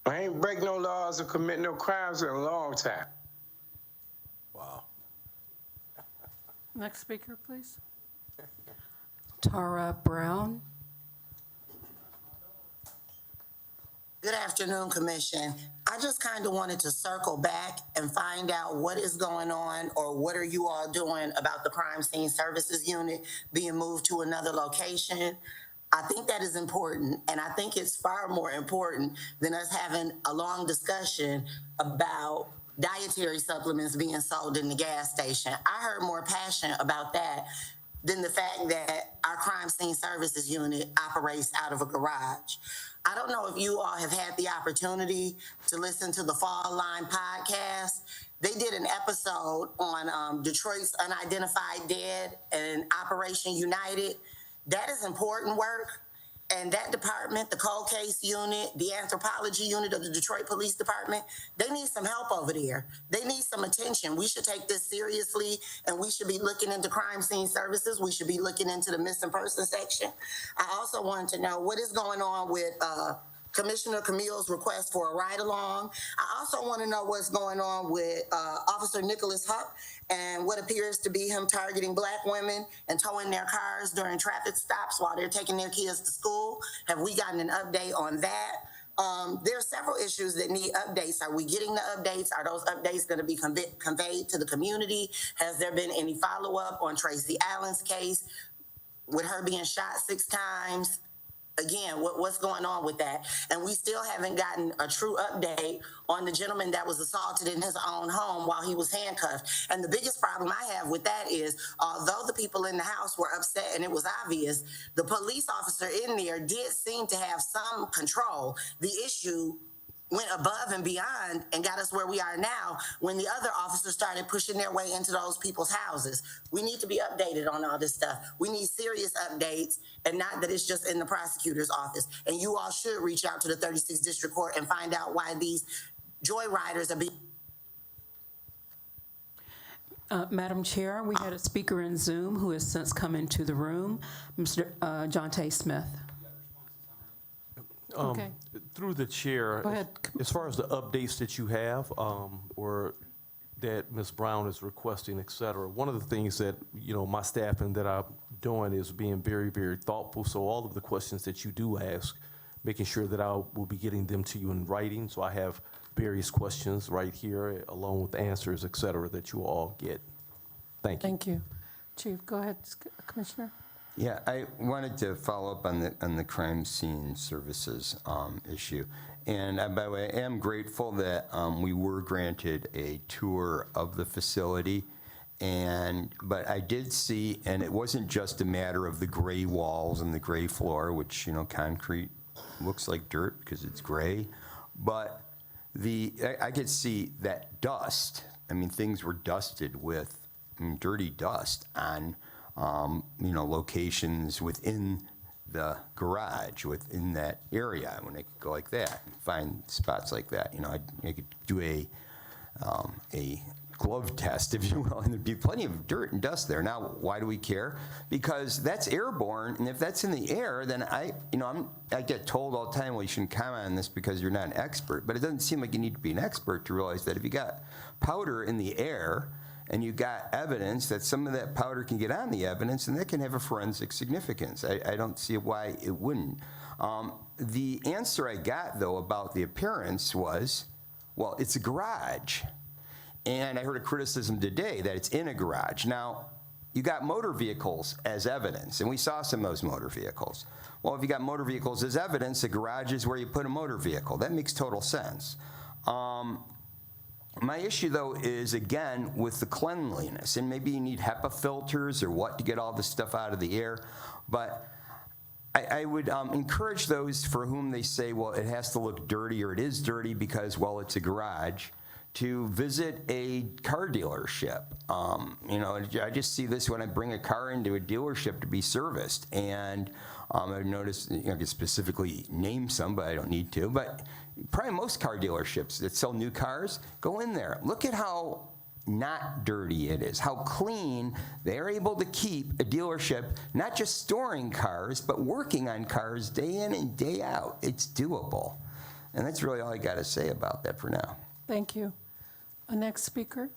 I ain't break no laws or commit no crimes in a long time. Wow. Next speaker, please. Tara Brown. Good afternoon, Commission. I just kind of wanted to circle back and find out what is going on, or what are you all doing about the Crime Scene Services Unit being moved to another location. I think that is important, and I think it's far more important than us having a long discussion about dietary supplements being sold in the gas station. I heard more passion about that than the fact that our Crime Scene Services Unit operates out of a garage. I don't know if you all have had the opportunity to listen to the Fall Line podcast. They did an episode on Detroit's unidentified dead and Operation United. That is important work. And that department, the cold case unit, the anthropology unit of the Detroit Police Department, they need some help over there. They need some attention. We should take this seriously, and we should be looking into crime scene services. We should be looking into the missing person section. I also wanted to know what is going on with Commissioner Camille's request for a ride-along. I also want to know what's going on with Officer Nicholas Huck and what appears to be him targeting Black women and towing their cars during traffic stops while they're taking their kids to school. Have we gotten an update on that? There are several issues that need updates. Are we getting the updates? Are those updates going to be conveyed to the community? Has there been any follow-up on Tracy Allen's case with her being shot 6 times? Again, what's going on with that? And we still haven't gotten a true update on the gentleman that was assaulted in his own home while he was handcuffed. And the biggest problem I have with that is, although the people in the house were upset and it was obvious, the police officer in there did seem to have some control. The issue went above and beyond and got us where we are now when the other officers started pushing their way into those people's houses. We need to be updated on all this stuff. We need serious updates, and not that it's just in the prosecutor's office. And you all should reach out to the 36th District Court and find out why these joyriders are being... Madam Chair, we had a speaker in Zoom who has since come into the room, Mr. Jonte Smith. Okay. Through the chair, Go ahead. as far as the updates that you have, or that Ms. Brown is requesting, et cetera, one of the things that, my staff and that I doing is being very, very thoughtful. So all of the questions that you do ask, making sure that I will be getting them to you in writing. So I have various questions right here, along with answers, et cetera, that you will all get. Thank you. Thank you. Chief, go ahead, Commissioner. Yeah, I wanted to follow up on the crime scene services issue. And by the way, I am grateful that we were granted a tour of the facility. But I did see, and it wasn't just a matter of the gray walls and the gray floor, which, you know, concrete looks like dirt because it's gray. But I could see that dust. I mean, things were dusted with dirty dust on you know, locations within the garage, within that area. When I could go like that and find spots like that, you know, I could do a glove test, if you will, and there'd be plenty of dirt and dust there. Now, why do we care? Because that's airborne, and if that's in the air, then I get told all the time, well, you shouldn't comment on this because you're not an expert. But it doesn't seem like you need to be an expert to realize that if you got powder in the air, and you got evidence that some of that powder can get on the evidence, and that can have a forensic significance. I don't see why it wouldn't. The answer I got, though, about the appearance was, well, it's a garage. And I heard a criticism today that it's in a garage. Now, you got motor vehicles as evidence, and we saw some of those motor vehicles. Well, if you got motor vehicles as evidence, a garage is where you put a motor vehicle. That makes total sense. My issue, though, is, again, with the cleanliness. And maybe you need HEPA filters or what to get all this stuff out of the air. But I would encourage those for whom they say, well, it has to look dirty or it is dirty because, well, it's a garage, to visit a car dealership. You know, I just see this when I bring a car into a dealership to be serviced. And I've noticed, you know, I could specifically name some, but I don't need to. But probably most car dealerships that sell new cars, go in there. Look at how not dirty it is, how clean they're able to keep a dealership, not just storing cars, but working on cars day in and day out. It's doable. And that's really all I got to say about that for now. Thank you. Next speaker.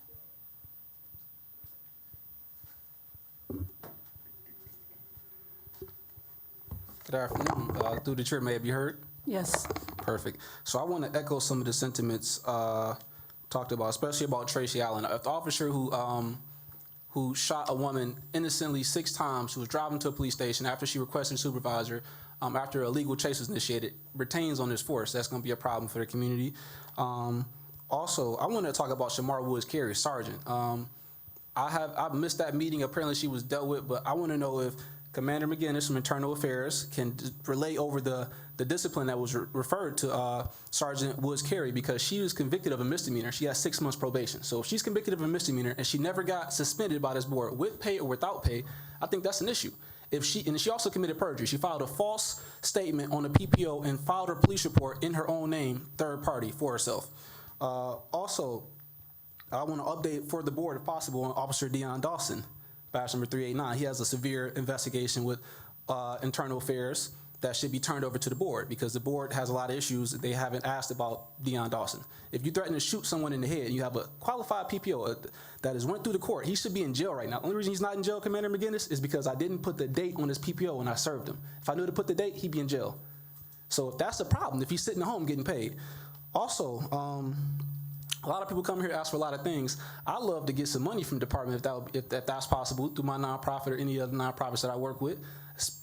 Good afternoon. Through the chair, may I be heard? Yes. Perfect. So I want to echo some of the sentiments talked about, especially about Tracy Allen. The officer who shot a woman innocently 6 times, who was driving to a police station after she requested a supervisor, after a legal chase was initiated, retains on this force. That's going to be a problem for the community. Also, I want to talk about Shamar Woods Carey, Sergeant. I've missed that meeting. Apparently she was dealt with, but I want to know if Commander McGinnis from Internal Affairs can relay over the discipline that was referred to Sergeant Woods Carey, because she was convicted of a misdemeanor. She has 6 months probation. So if she's convicted of a misdemeanor and she never got suspended by this board with pay or without pay, I think that's an issue. And she also committed perjury. She filed a false statement on the PPO and filed her police report in her own name, third party, for herself. Also, I want to update for the board, if possible, on Officer Deion Dawson, batch number 389. He has a severe investigation with Internal Affairs that should be turned over to the board, because the board has a lot of issues that they haven't asked about Deion Dawson. If you threaten to shoot someone in the head and you have a qualified PPO that has went through the court, he should be in jail right now. The only reason he's not in jail, Commander McGinnis, is because I didn't put the date on his PPO when I served him. If I knew to put the date, he'd be in jail. So if that's the problem, if he's sitting at home getting paid. Also, a lot of people come here to ask for a lot of things. I love to get some money from the department if that's possible, through my nonprofit or any other nonprofits that I work with.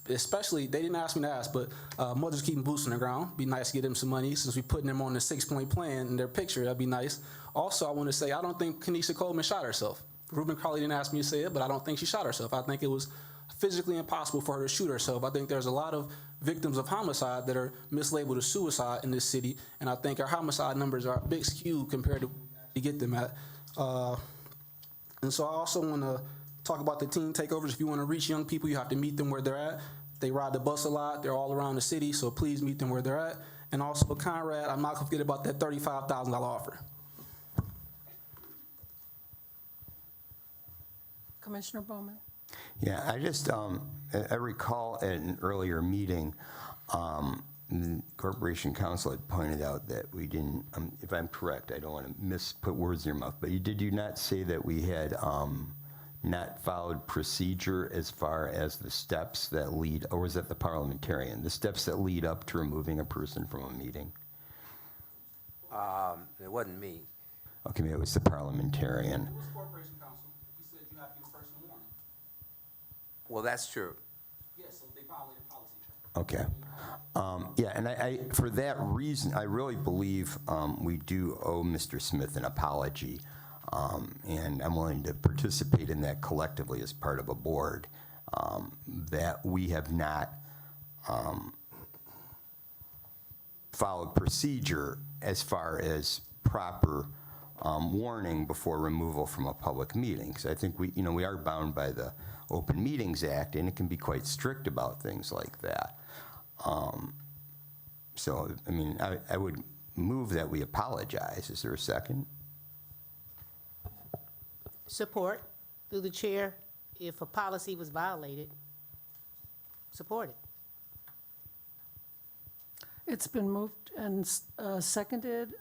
Especially, they didn't ask me to ask, but Mothers Keeping Boots on the Ground. Be nice to get them some money, since we're putting them on the 6-point plan in their picture. That'd be nice. Also, I want to say, I don't think Kenesha Coleman shot herself. Ruben Crowley didn't ask me to say it, but I don't think she shot herself. I think it was physically impossible for her to shoot herself. I think there's a lot of victims of homicide that are mislabeled as suicide in this city, and I think our homicide numbers are a big skew compared to get them at. And so I also want to talk about the teen takeovers. If you want to reach young people, you have to meet them where they're at. They ride the bus a lot. They're all around the city, so please meet them where they're at. And also, Conrad, I'm not going to forget about that $35,000 offer. Commissioner Bowman. Yeah, I recall at an earlier meeting, the Corporation Counsel had pointed out that we didn't, if I'm correct, I don't want to put words in your mouth, but did you not say that we had not followed procedure as far as the steps that lead, or is that the parliamentarian? The steps that lead up to removing a person from a meeting? It wasn't me. Okay, maybe it was the parliamentarian. It was Corporation Counsel. He said you have to give a person warning. Well, that's true. Yes, so they violated policy. Okay. Yeah, and I, for that reason, I really believe we do owe Mr. Smith an apology, and I'm willing to participate in that collectively as part of a board, that we have not followed procedure as far as proper warning before removal from a public meeting. Because I think we are bound by the Open Meetings Act, and it can be quite strict about things like that. So, I mean, I would move that we apologize. Is there a second? Support through the chair. If a policy was violated, support it. It's been moved and seconded.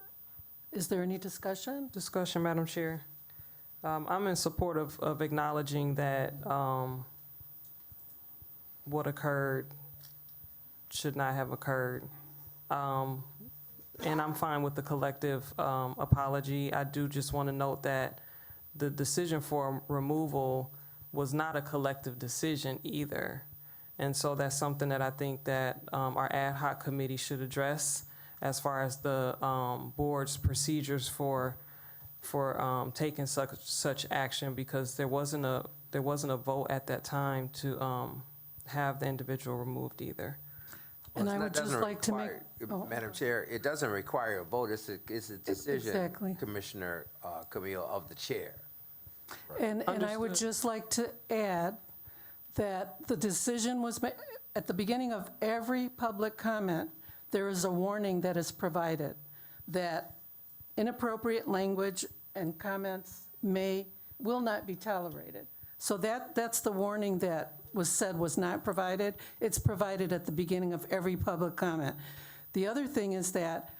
Is there any discussion? Discussion, Madam Chair. I'm in support of acknowledging that what occurred should not have occurred. And I'm fine with the collective apology. I do just want to note that the decision for removal was not a collective decision either. And so that's something that I think that our ad hoc committee should address as far as the board's procedures for taking such action, because there wasn't a vote at that time to have the individual removed either. And I would just like to make, Madam Chair, it doesn't require a vote. It's a decision, Exactly. Commissioner Camille, of the chair. and I would just like to add that the decision was made, at the beginning of every public comment, there is a warning that is provided that inappropriate language and comments will not be tolerated. So that's the warning that was said was not provided. It's provided at the beginning of every public comment. The other thing is that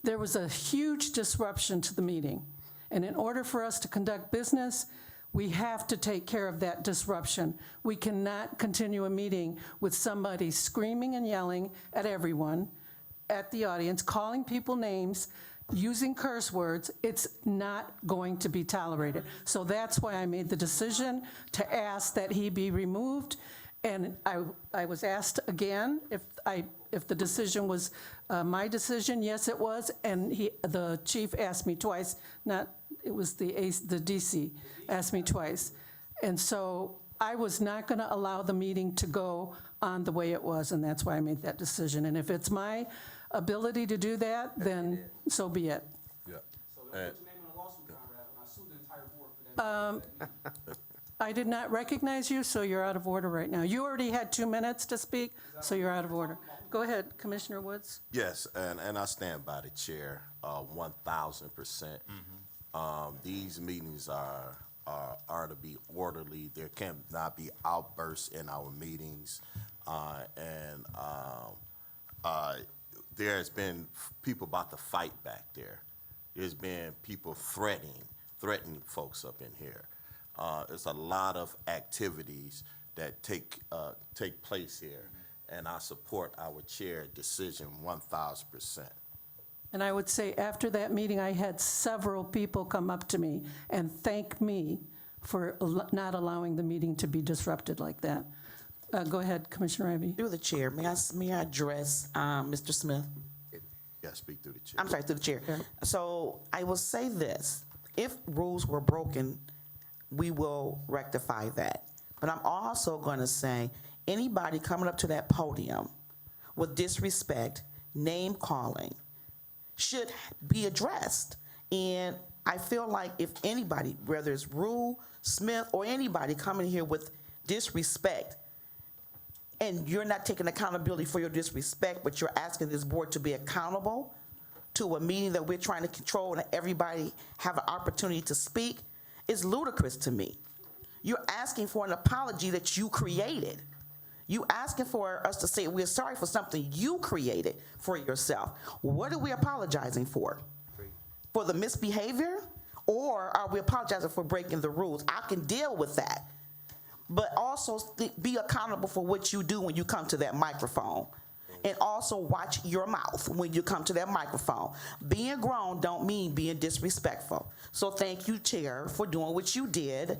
there was a huge disruption to the meeting. And in order for us to conduct business, we have to take care of that disruption. We cannot continue a meeting with somebody screaming and yelling at everyone, at the audience, calling people names, using curse words. It's not going to be tolerated. So that's why I made the decision to ask that he be removed. And I was asked again if the decision was my decision. Yes, it was. And the chief asked me twice. It was the DC asked me twice. And so I was not going to allow the meeting to go on the way it was, and that's why I made that decision. And if it's my ability to do that, then so be it. Yeah. So don't put your name in a lawsuit, Conrad, when I sue the entire board for that. I did not recognize you, so you're out of order right now. You already had 2 minutes to speak, so you're out of order. Go ahead, Commissioner Woods. Yes, and I stand by the chair 1,000%. These meetings are to be orderly. There cannot be outbursts in our meetings, and there has been people about to fight back there. There's been people threatening folks up in here. There's a lot of activities that take place here, and I support our chair decision 1,000%. And I would say after that meeting, I had several people come up to me and thank me for not allowing the meeting to be disrupted like that. Go ahead, Commissioner Ivey. Through the chair, may I address Mr. Smith? Yeah, speak through the chair. I'm sorry, through the chair. So I will say this: if rules were broken, we will rectify that. But I'm also going to say anybody coming up to that podium with disrespect, name calling, should be addressed. And I feel like if anybody, whether it's Rule, Smith, or anybody coming here with disrespect, and you're not taking accountability for your disrespect, but you're asking this board to be accountable to a meeting that we're trying to control and everybody have an opportunity to speak, is ludicrous to me. You're asking for an apology that you created. You asking for us to say we're sorry for something you created for yourself. What are we apologizing for? For the misbehavior? Or are we apologizing for breaking the rules? I can deal with that. But also be accountable for what you do when you come to that microphone. And also watch your mouth when you come to that microphone. Being grown don't mean being disrespectful. So thank you, Chair, for doing what you did,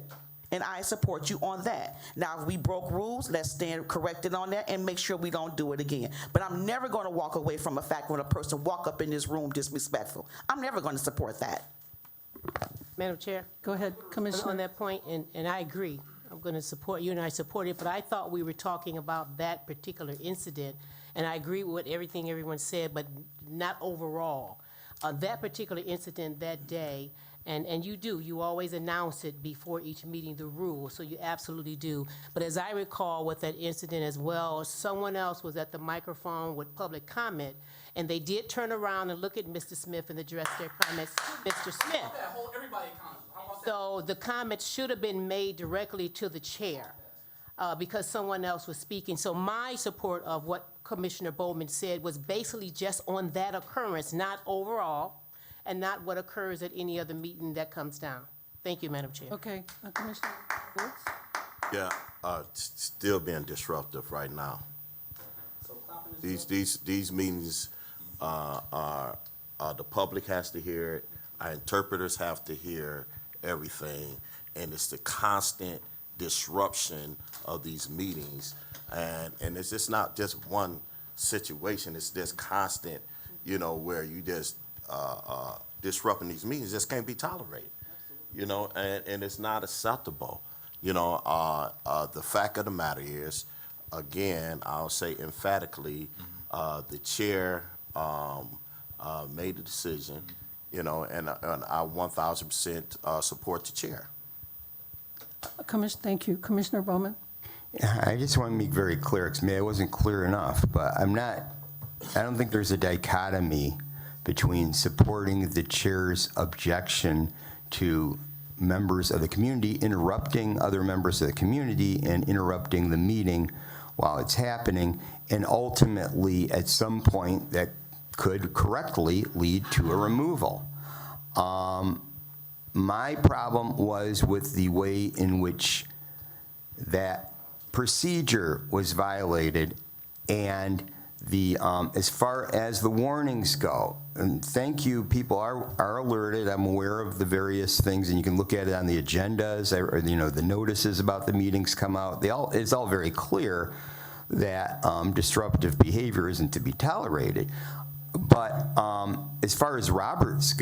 and I support you on that. Now, if we broke rules, let's stand corrected on that and make sure we don't do it again. But I'm never going to walk away from a fact when a person walk up in this room disrespectful. I'm never going to support that. Madam Chair? Go ahead, Commissioner. On that point, and I agree, I'm going to support you, and I support it, but I thought we were talking about that particular incident, and I agree with everything everyone said, but not overall. That particular incident that day, and you always announce it before each meeting, the rules, so you absolutely do. But as I recall with that incident as well, someone else was at the microphone with public comment, and they did turn around and look at Mr. Smith and address their comments to Mr. Smith. So the comments should have been made directly to the chair because someone else was speaking. So my support of what Commissioner Bowman said was basically just on that occurrence, not overall, and not what occurs at any other meeting that comes down. Thank you, Madam Chair. Okay, Commissioner Woods? Yeah, still being disruptive right now. These meetings are the public has to hear it, our interpreters have to hear everything, and it's the constant disruption of these meetings, and it's just not just one situation, it's this constant, where you just disrupting these meetings just can't be tolerated, and it's not acceptable. The fact of the matter is, again, I'll say emphatically, the chair made the decision, and I 1,000% support the chair. Thank you. Commissioner Bowman? I just want to make very clear, because maybe I wasn't clear enough, but I don't think there's a dichotomy between supporting the chair's objection to members of the community interrupting other members of the community and interrupting the meeting while it's happening, and ultimately, at some point, that could correctly lead to a removal. My problem was with the way in which that procedure was violated, and as far as the warnings go, and thank you, people are alerted. I'm aware of the various things, and you can look at it on the agendas, or the notices about the meetings come out. It's all very clear that disruptive behavior isn't to be tolerated. But as far as Robert's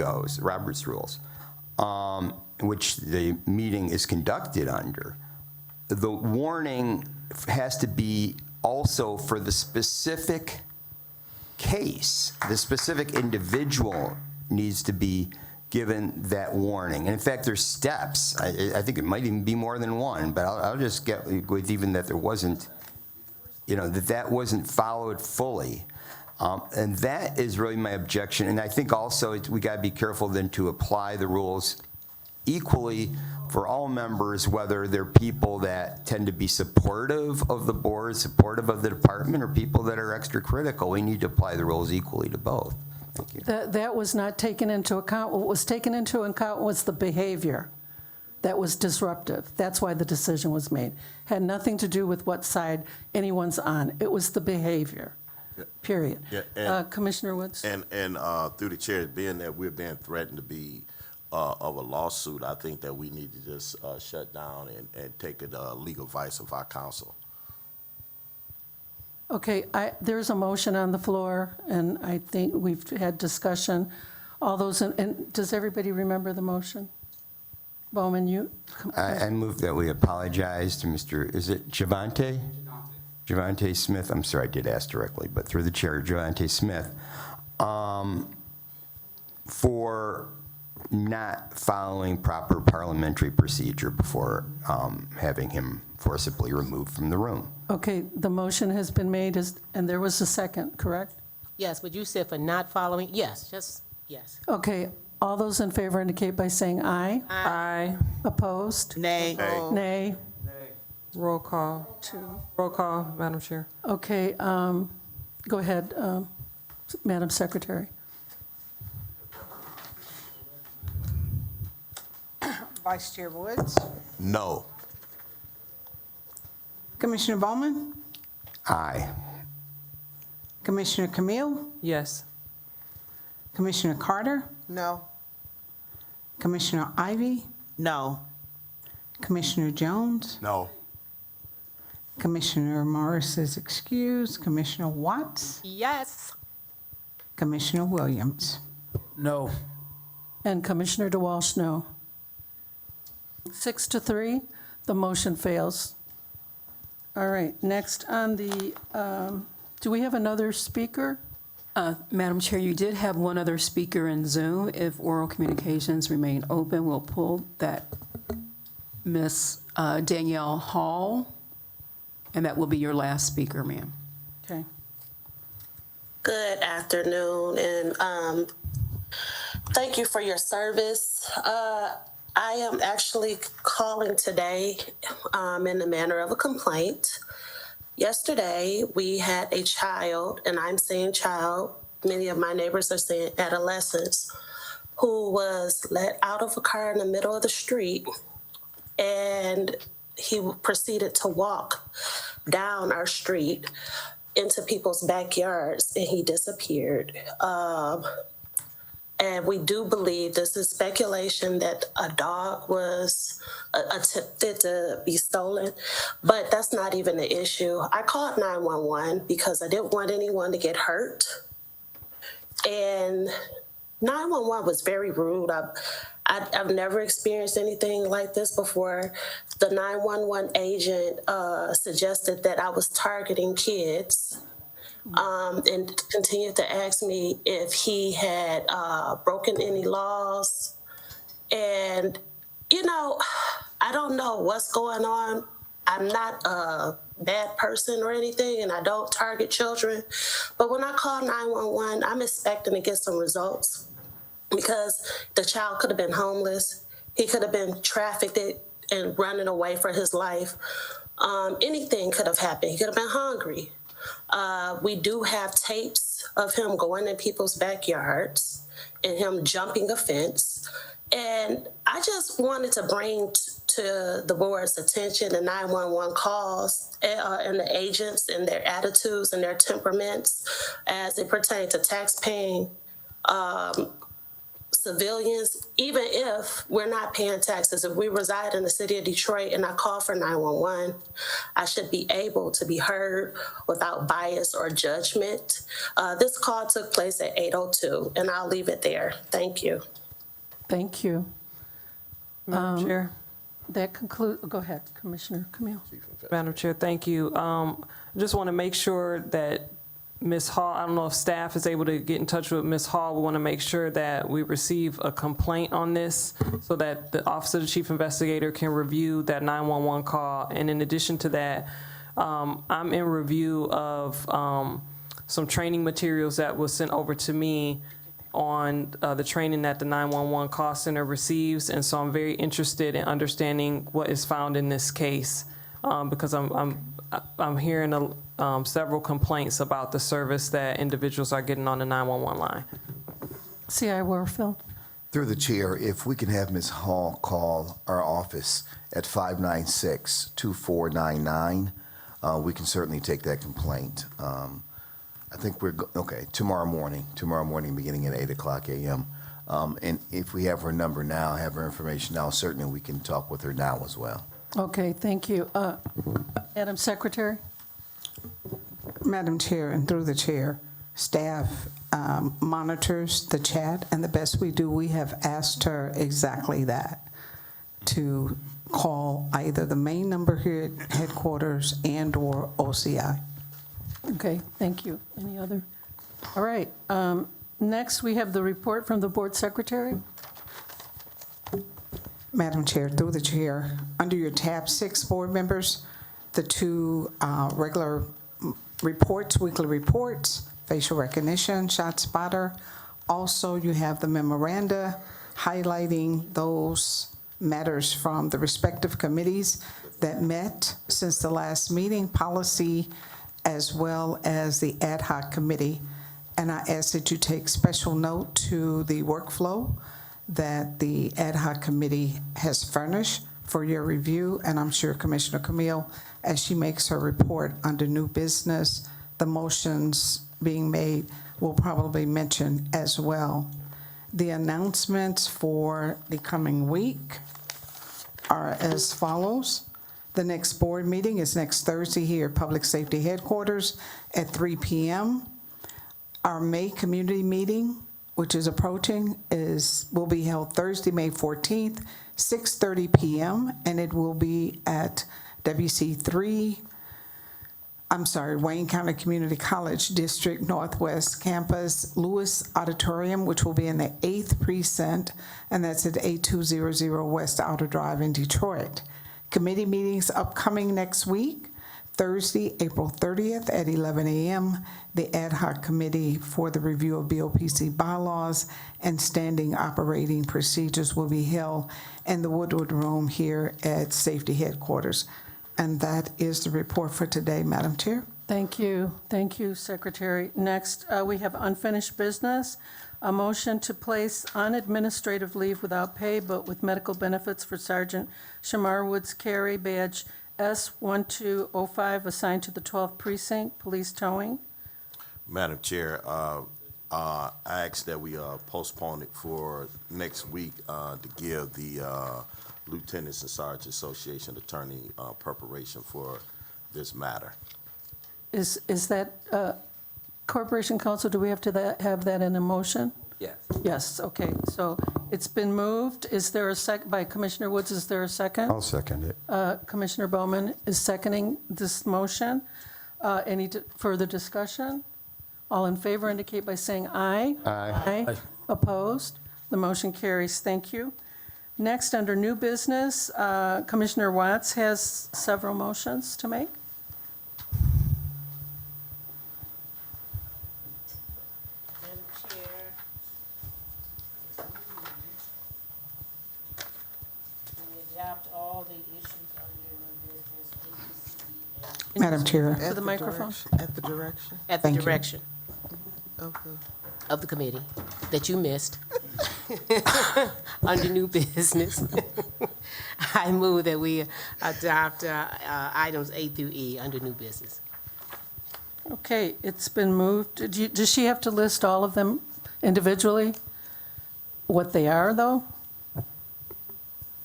rules, which the meeting is conducted under, the warning has to be also for the specific case. The specific individual needs to be given that warning. And in fact, there's steps. I think it might even be more than one, but I'll just get with even that there wasn't, that wasn't followed fully. And that is really my objection. And I think also we got to be careful then to apply the rules equally for all members, whether they're people that tend to be supportive of the board, supportive of the department, or people that are extra critical. We need to apply the rules equally to both. Thank you. That was not taken into account. What was taken into account was the behavior that was disruptive. That's why the decision was made. Had nothing to do with what side anyone's on. It was the behavior. Period. Yeah, Commissioner Woods? And through the chair, being that we're being threatened to be of a lawsuit, I think that we need to just shut down and take the legal advice of our counsel. Okay, there's a motion on the floor, and I think we've had discussion. All those, and does everybody remember the motion? Bowman, you? I move that we apologize to Mr., is it Javante? Javante Smith, I'm sorry, I did ask directly, but through the chair, Javante Smith, for not following proper parliamentary procedure before having him forcibly removed from the room. Okay, the motion has been made, and there was a second, correct? Yes, but you said for not following, yes, just, yes. Okay, all those in favor indicate by saying aye. Aye. Opposed? Nay. Nay. Roll call. Roll call, Madam Chair. Okay, go ahead, Madam Secretary. Vice Chair Woods. No. Commissioner Bowman. Aye. Commissioner Camille. Yes. Commissioner Carter. No. Commissioner Ivy. No. Commissioner Jones. No. Commissioner Morris is excused. Commissioner Watts. Yes. Commissioner Williams. No. And Commissioner DeWalsh, no. 6-3, the motion fails. All right, next on the, do we have another speaker? Madam Chair, you did have one other speaker in Zoom. If oral communications remain open, we'll pull that Miss Danielle Hall, and that will be your last speaker, ma'am. Okay. Good afternoon, and thank you for your service. I am actually calling today in the manner of a complaint. Yesterday, we had a child, and I'm saying child, many of my neighbors are saying adolescents, who was let out of a car in the middle of the street, and he proceeded to walk down our street into people's backyards, and he disappeared. And we do believe, this is speculation, that a dog was attempted to be stolen, but that's not even the issue. I called 911 because I didn't want anyone to get hurt. And 911 was very rude. I've never experienced anything like this before. The 911 agent suggested that I was targeting kids. And continued to ask me if he had broken any laws. And, you know, I don't know what's going on. I'm not a bad person or anything, and I don't target children. But when I call 911, I'm expecting to get some results, because the child could have been homeless. He could have been trafficked and running away for his life. Anything could have happened. He could have been hungry. We do have tapes of him going in people's backyards and him jumping a fence. And I just wanted to bring to the board's attention the 911 calls and the agents and their attitudes and their temperaments as it pertains to tax-paying civilians. Even if we're not paying taxes, if we reside in the city of Detroit and I call for 911, I should be able to be heard without bias or judgment. This call took place at 8:02, and I'll leave it there. Thank you. Thank you. Madam Chair. That concludes, go ahead, Commissioner Camille. Madam Chair, thank you. I just want to make sure that Ms. Hall, I don't know if staff is able to get in touch with Ms. Hall. We want to make sure that we receive a complaint on this so that the Office of the Chief Investigator can review that 911 call. And in addition to that, I'm in review of some training materials that was sent over to me on the training that the 911 call center receives. And so I'm very interested in understanding what is found in this case, because I'm hearing several complaints about the service that individuals are getting on the 911 line. C.I. Warfield. Through the chair, if we can have Ms. Hall call our office at 596-2499, we can certainly take that complaint. I think okay, tomorrow morning, beginning at 8:00 a.m. And if we have her number now, have her information now, certainly we can talk with her now as well. Okay, thank you. Madam Secretary? Madam Chair, and through the chair, staff monitors the chat, and the best we do, we have asked her exactly that, to call either the main number here at headquarters and/or OCI. Okay, thank you. Any other? All right. Next, we have the report from the Board Secretary. Madam Chair, through the chair, under your tab 6 board members, the two regular reports, weekly reports, facial recognition, shot spotter. Also, you have the memoranda highlighting those matters from the respective committees that met since the last meeting, policy, as well as the ad hoc committee. And I ask that you take special note to the workflow that the ad hoc committee has furnished for your review, and I'm sure Commissioner Camille, as she makes her report under new business, the motions being made will probably mention as well. The announcements for the coming week are as follows. The next board meeting is next Thursday here at Public Safety Headquarters at 3 p.m. Our May community meeting, which is approaching, will be held Thursday, May 14th, 6:30 p.m., and it will be at Wayne County Community College District Northwest Campus, Lewis Auditorium, which will be in the 8th Precinct, and that's at 8200 West Outer Drive in Detroit. Committee meetings upcoming next week, Thursday, April 30th at 11 a.m., the ad hoc committee for the review of BOPC bylaws and standing operating procedures will be held in the Woodward Room here at Safety Headquarters. And that is the report for today, Madam Chair. Thank you. Thank you, Secretary. Next, we have unfinished business. A motion to place on administrative leave without pay but with medical benefits for Sergeant Shamar Woods Carey, badge S1205, assigned to the 12th Precinct, Police Towing. Madam Chair, I ask that we postpone it for next week to give the Lieutenants and Sergeants Association attorney preparation for this matter. Is that, Corporation Counsel, do we have to have that in a motion? Yes. Yes, okay. So it's been moved. Is there a by Commissioner Woods, is there a second? I'll second it. Commissioner Bowman is seconding this motion. Any further discussion? All in favor indicate by saying aye. Aye. Aye. Opposed? The motion carries. Thank you. Next, under new business, Commissioner Watts has several motions to make. Madam Chair. We adopt all the issues under new business, A, B, C, D, and Madam Chair. To the microphone. At the direction at the Thank you. direction of of the committee that you missed. Under new business, I move that we adopt items A through E under new business. Okay, it's been moved. Does she have to list all of them individually? What they are, though?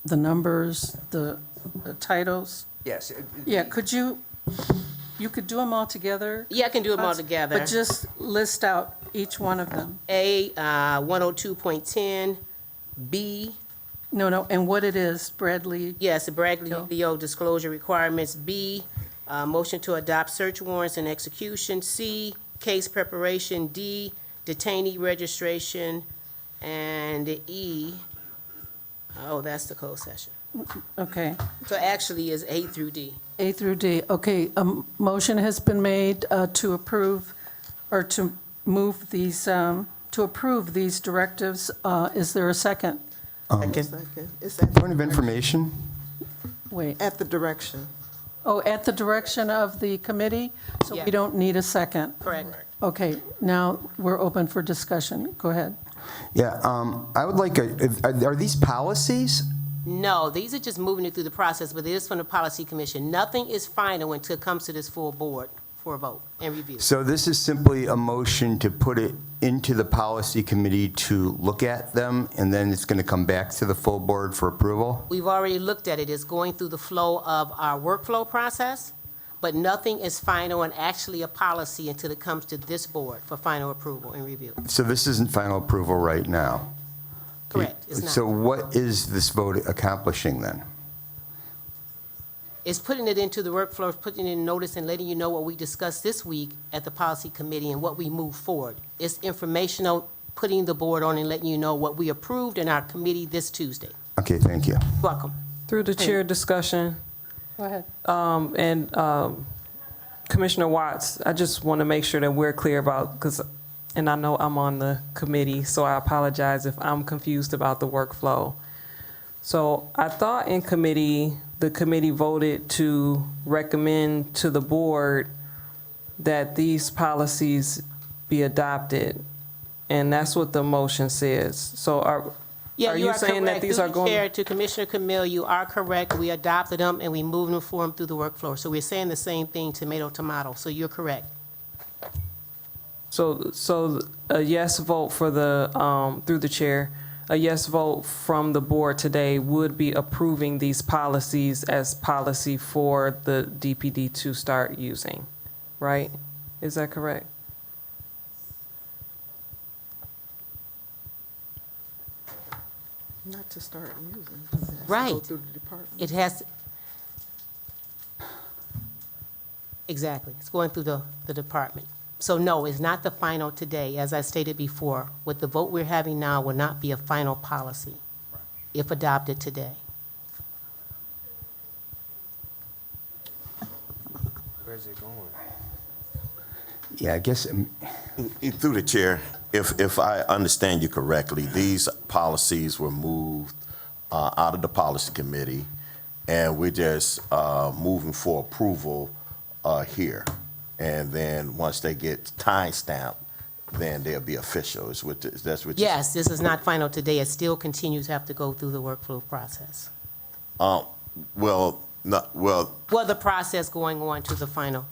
The numbers, the titles? Yes. Yeah, could you could do them all together? Yeah, I can do them all together. But just list out each one of them. A, 102.10, B. No, and what it is, Bradley? Yes, the Bradley Leo disclosure requirements. B, motion to adopt search warrants and execution. C, case preparation. D, detainee registration. And E, that's the closed session. Okay. So actually is A through D. A through D. Okay, a motion has been made to approve, or to move these, to approve these directives. Is there a second? It's at Point of information. Wait. the direction. Oh, at the direction of the committee? So Yeah. we don't need a second? Correct. Okay, now we're open for discussion. Go ahead. Yeah, I would like are these policies? No, these are just moving it through the process, but it is from the Policy Commission. Nothing is final until it comes to this full board for a vote and review. So this is simply a motion to put it into the policy committee to look at them, and then it's going to come back to the full board for approval? We've already looked at it. It's going through the flow of our workflow process, but nothing is final and actually a policy until it comes to this board for final approval and review. So this isn't final approval right now? Correct, it's not. So what is this vote accomplishing then? It's putting it into the workflow, putting it in notice and letting you know what we discussed this week at the policy committee and what we move forward. It's informational, putting the board on and letting you know what we approved in our committee this Tuesday. Okay, thank you. Welcome. Through the chair discussion, Go ahead. and Commissioner Watts, I just want to make sure that we're clear about, and I know I'm on the committee, so I apologize if I'm confused about the workflow. So I thought in committee, the committee voted to recommend to the board that these policies be adopted, and that's what the motion says. So Yeah, Are you you are saying that correct. these Through are the going- Chair, to Commissioner Camille, you are correct. We adopted them and we moved them forward through the workflow. So we're saying the same thing, tomato, tomato. So you're correct. So a yes vote for the, through the chair, a yes vote from the board today would be approving these policies as policy for the DPD to start using, right? Is that correct? Not to start using. It has to go Right. through the department. It has, exactly. It's going through the department. So no, it's not the final today. As I stated before, with the vote we're having now will not be a final policy if adopted today. Where's it going? Yeah, I guess, Through the chair, if I understand you correctly, these policies were moved out of the policy committee, and we're just moving for approval here. And then once they get time stamped, then they'll be official. That's what you're Yes, this is not final today. It still continues to have to go through the workflow process. Well, The process going on to the final,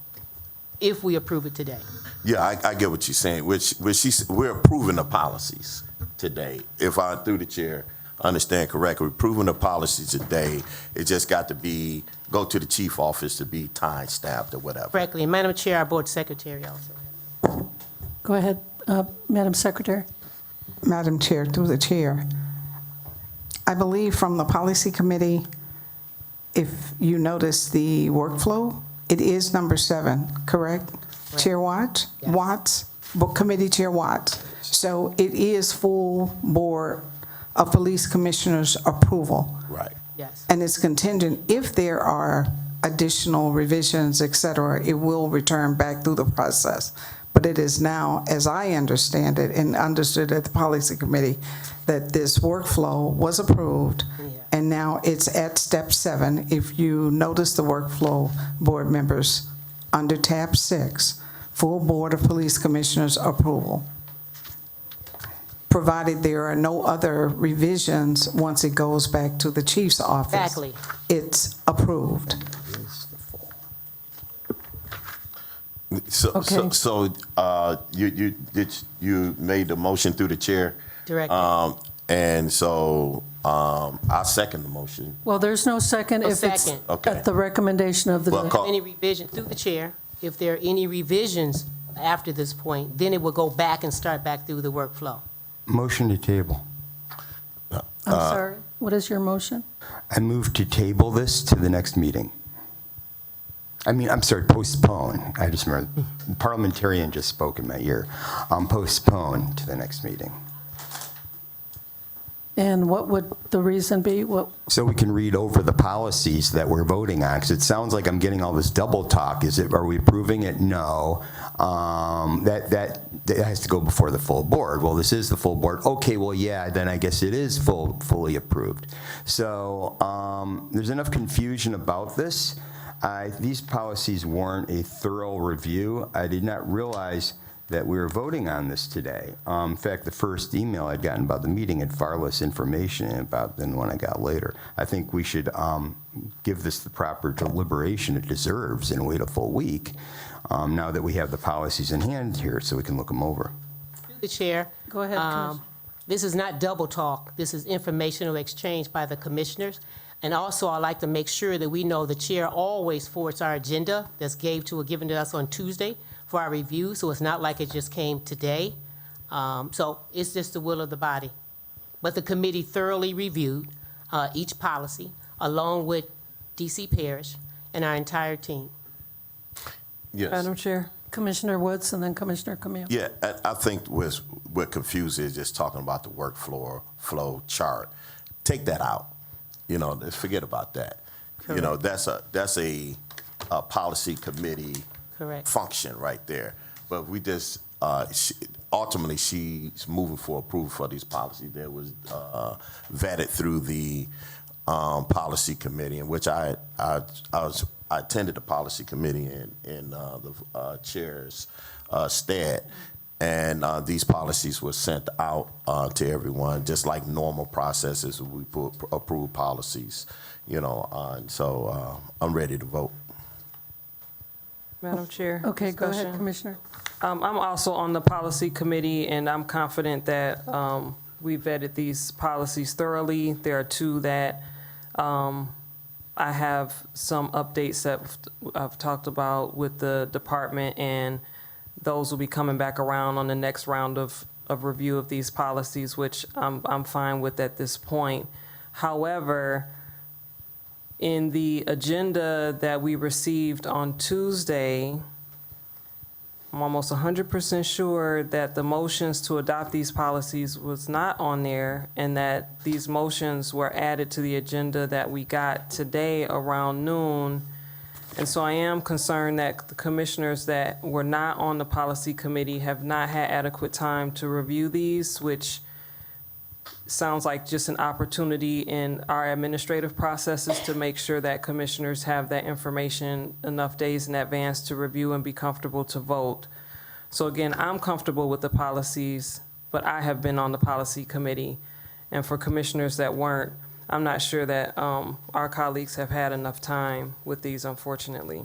if we approve it today. yeah, I get what you're saying. We're approving the policies today. If I, through the chair, understand correctly, we're approving the policies today. It just got to go to the chief office to be time stamped or whatever. Correctly. And Madam Chair, our board secretary also. Go ahead, Madam Secretary. Madam Chair, through the chair, I believe from the policy committee, if you notice the workflow, it is number 7, correct? Chair Watts? Yes. Watts, Committee Chair Watts. So it is full Board of Police Commissioners approval. Right. Yes. And it's contingent, if there are additional revisions, et cetera, it will return back through the process. But it is now, as I understand it and understood at the policy committee, that this workflow was approved, and now it's at step 7. If you notice the workflow, board members, under tab 6, full Board of Police Commissioners approval, provided there are no other revisions once it goes back to the chief's office. Exactly. It's approved. Okay. So you made the motion through the chair? Directly. And so I second the motion. Well, there's no second No if it's second. Okay. at the recommendation of the. Well, call- Any revision, through the chair, if there are any revisions after this point, then it will go back and start back through the workflow. motion to table. I'm sorry, what is your motion? I move to table this to the next meeting. I'm sorry, postpone. I just remember, parliamentarian just spoke in my ear. Postpone to the next meeting. And what would the reason be? What, So we can read over the policies that we're voting on, because it sounds like I'm getting all this double talk. Are we approving it? No. That has to go before the full board. Well, this is the full board. Okay, well, yeah, then I guess it is fully approved. So there's enough confusion about this. These policies warrant a thorough review. I did not realize that we were voting on this today. In fact, the first email I'd gotten about the meeting had far less information about than the one I got later. I think we should give this the proper deliberation it deserves and wait a full week now that we have the policies in hand here so we can look them over. Through the chair. Go ahead, Commissioner. This is not double talk. This is informational exchange by the commissioners. And also, I'd like to make sure that we know the chair always forwards our agenda that's given to us on Tuesday for our review, so it's not like it just came today. So it's just the will of the body. But the committee thoroughly reviewed each policy, along with DC Parish and our entire team. Yes. Madam Chair? Commissioner Woods and then Commissioner Camille. Yeah, I think what confused is just talking about the flow chart. Take that out. Let's forget about that. Correct. That's a policy committee Correct. function right there. But we just ultimately she's moving for approval for these policies that was vetted through the policy committee, in which I attended the policy committee in the chair's stead, And these policies were sent out to everyone, just like normal processes. We approve policies, and so I'm ready to vote. Madam Chair. Okay, go ahead, discussion. Commissioner. I'm also on the policy committee, and I'm confident that we vetted these policies thoroughly. There are two that I have some updates that I've talked about with the department, and those will be coming back around on the next round of review of these policies, which I'm fine with at this point. However, in the agenda that we received on Tuesday, I'm almost 100% sure that the motions to adopt these policies was not on there, and that these motions were added to the agenda that we got today around noon. And so I am concerned that the commissioners that were not on the policy committee have not had adequate time to review these, which sounds like just an opportunity in our administrative processes to make sure that commissioners have that information enough days in advance to review and be comfortable to vote. So again, I'm comfortable with the policies, but I have been on the policy committee. And for commissioners that weren't, I'm not sure that our colleagues have had enough time with these, unfortunately.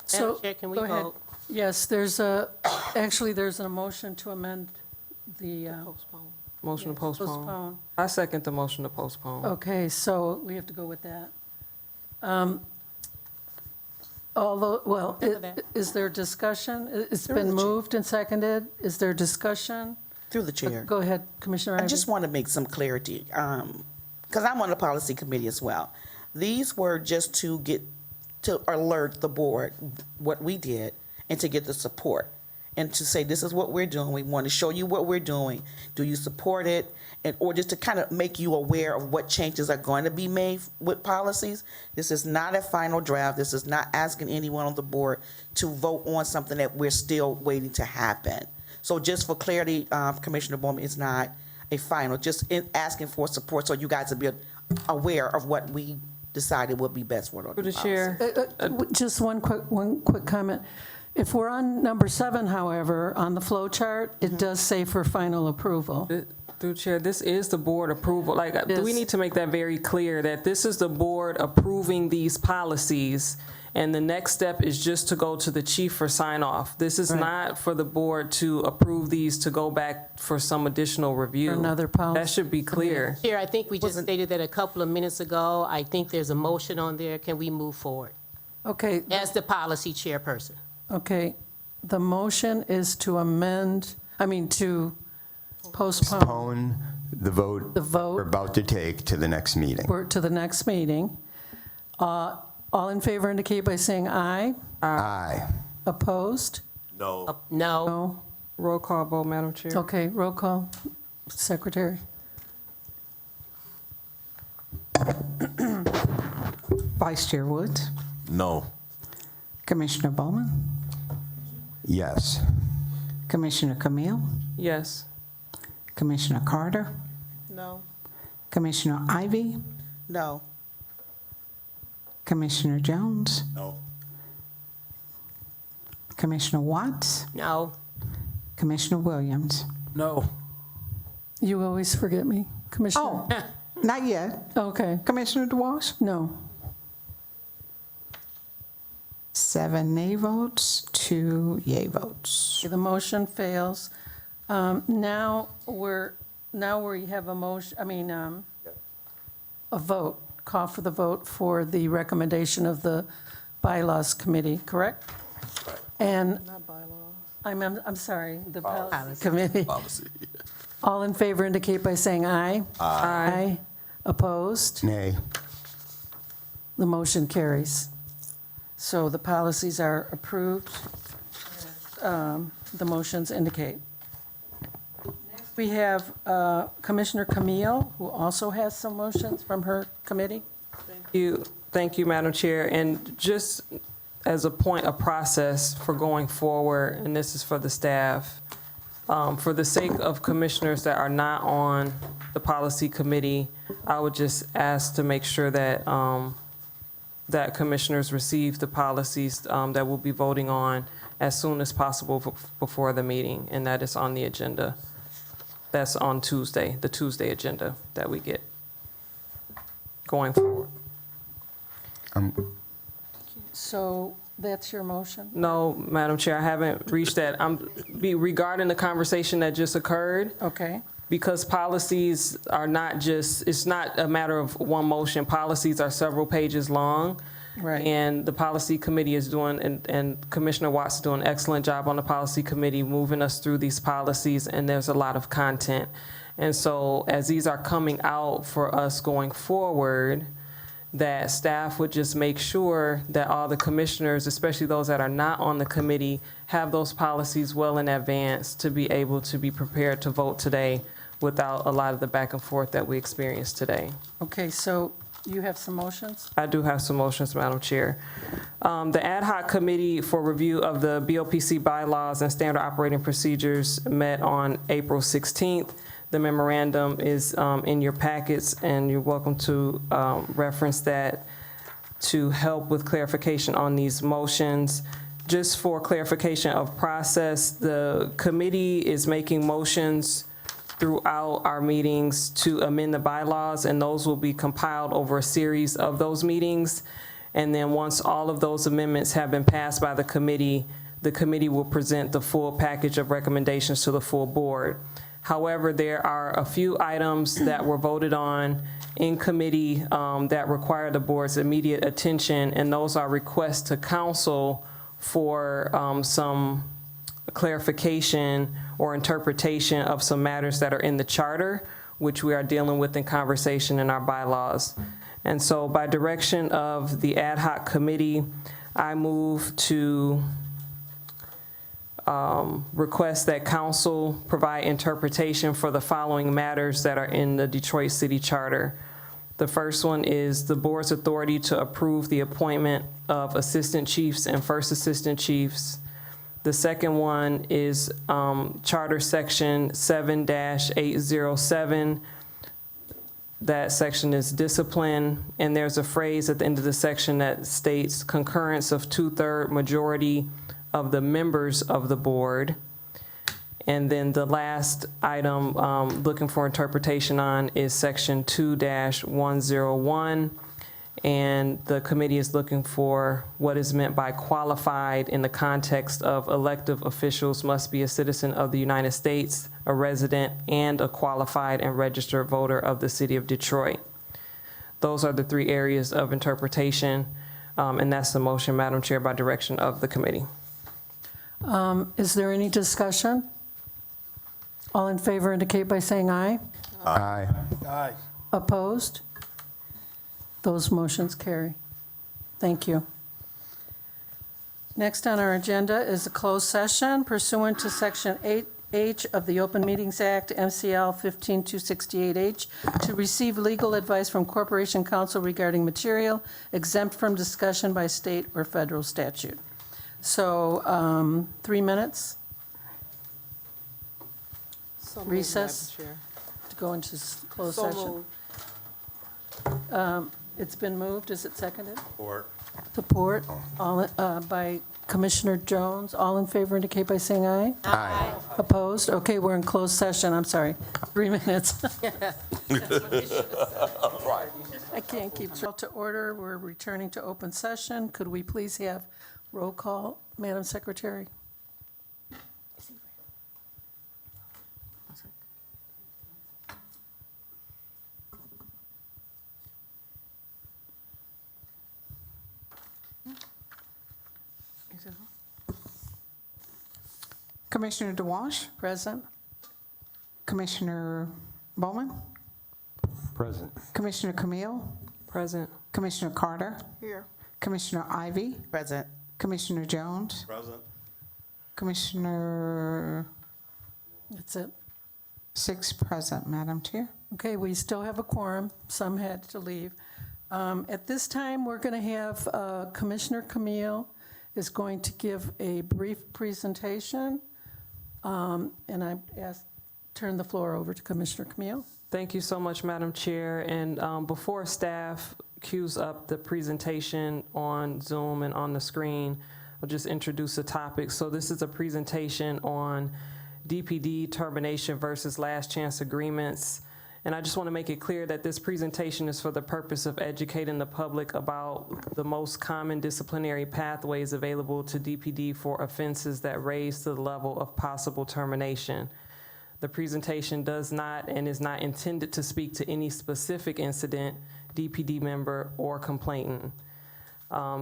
So, Madam Chair, can we go ahead. vote? Yes, there's a motion to amend the. Motion to postpone. Postpone. I second the motion to postpone. Okay, so we have to go with that. Is there discussion? It's been moved and seconded. Is there discussion? Through the chair. Go ahead, Commissioner Ivey. I just want to make some clarity, because I'm on the policy committee as well. These were just to alert the board what we did and to get the support and to say, this is what we're doing. We want to show you what we're doing. Do you support it? Or just to kind of make you aware of what changes are going to be made with policies. This is not a final draft. This is not asking anyone on the board to vote on something that we're still waiting to happen. So just for clarity, Commissioner Bowman, it's not a final, just asking for support so you guys will be aware of what we decided would be best for Through the chair. Just one quick comment. If we're on number 7, however, on the flow chart, it does say for final approval. Through Chair, this is the board approval. We need to make that very clear that this is the board approving these policies, and the next step is just to go to the chief for sign off. This is not for the board to approve these to go back for some additional review. Another policy. That should be clear. Chair, I think we just stated that a couple of minutes ago. I think there's a motion on there. Can we move forward? Okay. As the policy chairperson. Okay, the motion is to postpone The vote we're about to take to the next meeting. to the next meeting. All in favor indicate by saying aye. Aye. Opposed? No. No. Roll call vote, Madam Chair. Okay, roll call, Secretary. Vice Chair Woods, No. Commissioner Bowman, Yes. Commissioner Camille, Yes. Commissioner Carter, No. Commissioner Ivey, No. Commissioner Jones, No. Commissioner Watts, No. Commissioner Williams. No. You always forget me, Commissioner. Oh, not yet. Okay, Commissioner DeWalsh? no. 7 nay votes, 2 yay votes. The motion fails. Now we have a motion, a vote, call for the vote for the recommendation of the bylaws committee, correct? And I'm sorry, the policy committee. Policy. All in favor indicate by saying aye. Aye. Opposed? Nay. The motion carries. So the policies are approved. The motions indicate. We have Commissioner Camille, who also has some motions from her committee. Thank you, Madam Chair. And just as a point of process for going forward, and this is for the staff, for the sake of commissioners that are not on the policy committee, I would just ask to make sure that that commissioners receive the policies that we'll be voting on, as soon as possible before the meeting, and that is on the agenda. That's on Tuesday, the Tuesday agenda that we get going forward. So that's your motion? No, Madam Chair, I haven't reached that. Regarding the conversation that just occurred, Okay. because policies are not just, it's not a matter of one motion. Policies are several pages long. Right. And the policy committee is doing, and Commissioner Watts is doing an excellent job on the policy committee, moving us through these policies, and there's a lot of content. And so as these are coming out for us going forward, that staff would just make sure that all the commissioners, especially those that are not on the committee, have those policies well in advance to be able to be prepared to vote today without a lot of the back and forth that we experienced today. Okay, so you have some motions? I do have some motions, Madam Chair. The ad hoc committee for review of the BOPC bylaws and standard operating procedures met on April 16th. The memorandum is in your packets, and you're welcome to reference that to help with clarification on these motions. Just for clarification of process, the committee is making motions throughout our meetings to amend the bylaws, and those will be compiled over a series of those meetings. And then once all of those amendments have been passed by the committee will present the full package of recommendations to the full board. However, there are a few items that were voted on in committee that require the board's immediate attention, and those are requests to council for some clarification or interpretation of some matters that are in the charter, which we are dealing with in conversation in our bylaws. And so by direction of the ad hoc committee, I move to request that council provide interpretation for the following matters that are in the Detroit City Charter. The first one is the board's authority to approve the appointment of assistant chiefs and first assistant chiefs. The second one is Charter Section 7-807. That section is discipline, and there's a phrase at the end of the section that states concurrence of 2/3 majority of the members of the board. And then the last item looking for interpretation on is Section 2-101. And the committee is looking for what is meant by qualified in the context of elective officials must be a citizen of the United States, a resident, and a qualified and registered voter of the city of Detroit. Those are the three areas of interpretation, and that's the motion, Madam Chair, by direction of the committee. Is there any discussion? All in favor indicate by saying aye. Aye. Aye. Opposed? Those motions carry. Thank you. Next on our agenda is a closed session pursuant to Section 8H of the Open Meetings Act, MCL 15268H, to receive legal advice from Corporation Counsel regarding material exempt from discussion by state or federal statute. So 3 minutes recess to go into closed session. It's been moved. Is it seconded? Support. All by Commissioner Jones. All in favor indicate by saying aye. Aye. Opposed? Okay, we're in closed session. I'm sorry. 3 minutes. I can't keep track. To order. We're returning to open session. Could we please have roll call, Madam Secretary? Commissioner DeWalsh, Present. Commissioner Bowman, Present. Commissioner Camille, Present. Commissioner Carter, Here. Commissioner Ivy, Present. Commissioner Jones, Present. Commissioner That's it. 6 present, Madam Chair. Okay, we still have a quorum. Some had to leave. At this time, we're going to have Commissioner Camille is going to give a brief presentation. And I turn the floor over to Commissioner Camille. Thank you so much, Madam Chair. And before staff cues up the presentation on Zoom and on the screen, I'll just introduce the topic. So this is a presentation on DPD termination versus last chance agreements. And I just want to make it clear that this presentation is for the purpose of educating the public about the most common disciplinary pathways available to DPD for offenses that raise to the level of possible termination. The presentation does not and is not intended to speak to any specific incident, DPD member, or complainant.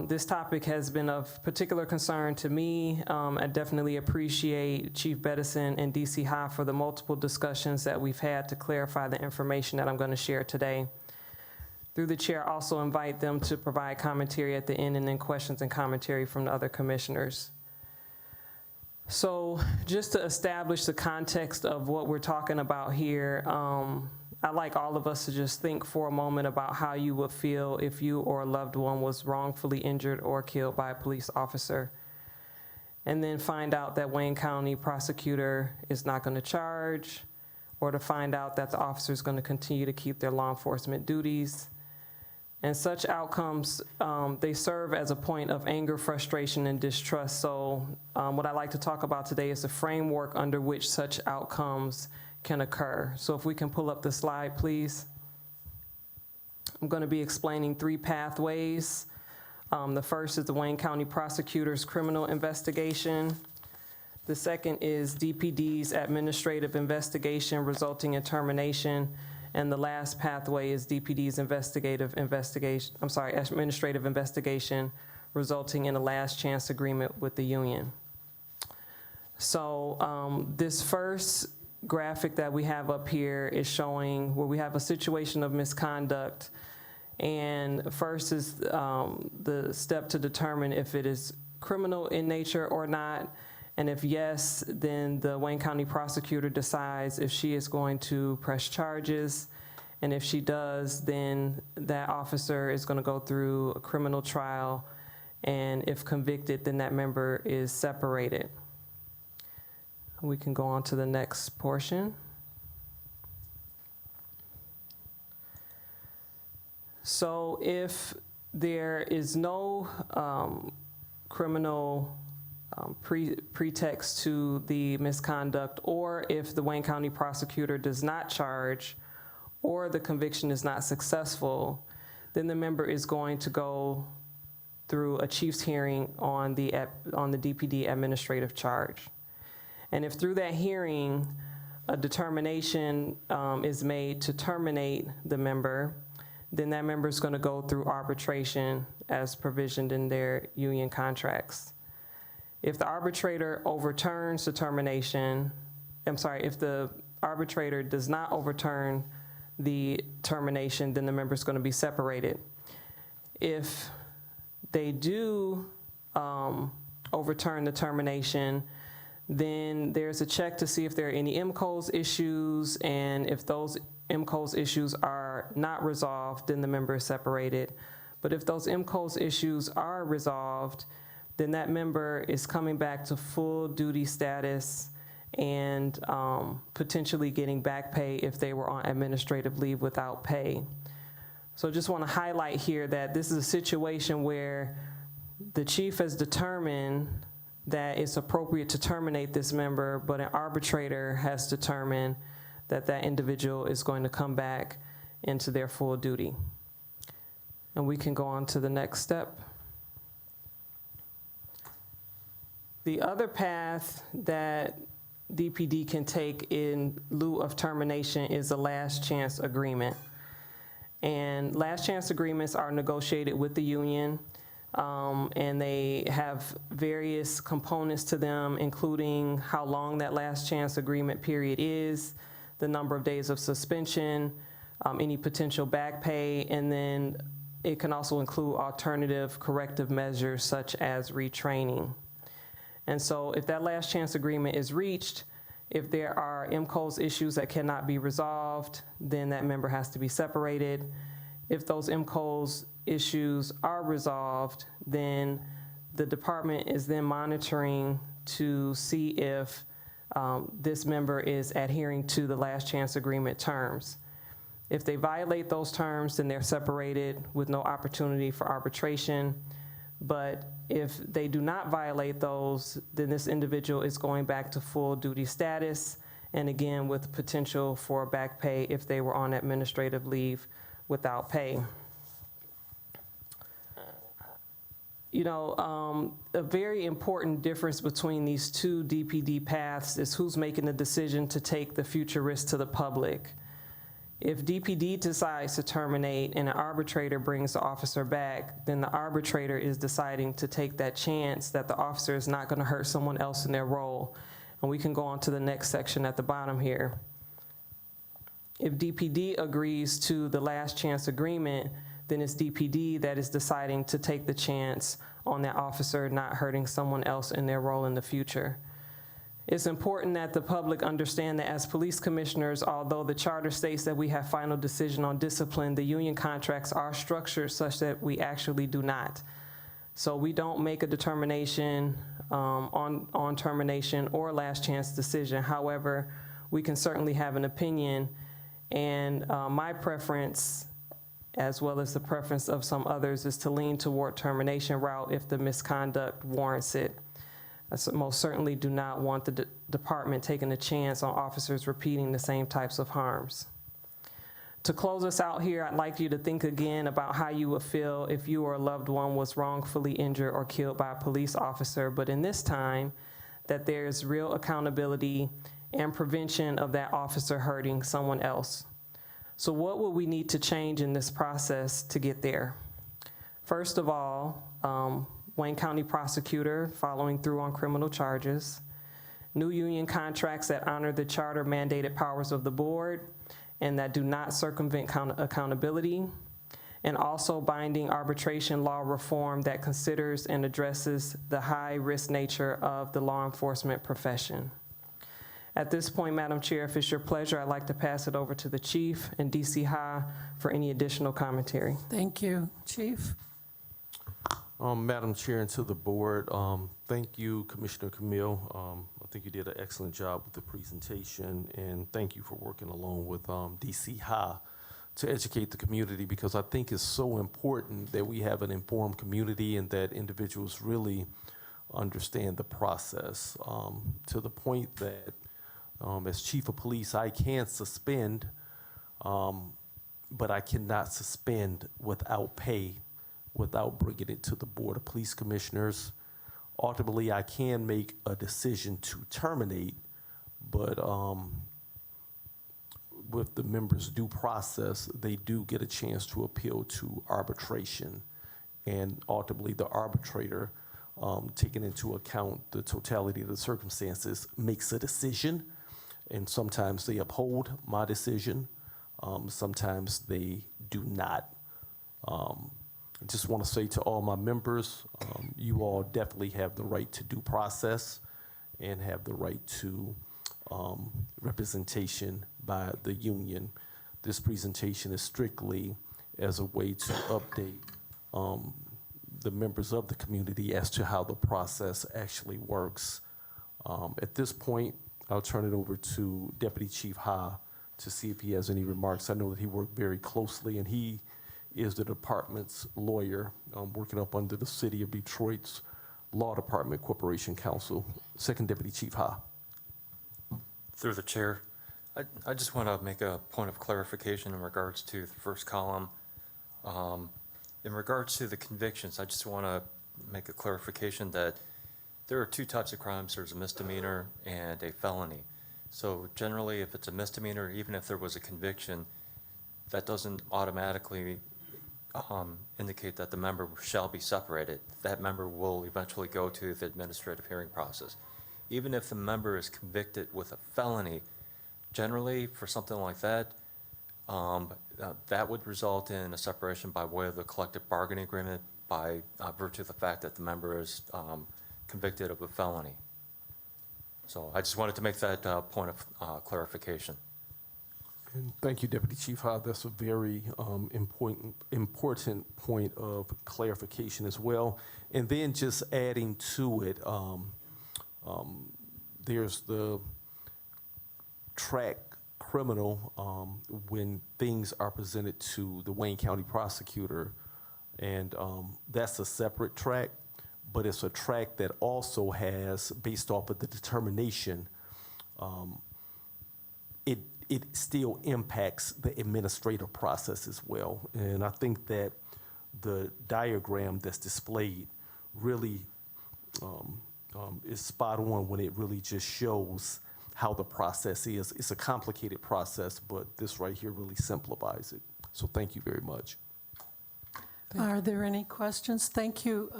This topic has been of particular concern to me. I definitely appreciate Chief Beddison and DC High for the multiple discussions that we've had to clarify the information that I'm going to share today. Through the chair, I also invite them to provide commentary at the end and then questions and commentary from the other commissioners. So just to establish the context of what we're talking about here, I'd like all of us to just think for a moment about how you would feel if you or a loved one was wrongfully injured or killed by a police officer, and then find out that Wayne County prosecutor is not going to charge, or to find out that the officer is going to continue to keep their law enforcement duties. And such outcomes, they serve as a point of anger, frustration, and distrust. So what I'd like to talk about today is the framework under which such outcomes can occur. So if we can pull up the slide, please. I'm going to be explaining 3 pathways. The first is the Wayne County prosecutor's criminal investigation. The second is DPD's administrative investigation resulting in termination. And the last pathway is DPD's administrative investigation resulting in a last chance agreement with the union. So this first graphic that we have up here is showing where we have a situation of misconduct, and first is the step to determine if it is criminal in nature or not, and if yes, then the Wayne County prosecutor decides if she is going to press charges, and if she does, then that officer is going to go through a criminal trial, and if convicted, then that member is separated. We can go on to the next portion. So if there is no criminal pretext to the misconduct, or if the Wayne County prosecutor does not charge, or the conviction is not successful, then the member is going to go through a chief's hearing on the DPD administrative charge. And if through that hearing, a determination is made to terminate the member, then that member is going to go through arbitration as provisioned in their union contracts. If the arbitrator overturns the termination, if the arbitrator does not overturn the termination, then the member is going to be separated. If they do overturn the termination, then there's a check to see if there are any MCOS issues, and if those MCOS issues are not resolved, then the member is separated. But if those MCOS issues are resolved, then that member is coming back to full duty status and potentially getting back pay if they were on administrative leave without pay. So I just want to highlight here that this is a situation where the chief has determined that it's appropriate to terminate this member, but an arbitrator has determined that that individual is going to come back into their full duty. And we can go on to the next step. The other path that DPD can take in lieu of termination is a last chance agreement. And last chance agreements are negotiated with the union, and they have various components to them, including how long that last chance agreement period is, the number of days of suspension, any potential back pay, and then it can also include alternative corrective measures such as retraining. And so if that last chance agreement is reached, if there are MCOS issues that cannot be resolved, then that member has to be separated. If those MCOS issues are resolved, then the department is then monitoring to see if this member is adhering to the last chance agreement terms. If they violate those terms, then they're separated with no opportunity for arbitration. But if they do not violate those, then this individual is going back to full duty status, and again, with potential for back pay if they were on administrative leave without pay. You know, a very important difference between these two DPD paths is who's making the decision to take the future risk to the public. If DPD decides to terminate and an arbitrator brings the officer back, then the arbitrator is deciding to take that chance that the officer is not going to hurt someone else in their role. And we can go on to the next section at the bottom here. If DPD agrees to the last chance agreement, then it's DPD that is deciding to take the chance on that officer not hurting someone else in their role in the future. It's important that the public understand that as police commissioners, although the charter states that we have final decision on discipline, the union contracts are structured such that we actually do not. So we don't make a determination on termination or last chance decision. However, we can certainly have an opinion, and my preference, as well as the preference of some others, is to lean toward termination route if the misconduct warrants it. I most certainly do not want the department taking a chance on officers repeating the same types of harms. To close us out here, I'd like you to think again about how you would feel if you or a loved one was wrongfully injured or killed by a police officer, but in this time, that there's real accountability and prevention of that officer hurting someone else. So what would we need to change in this process to get there? First of all, Wayne County prosecutor following through on criminal charges, new union contracts that honor the charter mandated powers of the board and that do not circumvent accountability, and also binding arbitration law reform that considers and addresses the high-risk nature of the law enforcement profession. At this point, Madam Chair, if it's your pleasure, I'd like to pass it over to the Chief and DC High for any additional commentary. Thank you. Chief? Madam Chair and to the board, thank you, Commissioner Camille. I think you did an excellent job with the presentation, and thank you for working along with DC High to educate the community, because I think it's so important that we have an informed community and that individuals really understand the process, to the point that as Chief of Police, I can suspend, but I cannot suspend without pay, without bringing it to the Board of Police Commissioners. Ultimately, I can make a decision to terminate, but with the members' due process, they do get a chance to appeal to arbitration. And ultimately, the arbitrator, taking into account the totality of the circumstances, makes a decision. And sometimes they uphold my decision. Sometimes they do not. I just want to say to all my members, you all definitely have the right to due process and have the right to representation by the union. This presentation is strictly as a way to update the members of the community as to how the process actually works. At this point, I'll turn it over to Deputy Chief Ha to see if he has any remarks. I know that he worked very closely, and he is the department's lawyer, working up under the City of Detroit's Law Department Corporation Counsel. Second Deputy Chief Ha. Through the chair, I just want to make a point of clarification in regards to the first column. In regards to the convictions, I just want to make a clarification that there are two types of crimes. There's a misdemeanor and a felony. So generally, if it's a misdemeanor, even if there was a conviction, that doesn't automatically indicate that the member shall be separated. That member will eventually go to the administrative hearing process. Even if the member is convicted with a felony, generally for something like that, that would result in a separation by way of the collective bargaining agreement by virtue of the fact that the member is convicted of a felony. So I just wanted to make that point of clarification. And thank you, Deputy Chief Ha. That's a very important point of clarification as well. And then just adding to it, there's the track criminal when things are presented to the Wayne County prosecutor And that's a separate track, but it's a track that also has, based off of the determination, it still impacts the administrative process as well. And I think that the diagram that's displayed really is spot on when it really just shows how the process is. It's a complicated process, but this right here really simplifies it. So thank you very much. Are there any questions? Thank you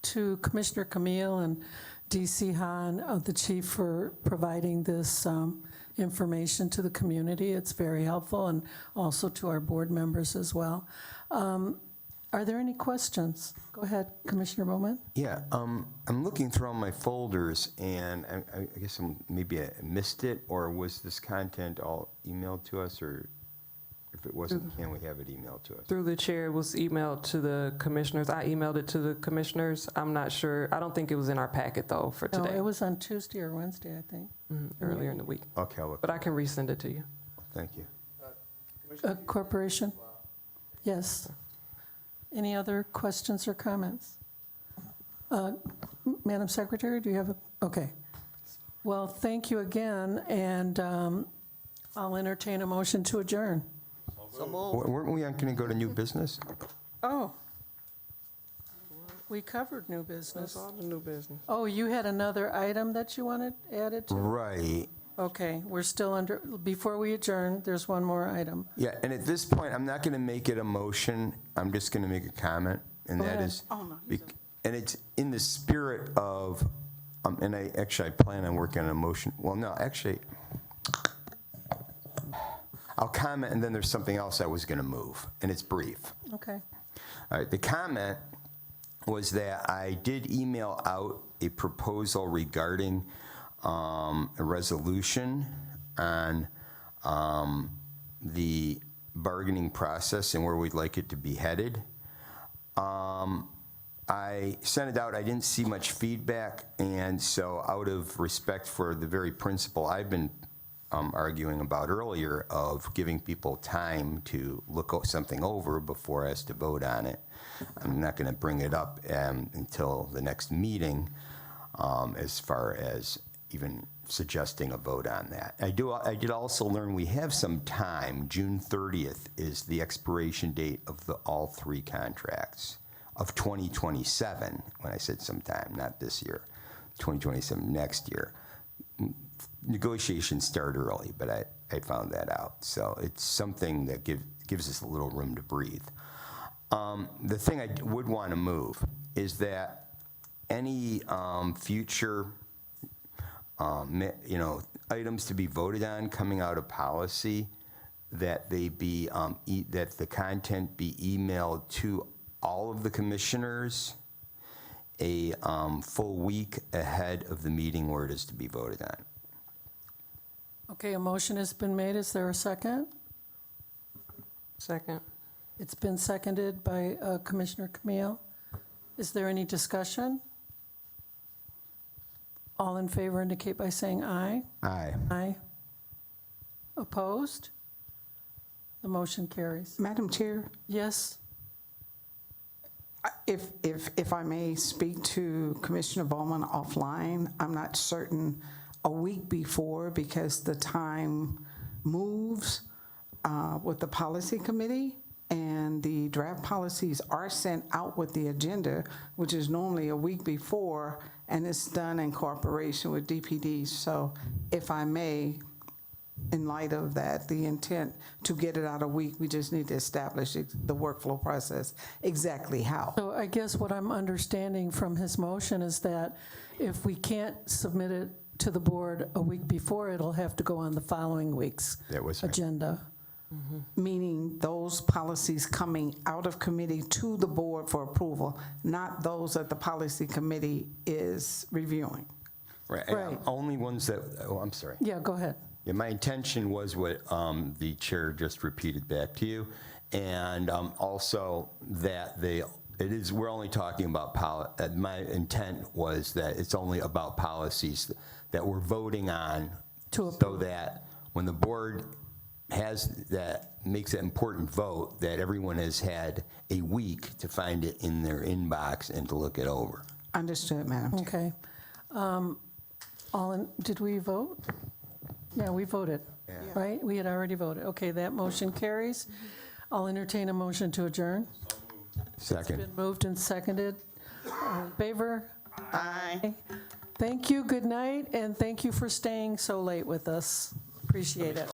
to Commissioner Camille and DC Hahn, the chief, for providing this information to the community. It's very helpful, and also to our board members as well. Are there any questions? Go ahead, Commissioner Bowman. Yeah, I'm looking through all my folders, and I guess maybe I missed it, or was this content all emailed to us, or if it wasn't, can we have it emailed to us? Through the chair, it was emailed to the commissioners. I emailed it to the commissioners. I'm not sure. I don't think it was in our packet, though, for No, today. it was on Tuesday or Wednesday, I think. Earlier in the week. Okay, I'll look. But I can resend it to you. Thank you. Corporation? Yes. Any other questions or comments? Madam Secretary, do you have a, okay. Well, thank you again, and I'll entertain a motion to adjourn. Weren't we going to go to new business? Oh. We covered new business. That's all the new business. Oh, you had another item that you wanted added to? Right. Okay, we're still under, before we adjourn, there's one more item. Yeah, and at this point, I'm not going to make it a motion. I'm just going to make a comment, and Go that ahead. is, and it's in the spirit of, and I plan on working on a motion. Well, no, actually, I'll comment, and then there's something else I was going to move, and it's brief. Okay. All right, the comment was that I did email out a proposal regarding a resolution on the bargaining process and where we'd like it to be headed. I sent it out. I didn't see much feedback, and so out of respect for the very principle I've been arguing about earlier of giving people time to look something over before I has to vote on it, I'm not going to bring it up until the next meeting as far as even suggesting a vote on that. I did also learn we have some time. June 30th is the expiration date of all three contracts of 2027. When I said sometime, not this year, 2027 next year. Negotiations start early, but I found that out. So it's something that gives us a little room to breathe. The thing I would want to move is that any future items to be voted on coming out of policy, that they be that the content be emailed to all of the commissioners a full week ahead of the meeting where it is to be voted on. Okay, a motion has been made. Is there a second? Second. It's been seconded by Commissioner Camille. Is there any discussion? All in favor indicate by saying aye. Aye. Aye. Opposed? The motion carries. Madam Chair, Yes? if I may speak to Commissioner Bowman offline, I'm not certain a week before because the time moves with the policy committee, and the draft policies are sent out with the agenda, which is normally a week before, and it's done in cooperation with DPD. So if I may, in light of that, the intent to get it out a week, we just need to establish the workflow process, exactly how. So I guess what I'm understanding from his motion is that if we can't submit it to the board a week before, it'll have to go on the following week's That was right. agenda. Meaning those policies coming out of committee to the board for approval, not those that the policy committee is reviewing. Right. Right. Only ones that, I'm sorry. Yeah, go ahead. Yeah, my intention was what the chair just repeated back to you, and also that we're only talking about my intent was that it's only about policies that we're voting on, so that when the board makes that important vote that everyone has had a week to find it in their inbox and to look it over. Understood, Madam Chair. Okay. Did we vote? Yeah, we voted, right? We had already voted. Okay, that motion carries. I'll entertain a motion to adjourn. Second. Been moved and seconded. All in favor? Aye. Thank you, good night, and thank you for staying so late with us. Appreciate it.